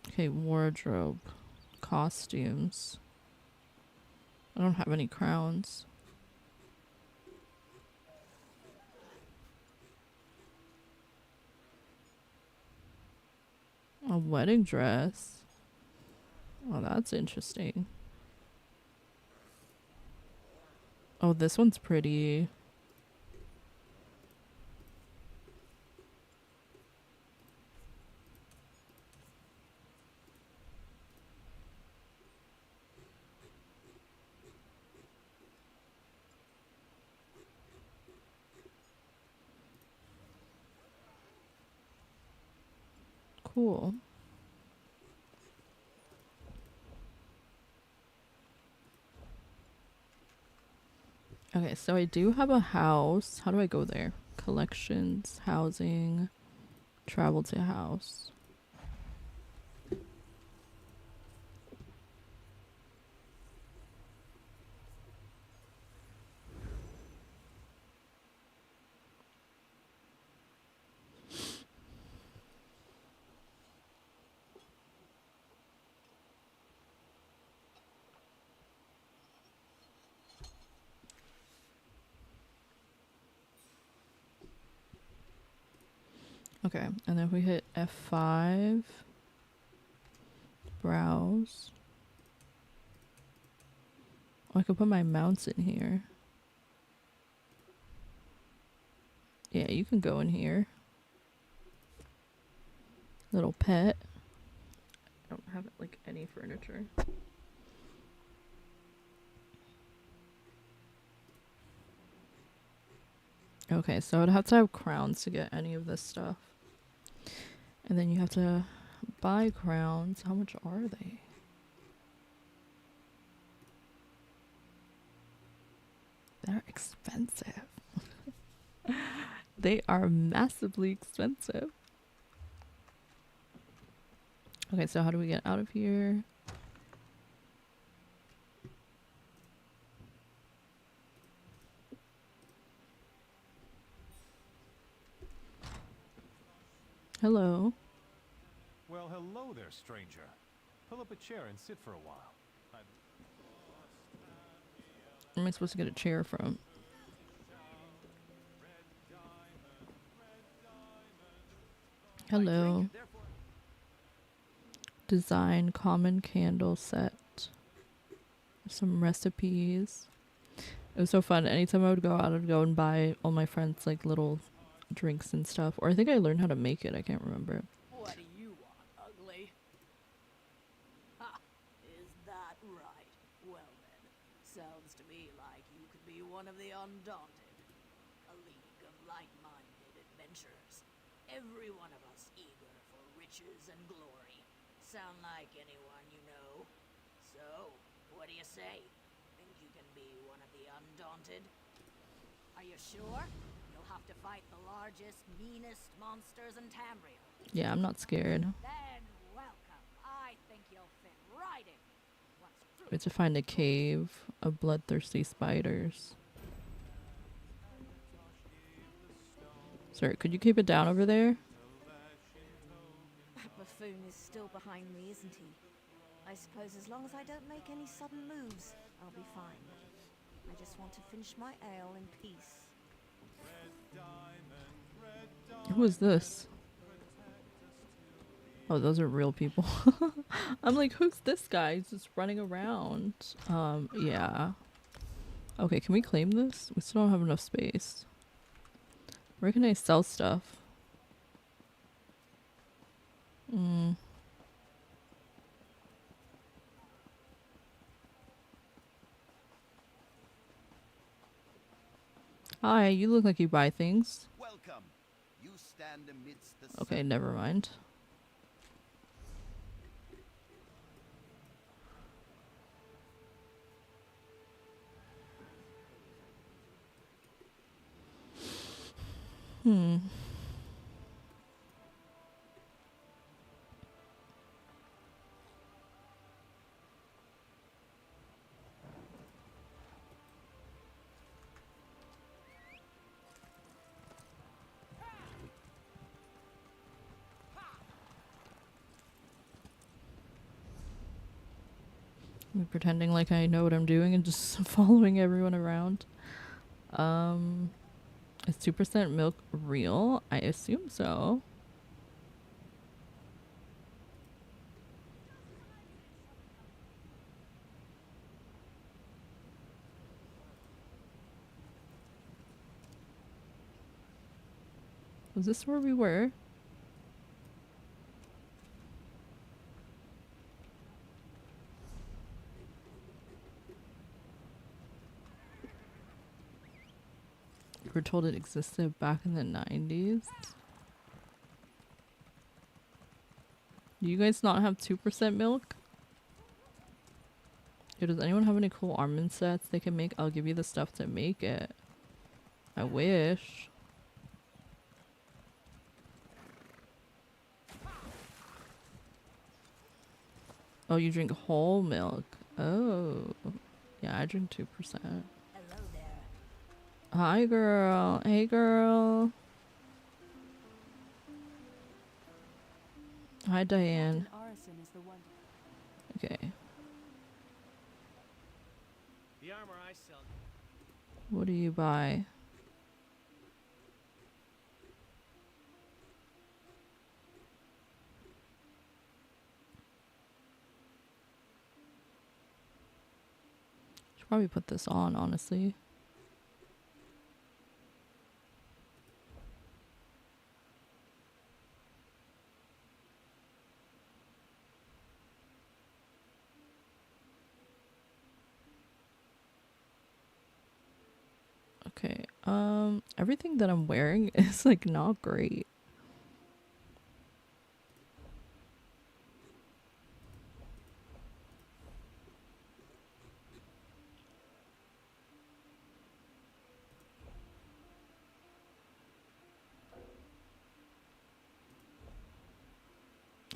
Okay, wardrobe. Costumes. I don't have any crowns. A wedding dress. Oh, that's interesting. Oh, this one's pretty. Cool. Okay, so I do have a house. How do I go there? Collections, housing, travel to house. Okay, and then if we hit F5, browse. Oh, I could put my mounts in here. Yeah, you can go in here. Little pet. I don't have like any furniture. Okay, so I'd have to have crowns to get any of this stuff. And then you have to buy crowns. How much are they? They're expensive. They are massively expensive. Okay, so how do we get out of here? Hello. Well, hello there, stranger. Pull up a chair and sit for a while. Where am I supposed to get a chair from? Hello. Design common candle set. Some recipes. It was so fun. Anytime I would go out, I'd go and buy all my friends like little drinks and stuff. Or I think I learned how to make it. I can't remember. What do you want, ugly? Ha! Is that right? Well then, sounds to me like you could be one of the Undaunted. A league of like-minded adventurers. Every one of us eager for riches and glory. Sound like anyone you know? So, what do you say? Think you can be one of the Undaunted? Are you sure? You'll have to fight the largest, meanest monsters in Tamriel. Yeah, I'm not scared. Then welcome. I think you'll fit right in. We have to find a cave of bloodthirsty spiders. Sir, could you keep it down over there? That buffoon is still behind me, isn't he? I suppose as long as I don't make any sudden moves, I'll be fine. I just want to finish my ale in peace. Who is this? Oh, those are real people. I'm like, who's this guy? He's just running around. Yeah. Okay, can we claim this? We still don't have enough space. Where can I sell stuff? Hi, you look like you buy things. Welcome. You stand amidst the Okay, never mind. I'm pretending like I know what I'm doing and just following everyone around. Is 2% milk real? I assume so. Was this where we were? We were told it existed back in the 90s. Do you guys not have 2% milk? Yo, does anyone have any cool armament sets they can make? I'll give you the stuff to make it. I wish. Oh, you drink whole milk. Oh. Yeah, I drink 2%. Hello there. Hi, girl. Hey, girl. Hi, Diane. Okay. The armor I sell. What do you buy? Should probably put this on, honestly. Okay, everything that I'm wearing is like not great.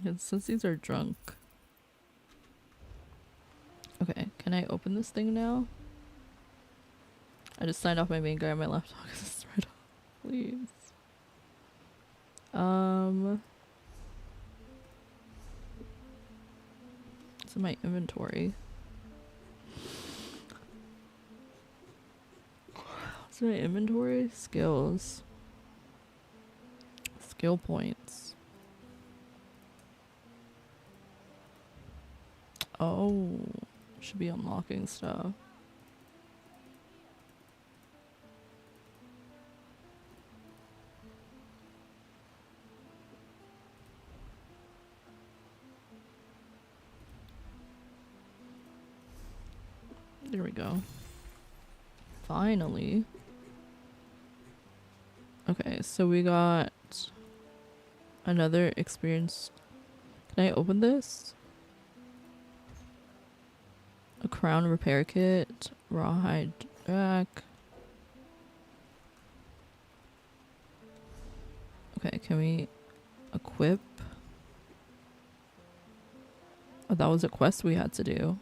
And since these are drunk. Okay, can I open this thing now? I just signed off my main guy on my laptop because it's right off. Please. It's in my inventory. What's in my inventory? Skills. Skill points. Oh, should be unlocking stuff. There we go. Finally. Okay, so we got another experience. Can I open this? A crown repair kit, rawhide jack. Okay, can we equip? Oh, that was a quest we had to do.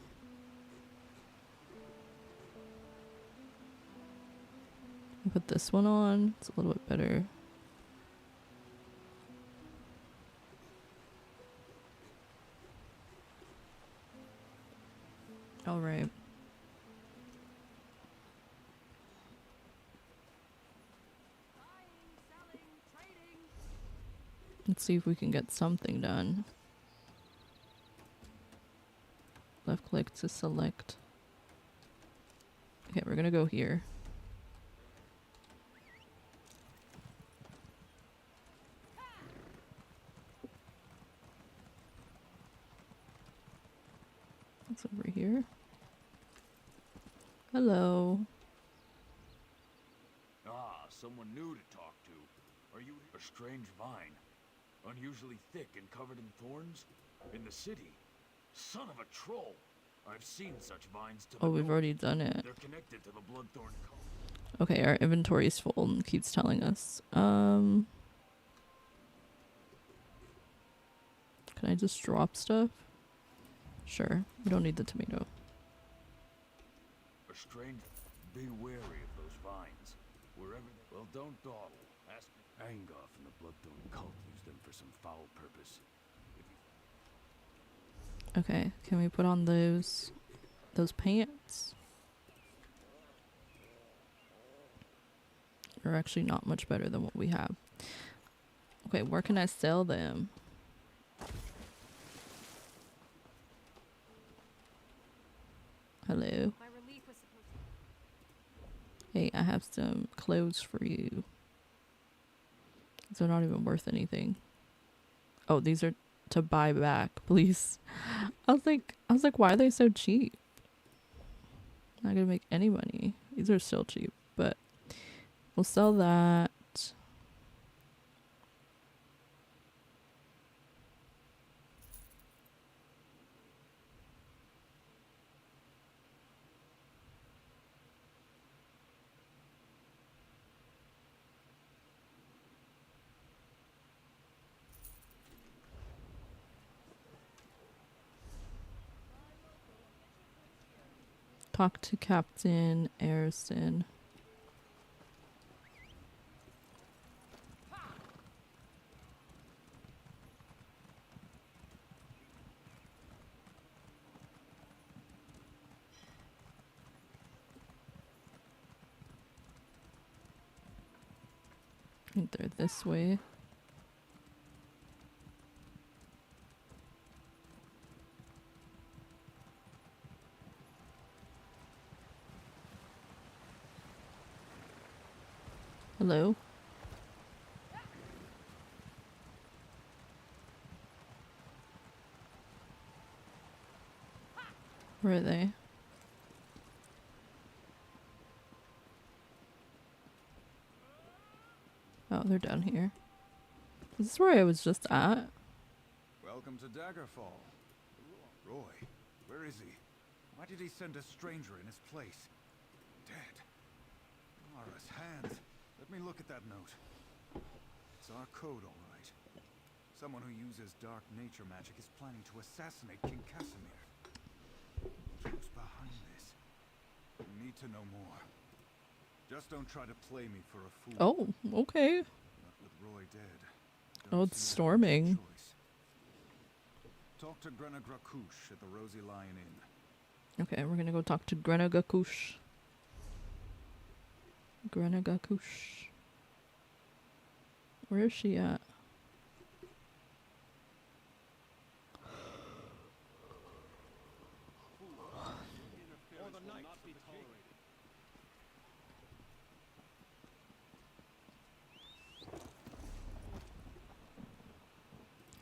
Put this one on. It's a little bit better. All right. Let's see if we can get something done. Left click to select. Okay, we're gonna go here. What's over here? Hello. Ah, someone new to talk to. Are you a strange vine? Unusually thick and covered in thorns? In the city? Son of a troll! I've seen such vines to the Oh, we've north. already done it. They're connected to the bloodthorn cult. Okay, our inventory is full and keeps telling us. Can I just drop stuff? Sure. We don't need the tomato. A strange... Be wary of those vines. Wherever they... Well, don't dawdle. Ask Angoff and the bloodthorn cult use them for some foul purpose. Okay, can we put on those pants? They're actually not much better than what we have. Okay, where can I sell them? Hello. Hey, I have some clothes for you. They're not even worth anything. Oh, these are to buy back, please. I was like, why are they so cheap? Not gonna make any money. These are still cheap, but we'll sell that. Talk to Captain Arison. I think they're this way. Hello? Where are they? Oh, they're down here. Is this where I was just at? Welcome to Daggerfall. Roy, where is he? Why did he send a stranger in his place? Dead. Mara's hands. Let me look at that note. It's our code, all right. Someone who uses dark nature magic is planning to assassinate King Casimir. Who's behind this? We need to know more. Just don't try to play me for a fool. Oh, okay. Not with Roy dead. Oh, Don't it's seem to have storming. much choice. Talk to Grena Grakush at the Rosy Lion Inn. Okay, we're gonna go talk to Grena Gakush. Grena Gakush. Where is she at? Or the knights not be tolerated.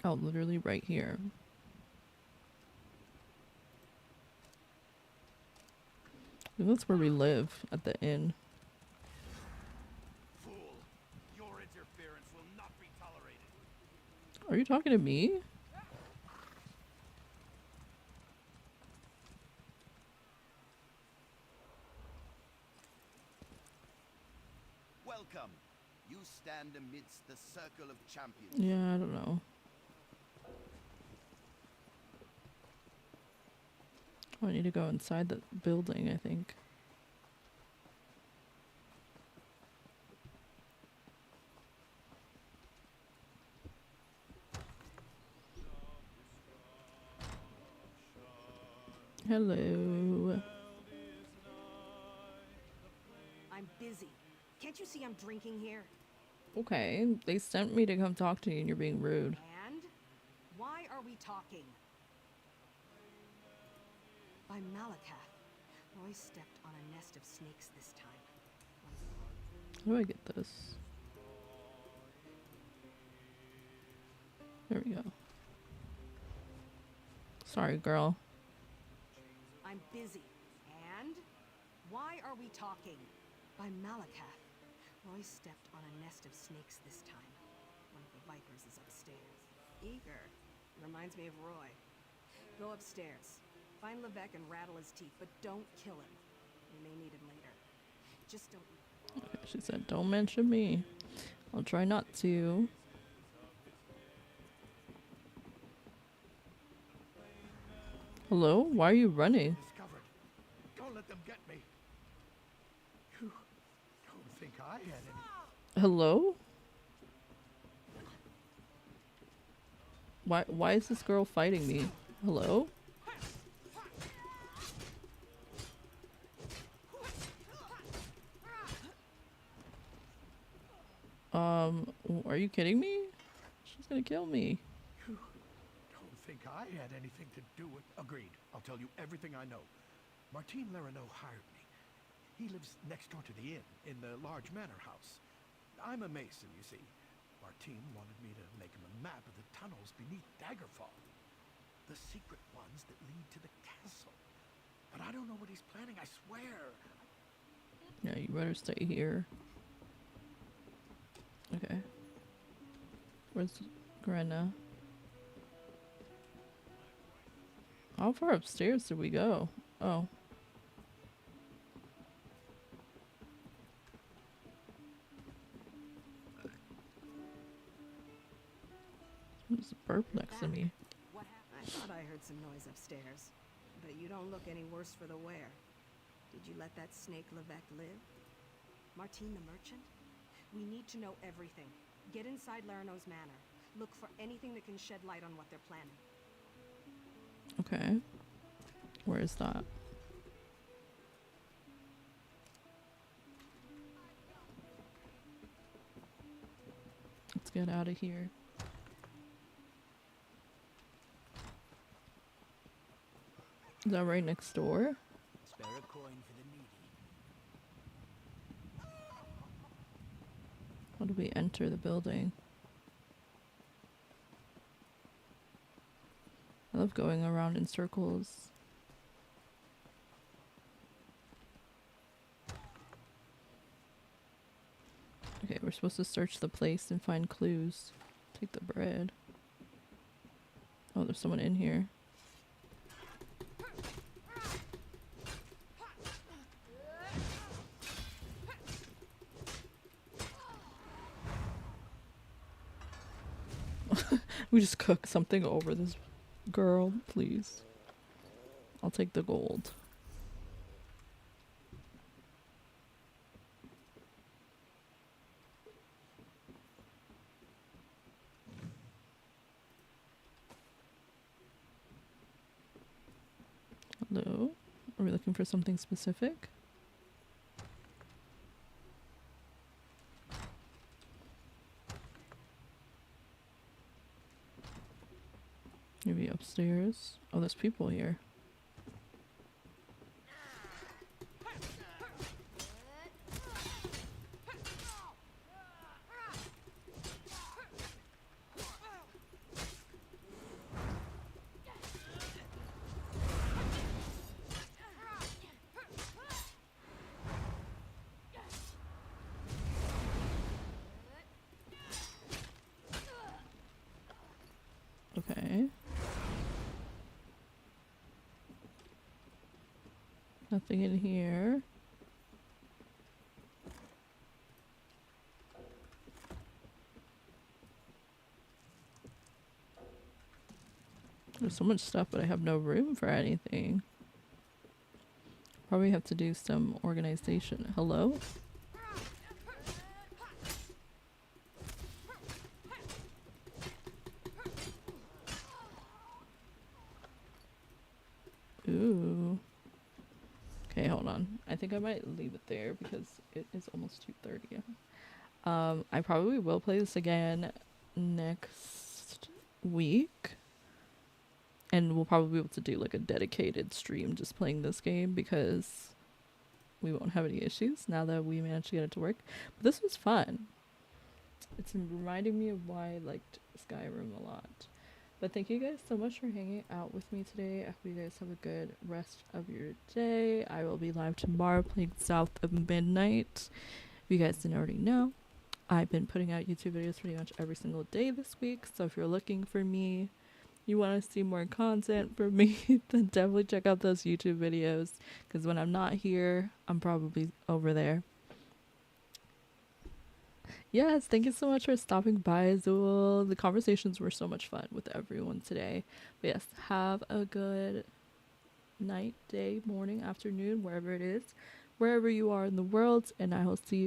Oh, literally right here. I think that's where we live, at the inn. Fool! Your interference will not be tolerated. Are you talking to me? Welcome. You stand amidst the circle of champions. Yeah, I don't know. Oh, I need to go inside the building, I think. Hello. I'm busy. Can't you see I'm drinking here? Okay, they sent me to come talk to you and you're being rude. And? Why are we talking? By Malakath, Roy stepped on a nest of snakes this time. How do I get this? There we go. Sorry, girl. I'm busy. And? Why are we talking? By Malakath, Roy stepped on a nest of snakes this time. One of the vipers is upstairs. Eager. Reminds me of Roy. Go upstairs. Find Levesque and rattle his teeth, but don't kill him. We may need him later. Just don't... Okay, she said, don't mention me. I'll try not to. Hello? Why are you running? Discovered. Don't let them get me. You don't think I had any... Hello? Why is this girl fighting me? Hello? Are you kidding me? She's gonna kill me. You don't think I had anything to do with... Agreed. I'll tell you everything I know. Martine Larineau hired me. He lives next door to the inn, in the large manor house. I'm a mason, you see. Martin wanted me to make him a map of the tunnels beneath Daggerfall. The secret ones that lead to the castle. But I don't know what he's planning, I swear. Yeah, you better stay here. Okay. Where's Grenna? How far upstairs did we go? Oh. There's a burp next to me. What happened? I thought I heard some noise upstairs, but you don't look any worse for the wear. Did you let that snake Levesque live? Martin the merchant? We need to know everything. Get inside Larano's manor. Look for anything that can shed light on what they're planning. Okay. Where is that? Let's get out of here. Is that right next door? Spare a coin for the needy. How do we enter the building? I love going around in circles. Okay, we're supposed to search the place and find clues. Take the bread. Oh, there's someone in here. We just cook something over this girl, please. I'll take the gold. Hello? Are we looking for something specific? Maybe upstairs. Oh, there's people here. Okay. Nothing in here. There's so much stuff, but I have no room for anything. Probably have to do some organization. Hello? Ooh. Okay, hold on. I think I might leave it there because it is almost 2:30. I probably will play this again next week. And we'll probably be able to do like a dedicated stream just playing this game because we won't have any issues now that we managed to get it to work. But this was fun. It's reminding me of why I liked Skyrim a lot. But thank you guys so much for hanging out with me today. I hope you guys have a good rest of your day. I will be live tomorrow playing South of Midnight. If you guys didn't already know, I've been putting out YouTube videos pretty much every single day this week. So if you're looking for me, you want to see more content from me, then definitely check out those YouTube videos. Because when I'm not here, I'm probably over there. Yes, thank you so much for stopping by, Azul. The conversations were so much fun with everyone today. But yes, have a good night, day, morning, afternoon, wherever it is, wherever you are in the world, and I will see you